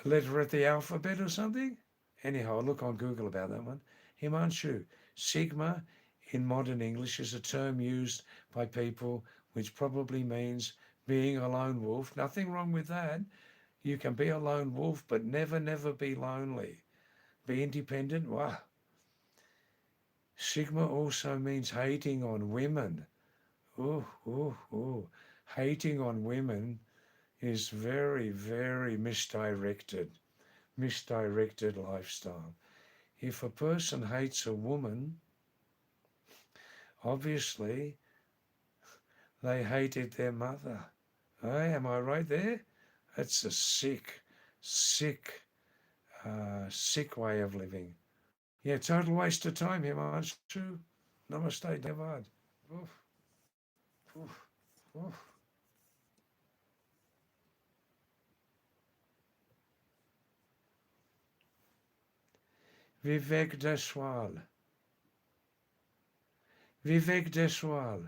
a letter of the alphabet or something. Anyhow, I'll look on Google about that one. Himanshu, sigma in modern English is a term used by people which probably means being a lone wolf. Nothing wrong with that. You can be a lone wolf, but never, never be lonely. Be independent. Wow. Sigma also means hating on women. Ooh. Hating on women is very, very misdirected lifestyle. If a person hates a woman, obviously they hated their mother. Hey, am I right there? That's a sick way of living. Yeah, total waste of time, Himanshu. Namaste, David. Oof, oof, oof. Vivek Deswal. Vivek Deswal.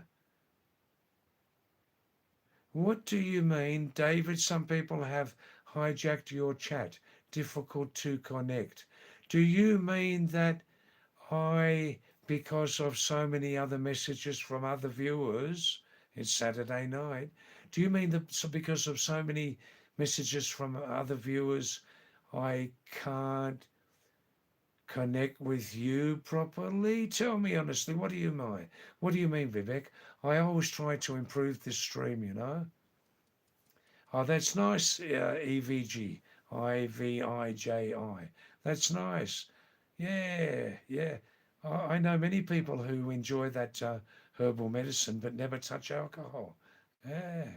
What do you mean, David? Some people have hijacked your chat. Difficult to connect. Do you mean that because of so many other messages from other viewers, it's Saturday night. Do you mean that because of so many messages from other viewers, I can't connect with you properly? Tell me honestly, what do you mean? What do you mean, Vivek? I always try to improve this stream, you know. Oh, that's nice, EVG, IVIJI. That's nice. Yeah, yeah. I know many people who enjoy that herbal medicine but never touch alcohol. Yeah,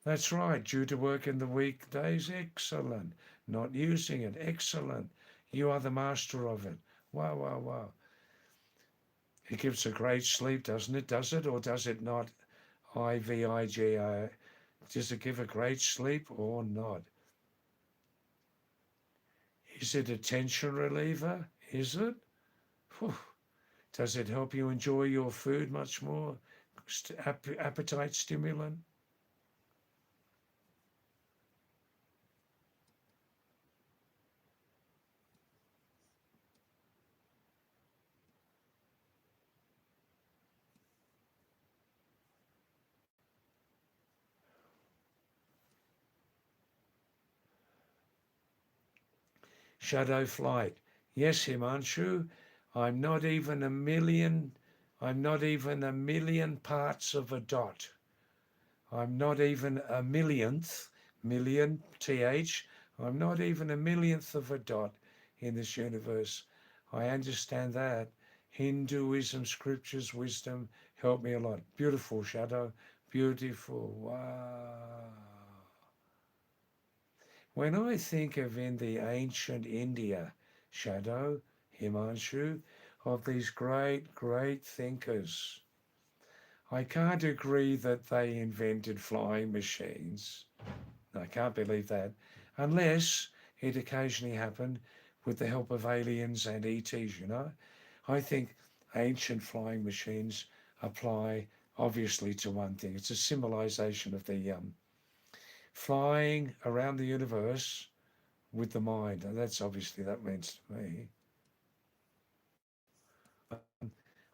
that's right. Due to work in the weekdays, excellent. Not using it, excellent. You are the master of it. Wow, wow, wow. It gives a great sleep, doesn't it? Does it or does it not? IVIGI. Does it give a great sleep or not? Is it a tension reliever? Is it? Whew. Does it help you enjoy your food much more? Appetite stimulant? Shadow flight. Yes, Himanshu. I'm not even a million. I'm not even a million parts of a dot. I'm not even a millionth, million, TH. I'm not even a millionth of a dot in this universe. I understand that. Hinduism, scriptures, wisdom help me a lot. Beautiful, Shadow. Beautiful. Wow. When I think of in the ancient India, Shadow, Himanshu, of these great, great thinkers, I can't agree that they invented flying machines. I can't believe that. Unless it occasionally happened with the help of aliens and ETs, you know. I think ancient flying machines apply obviously to one thing. It's a symbolization of the flying around the universe with the mind. And that's obviously that means to me.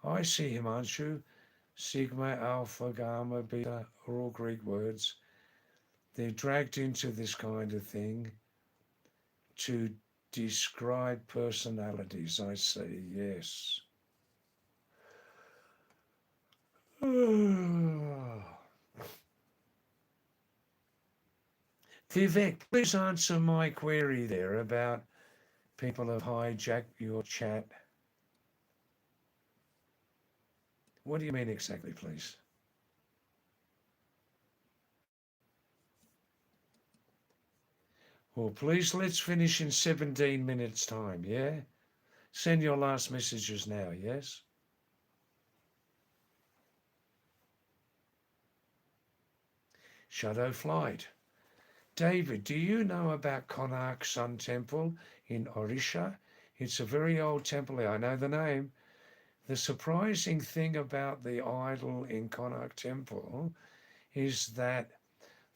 I see Himanshu, Sigma, Alpha, Gamma, Beta are all Greek words. They're dragged into this kind of thing to describe personalities, I see, yes. Vivek, please answer my query there about people have hijacked your chat. What do you mean exactly, please? Well, please, let's finish in 17 minutes' time, yeah? Send your last messages now, yes? Shadow Flight. David, do you know about Konark Sun Temple in Orisha? It's a very old temple. I know the name. The surprising thing about the idol in Konark Temple is that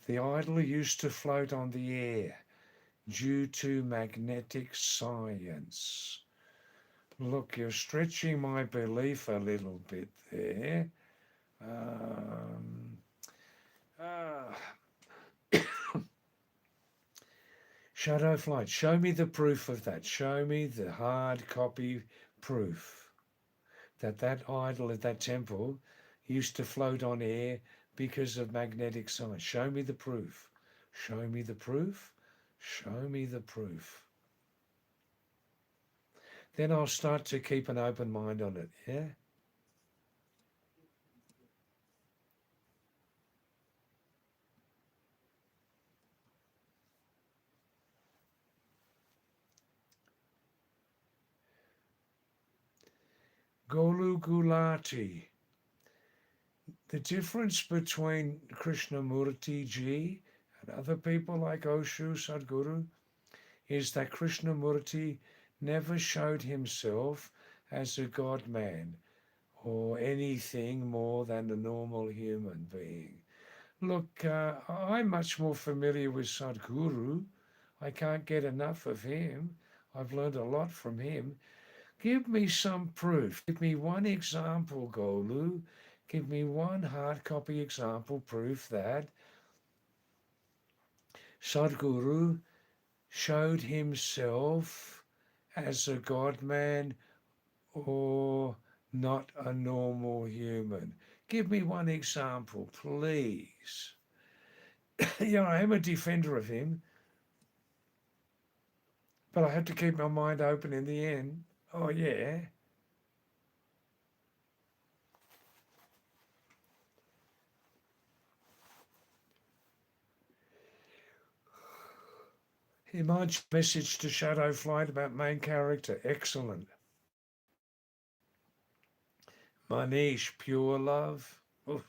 the idol used to float on the air due to magnetic science. Look, you're stretching my belief a little bit there. Um, uh, Shadow Flight, show me the proof of that. Show me the hard copy proof that that idol at that temple used to float on air because of magnetic science. Show me the proof. Show me the proof. Show me the proof. Then I'll start to keep an open mind on it. Yeah? Golu Gulati. The difference between Krishnamurti ji and other people like Oshu Sadhguru is that Krishnamurti never showed himself as a God man or anything more than a normal human being. Look, I'm much more familiar with Sadhguru. I can't get enough of him. I've learned a lot from him. Give me some proof. Give me one example, Golu. Give me one hard copy example proof that Sadhguru showed himself as a God man or not a normal human. Give me one example, please. I am a defender of him, but I had to keep my mind open in the end. Oh, yeah. He might message to Shadow Flight about main character. Excellent. Manish, pure love. Oof.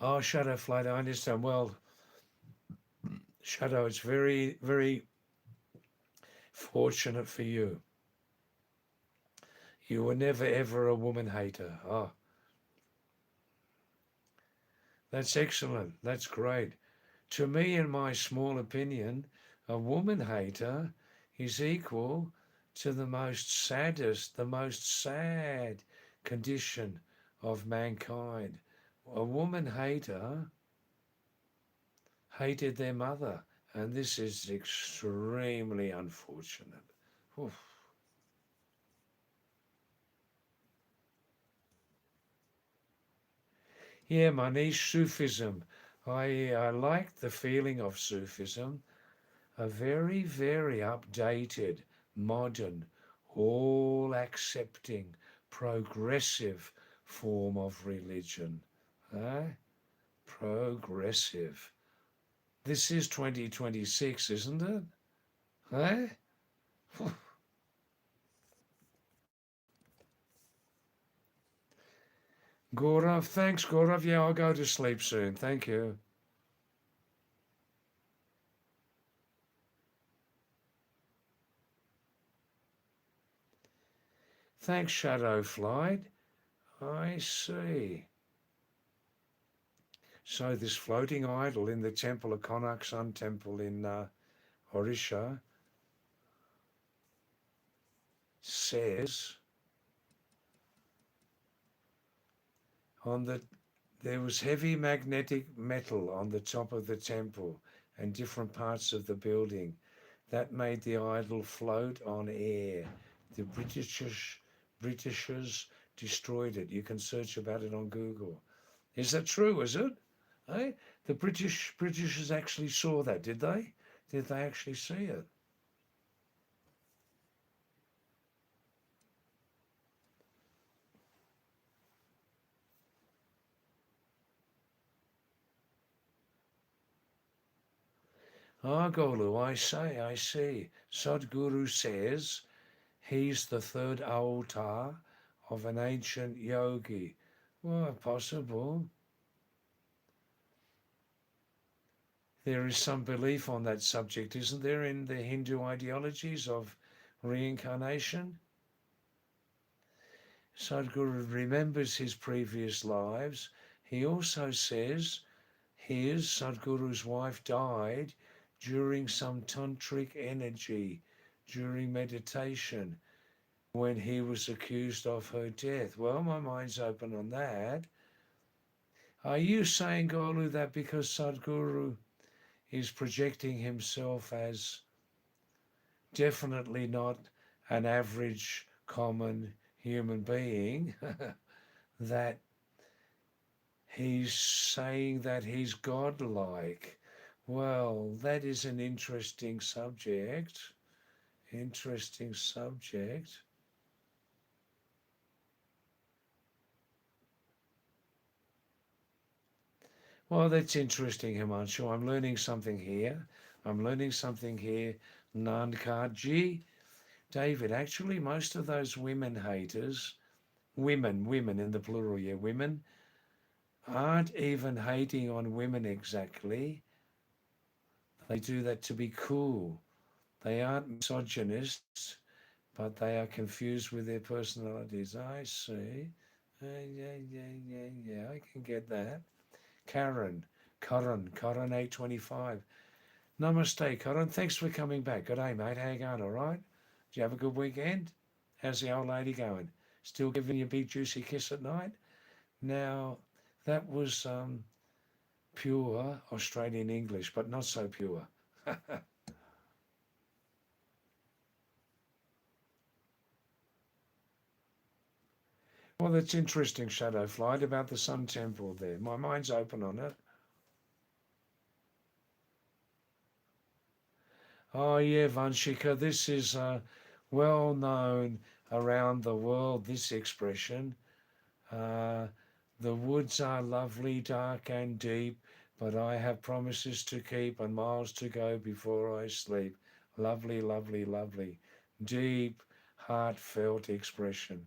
Oh, Shadow Flight, I understand. Well, Shadow, it's very, very fortunate for you. You were never ever a woman hater. Oh, that's excellent. That's great. To me, in my small opinion, a woman hater is equal to the most saddest, the most sad condition of mankind. A woman hater hated their mother, and this is extremely unfortunate. Oof. Yeah, Manish, Sufism. I like the feeling of Sufism, a very, very updated, modern, all accepting, progressive form of religion. Eh? Progressive. This is 2026, isn't it? Eh? Gaurav, thanks, Gaurav. Yeah, I'll go to sleep soon. Thank you. Thanks, Shadow Flight. I see. So this floating idol in the temple of Konark Sun Temple in Orisha says on the there was heavy magnetic metal on the top of the temple and different parts of the building that made the idol float on air. The Britishers destroyed it. You can search about it on Google. Is that true? Is it? Eh? The Britishers actually saw that, did they? Did they actually see it? Ah, Golu, I see. Sadhguru says he's the third avatar of an ancient yogi. Well, possible. There is some belief on that subject, isn't there, in the Hindu ideologies of reincarnation? Sadhguru remembers his previous lives. He also says his, Sadhguru's wife, died during some tantric energy, during meditation, when he was accused of her death. Well, my mind's open on that. Are you saying, Golu, that because Sadhguru is projecting himself as definitely not an average, common human being, that he's saying that he's godlike? Well, that is an interesting subject. Interesting subject. Well, that's interesting, Himanshu. I'm learning something here. I'm learning something here. Nankadji. David, actually, most of those women haters, women in the plural, yeah, women, aren't even hating on women exactly. They do that to be cool. They aren't misogynists, but they are confused with their personalities. I see. Yeah, I can get that. Karen, Karan 825. Namaste, Karan. Thanks for coming back. Good day, mate. How you going? All right? Did you have a good weekend? How's the old lady going? Still giving you a big juicy kiss at night? Now, that was pure Australian English, but not so pure. Oh, that's interesting, Shadow Flight, about the Sun Temple there. My mind's open on it. Oh, yeah, Vanshika, this is well known around the world, this expression. Uh, the woods are lovely, dark and deep, but I have promises to keep and miles to go before I sleep. Lovely, lovely, lovely. Deep, heartfelt expression.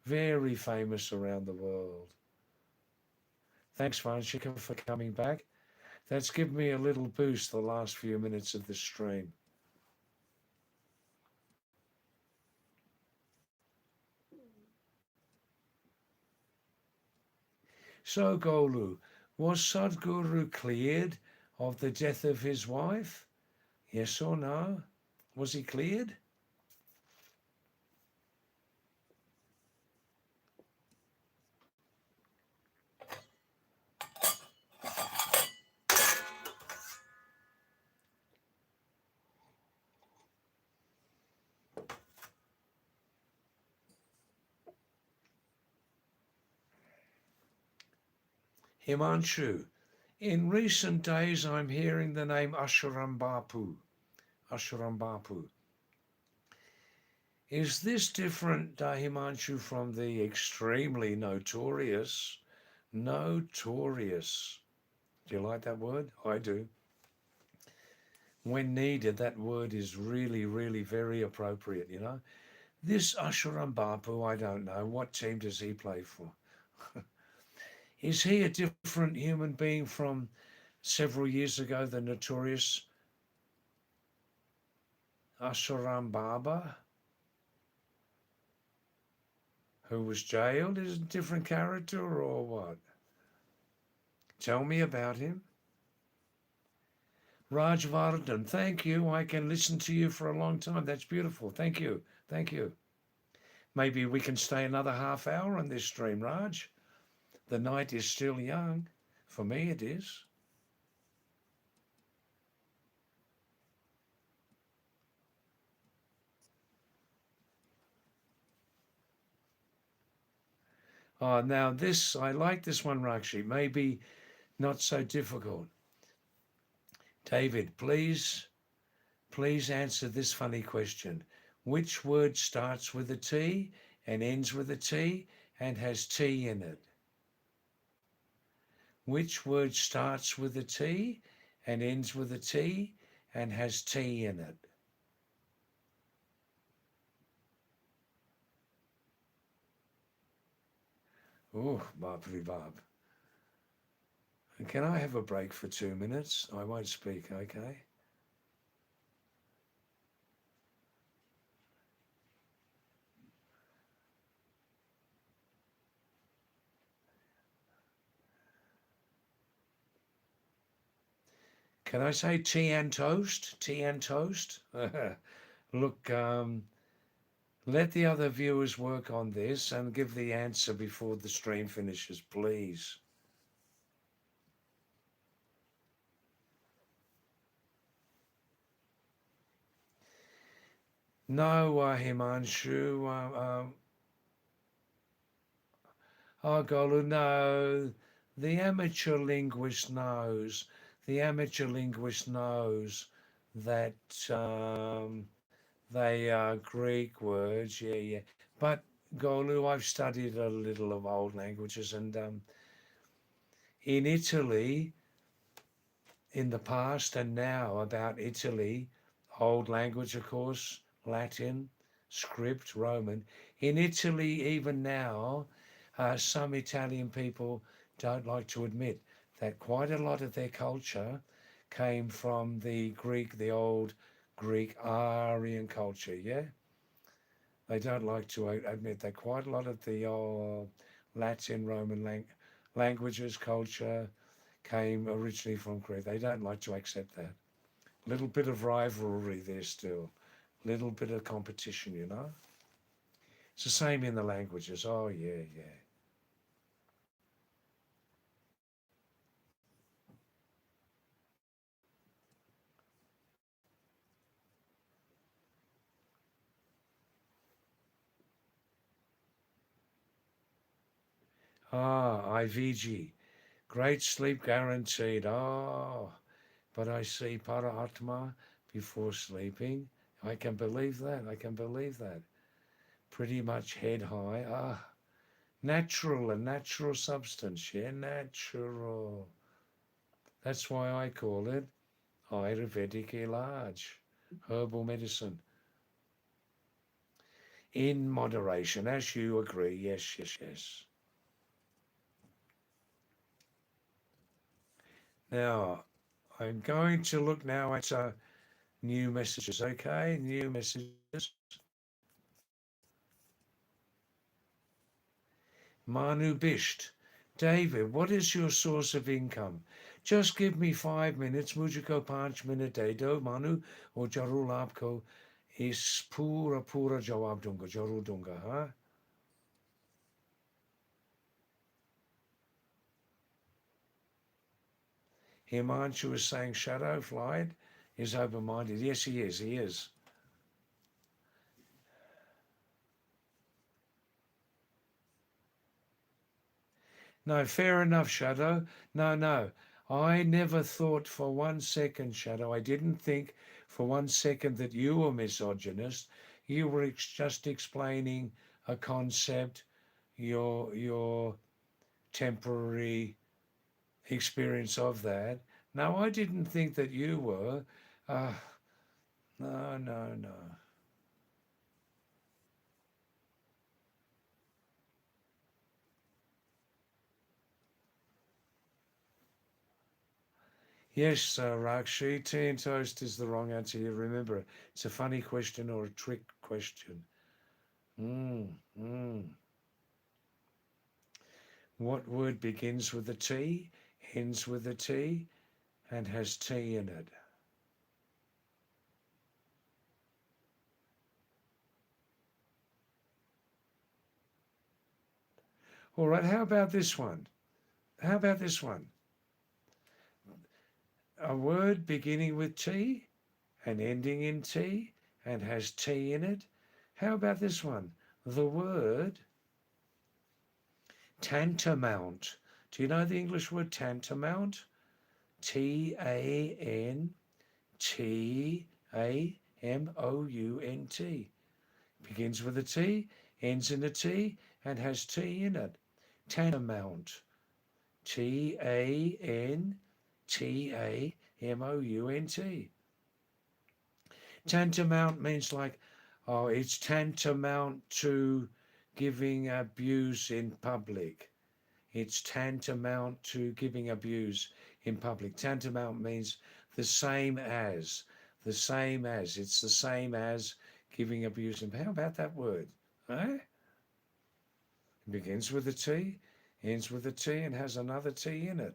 Very famous around the world. Thanks, Vanshika, for coming back. That's given me a little boost the last few minutes of the stream. So, Golu, was Sadhguru cleared of the death of his wife? Yes or no? Was he cleared? Himanshu, in recent days I'm hearing the name Ashuram Bapu. Ashuram Bapu. Is this different, Himanshu, from the extremely notorious? Do you like that word? I do. When needed, that word is really, really very appropriate, you know. This Ashuram Bapu, I don't know. What team does he play for? Is he a different human being from several years ago, the notorious Ashuram Baba, who was jailed? Is a different character or what? Tell me about him. Raj Vardhan, thank you. I can listen to you for a long time. That's beautiful. Thank you. Thank you. Maybe we can stay another half hour on this stream, Raj. The night is still young. For me, it is. Oh, now this, I like this one, Rakshi. Maybe not so difficult. David, please answer this funny question. Which word starts with a T and ends with a T and has T in it? Which word starts with a T and ends with a T and has T in it? Oh, Barbary Bob. Can I have a break for 2 minutes? I won't speak, okay? Can I say tea and toast? Tea and toast? Look, let the other viewers work on this and give the answer before the stream finishes, please. No, Himanshu. Golu, no. The amateur linguist knows. The amateur linguist knows that they are Greek words. Yeah, yeah. But Golu, I've studied a little of old languages, and in Italy, in the past and now about Italy, old language, of course, Latin, script, Roman. In Italy, even now, some Italian people don't like to admit that quite a lot of their culture came from the Greek, the old Greek Aryan culture, yeah? They don't like to admit that quite a lot of the old Latin, Roman languages, culture, came originally from Greece. They don't like to accept that. Little bit of rivalry there still. Little bit of competition, you know. It's the same in the languages. Oh yeah, yeah. IVG. Great sleep guaranteed. But I see Paraatma before sleeping. I can believe that. I can believe that. Pretty much head high. Natural, a natural substance. Yeah, natural. That's why I call it Ayurvedic Ilaj, herbal medicine. In moderation, as you agree. Yes, yes, yes. Now, I'm going to look now at new messages, okay? New messages. Manu Bisht. David, what is your source of income? Just give me 5 minutes. मुझे को 5 minute दे दो Manu और जरूर आपको इस पूरा जवाब दूंगा जरूर दूंगा हाँ Himanshu is saying shadow flight is open-minded. Yes, he is. He is. No, fair enough, Shadow. No, no. I never thought for 1 second, Shadow. I didn't think for 1 second that you were misogynist. You were just explaining a concept, your temporary experience of that. No, I didn't think that you were. Uh, no, no, no. Yes, Rakshi, tea and toast is the wrong answer. You remember, it's a funny question or a trick question. Mm, mm. What word begins with a T, ends with a T, and has T in it? All right, how about this one? How about this one? A word beginning with T and ending in T and has T in it. How about this one? The word tantamount. Do you know the English word tantamount? Tantamount. Begins with a T, ends in a T, and has T in it. Tantamount. Tantamount. Tantamount means like, oh, it's tantamount to giving abuse in public. It's tantamount to giving abuse in public. Tantamount means the same as, the same as. It's the same as giving abuse. And how about that word? Eh? It begins with a T, ends with a T, and has another T in it.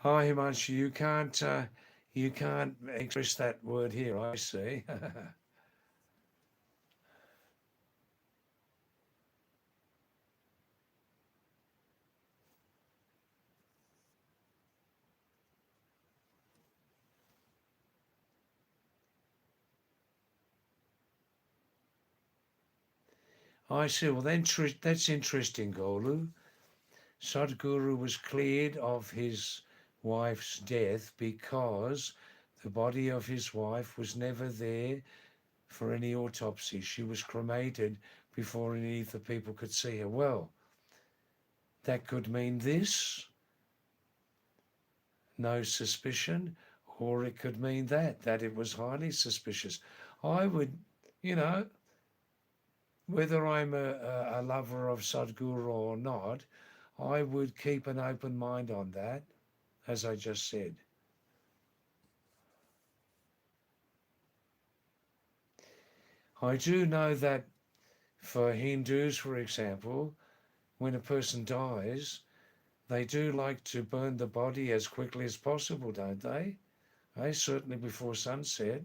Oh, Himanshu, you can't express that word here. I see. I see. Well, then that's interesting, Golu. Sadhguru was cleared of his wife's death because the body of his wife was never there for any autopsy. She was cremated before any of the people could see her. Well, that could mean this, no suspicion, or it could mean that it was highly suspicious. I would, you know, whether I'm a lover of Sadhguru or not, I would keep an open mind on that, as I just said. I do know that for Hindus, for example, when a person dies, they do like to burn the body as quickly as possible, don't they? Certainly before sunset.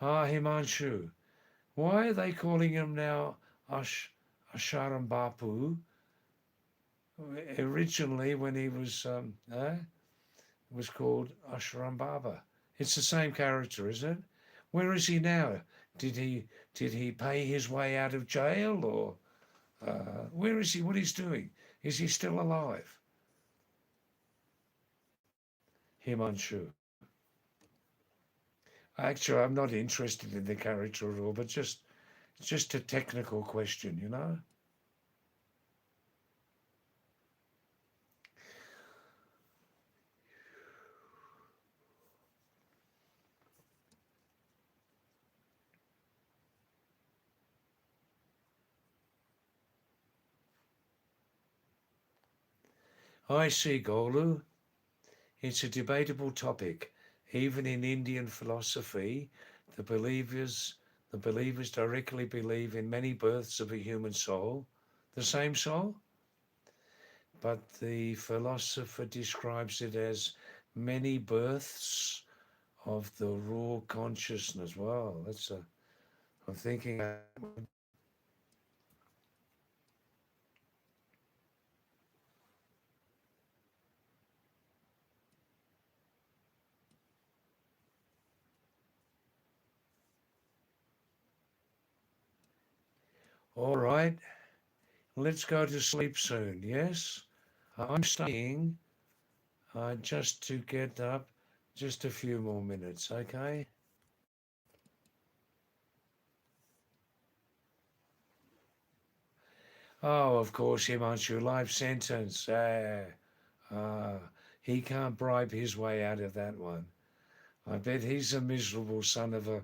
Ah, Himanshu. Why are they calling him now Asharam Bapu? Originally, when he was called Ashram Baba. It's the same character, isn't it? Where is he now? Did he did he pay his way out of jail, or where is he? What he's doing? Is he still alive? Himanshu. Actually, I'm not interested in the character at all, but just a technical question, you know. I see, Golu. It's a debatable topic. Even in Indian philosophy, the believers the believers directly believe in many births of a human soul, the same soul, but the philosopher describes it as many births of the raw consciousness. Wow, I'm thinking. All right, let's go to sleep soon. Yes, I'm staying just to get up just a few more minutes. Okay. Oh, of course, he wants your life sentence. Ah, he can't bribe his way out of that one. I bet he's a miserable son of a.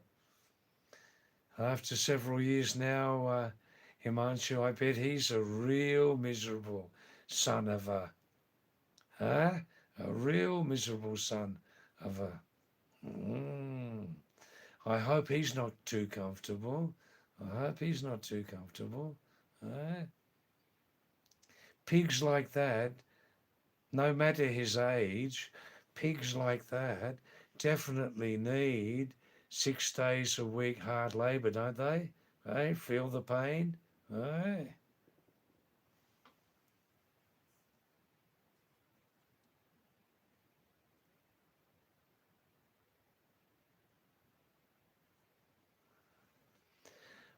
After several years now, Himanshu, I bet he's a real miserable son of a. Huh? A real miserable son of a. Mm. I hope he's not too comfortable. I hope he's not too comfortable. Huh? Pigs like that, no matter his age, pigs like that definitely need 6 days a week hard labour, don't they? Hey, feel the pain? Hey.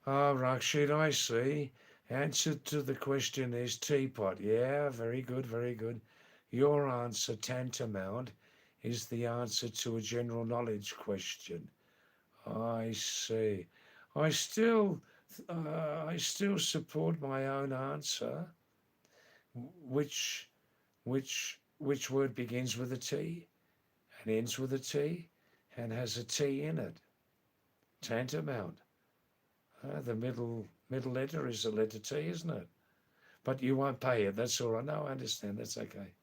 Oh, Rakshit, I see. Answer to the question is teapot. Yeah, very good, very good. Your answer, tantamount, is the answer to a general knowledge question. I see. I still, I still support my own answer. Which, which word begins with a T and ends with a T and has a T in it? Tantamount. The middle letter is the letter T, isn't it? But you won't pay it. That's all right. No, I understand. That's okay.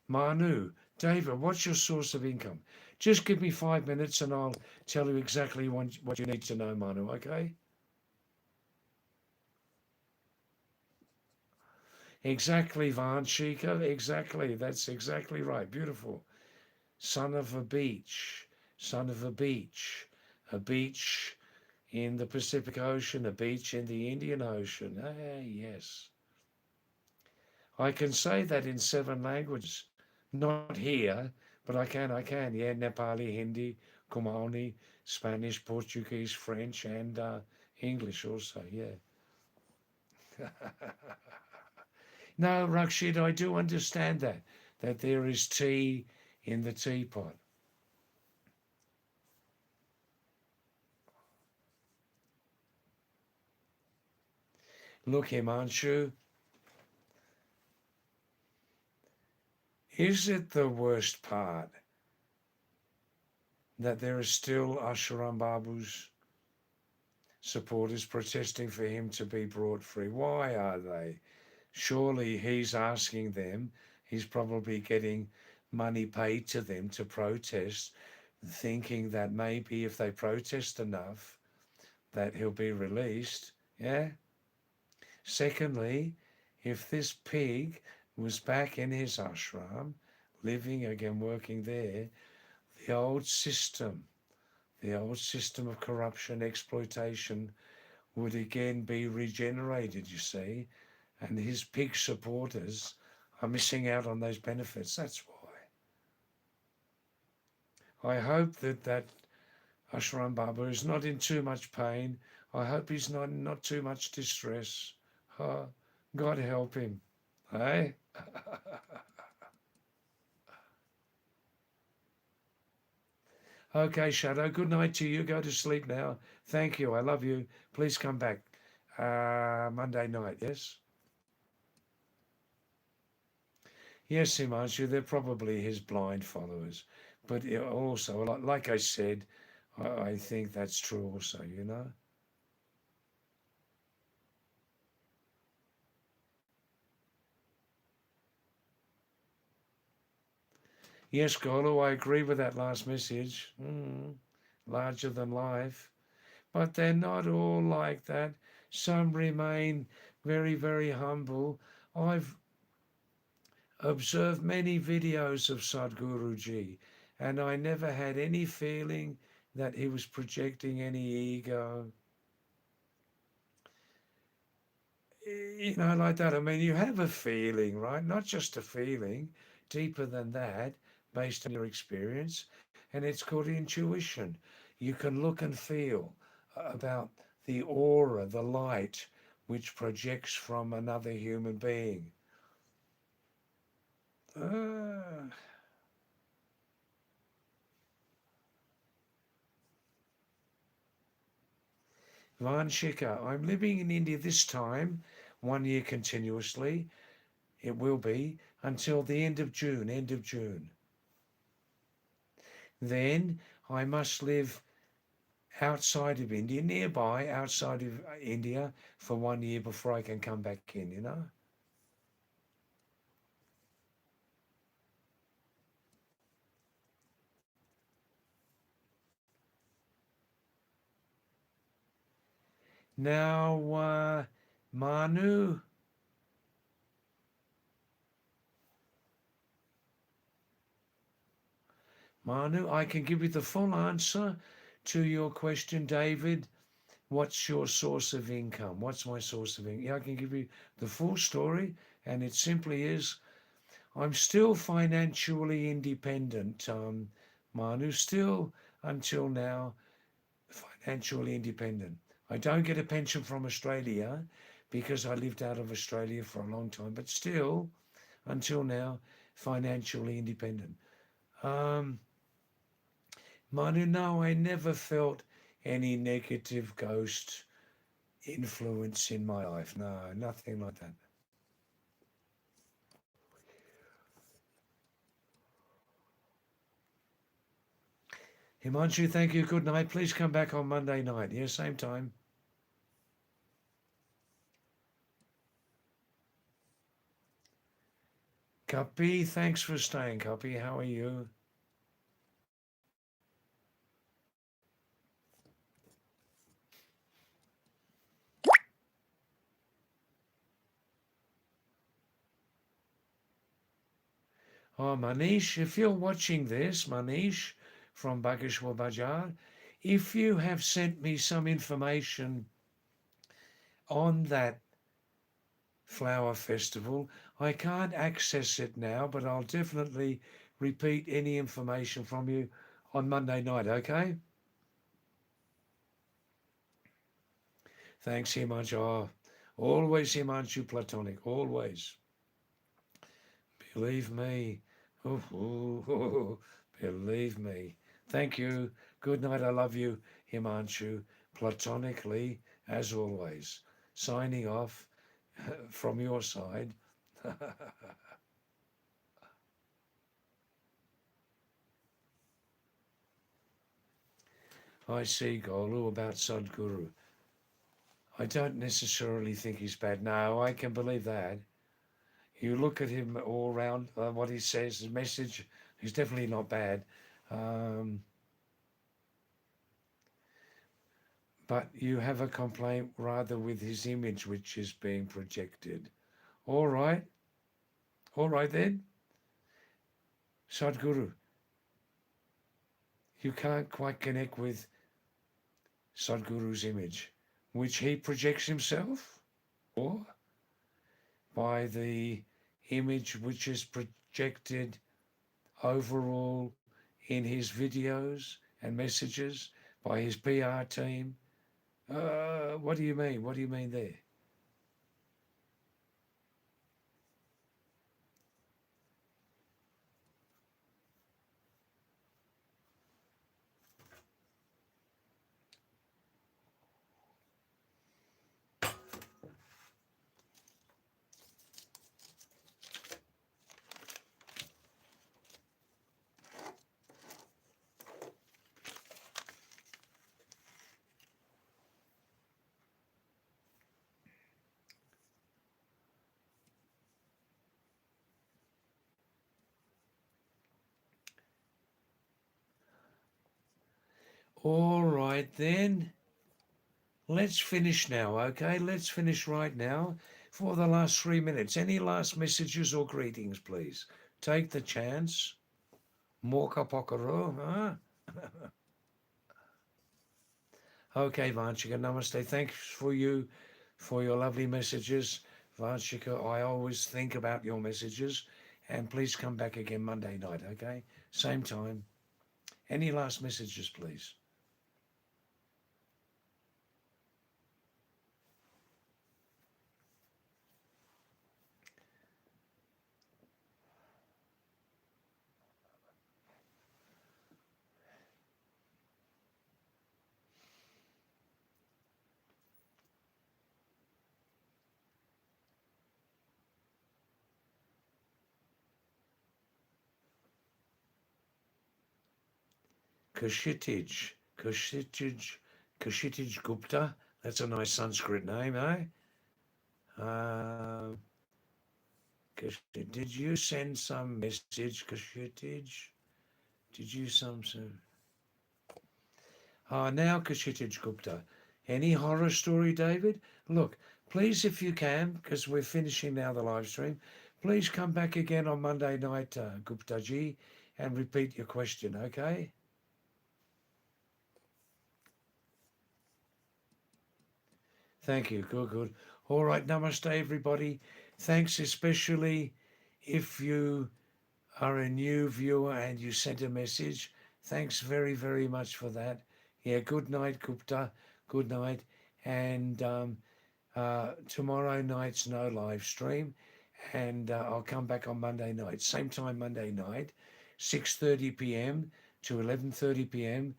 Manu, David, what's your source of income? Just give me 5 minutes and I'll tell you exactly what you need to know, Manu, okay? Exactly, Vanchika. Exactly. That's exactly right. Beautiful. Son of a beach. Son of a beach. A beach in the Pacific Ocean, a beach in the Indian Ocean. Ah, yes. I can say that in 7 languages. Not here, but I can. Yeah, Nepali, Hindi, Kumani, Spanish, Portuguese, French, and English also. Yeah. No, Rakshid, I do understand that there is tea in the teapot. Look, Himanshu, is it the worst part that there are still Asharam Babu's supporters protesting for him to be brought free? Why are they? Surely he's asking them, he's probably getting money paid to them to protest, thinking that maybe if they protest enough, that he'll be released. Yeah. Secondly, if this pig was back in his ashram, living again, working there, The old system, the old system of corruption, exploitation would again be regenerated, you see, and his pig supporters are missing out on those benefits. That's why. I hope that Ashram Baba is not in too much pain. I hope he's not in not too much distress. Oh, God help him. Hey? Okay, Shadow, good night to you. Go to sleep now. Thank you. I love you. Please come back Monday night, yes? Yes, Himanshu, they're probably his blind followers. But also, like I said, I think that's true also, you know? Yes, Golo, I agree with that last message. Larger than life. But they're not all like that. Some remain very, very humble. I've observed many videos of Sadhguruji, and I never had any feeling that he was projecting any ego. You know, like that. I mean, you have a feeling, right? Not just a feeling, deeper than that, based on your experience, and it's called intuition. You can look and feel about the aura, the light, which projects from another human being. Ah, Vanshika, I'm living in India this time, 1 year continuously. It will be until the end of June, end of June. Then I must live outside of India, nearby, outside of India for 1 year before I can come back in, you know? Now, Manu, Manu, I can give you the full answer to your question, David. What's your source of income? What's my source of income? Yeah, I can give you the full story, and it simply is I'm still financially independent, Manu, still until now financially independent. I don't get a pension from Australia because I lived out of Australia for a long time, but still, until now, financially independent. Um, Manu, no, I never felt any negative ghost influence in my life. No, nothing like that. Himanshu, thank you. Good night. Please come back on Monday night. Yeah, same time. Cuppy, thanks for staying, Cuppy. How are you? Oh, Manish, if you're watching this, Manish from Bageshwar Bajar, if you have sent me some information on that flower festival, I can't access it now, but I'll definitely repeat any information from you on Monday night, okay? Thanks, Himanshu. Oh, always Himanshu Platonic, always. Believe me. Oh, oh, oh, believe me. Thank you. Good night. I love you, Himanshu. Platonically, as always. Signing off from your side. I see Golu about Sadhguru. I don't necessarily think he's bad. No, I can believe that. You look at him all round, what he says, his message, he's definitely not bad. Um, but you have a complaint rather with his image which is being projected. All right, all right then, Sadhguru. you can't quite connect with Sadhguru's image, which he projects himself, or by the image which is projected overall in his videos and messages by his PR team. What do you mean? What do you mean there? All right then. Let's finish now, okay? Let's finish right now for the last 3 minutes. Any last messages or greetings, please? Take the chance. Moka pokaro, huh? Okay, Vanchika, namaste. Thanks for your lovely messages. Vanchika, I always think about your messages. And please come back again Monday night, okay? Same time. Any last messages, please? Kashitij, Kashitij, Kashitij Gupta. That's a nice Sanskrit name, eh? Uh, did you send some message, Kashitij? Did you some? Now Kashitij Gupta. Any horror story, David? Look, please, if you can, because we're finishing now the live stream, please come back again on Monday night, Gupta ji, and repeat your question, okay? Thank you. Good, good. All right. Namaste, everybody. Thanks, especially if you are a new viewer and you sent a message. Thanks very, very much for that. Yeah. Good night, Gupta. Good night. And tomorrow night's no live stream. And I'll come back on Monday night. Same time Monday night, 6:30 p.m. to 11:30 p.m.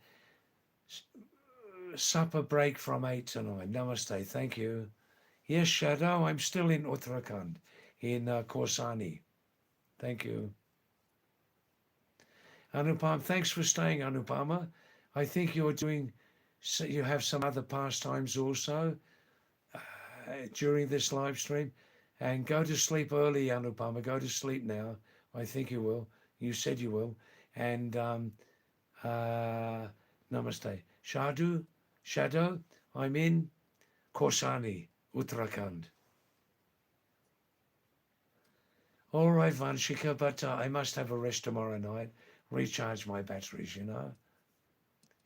Supper break from 8 to 9. Namaste. Thank you. Yes, Shadow, I'm still in Uttarakhand, in Korsani. Thank you. Anupam, thanks for staying, Anupama. I think you're doing, you have some other pastimes also during this live stream. And go to sleep early, Anupama. Go to sleep now. I think you will. You said you will. And namaste. Shadow, I'm in Korsani, Uttarakhand. All right, Vanshika, but I must have a rest tomorrow night, recharge my batteries, you know.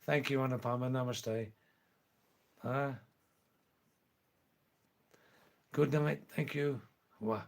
Thank you, Anupama. Namaste. Good night. Thank you. Wah.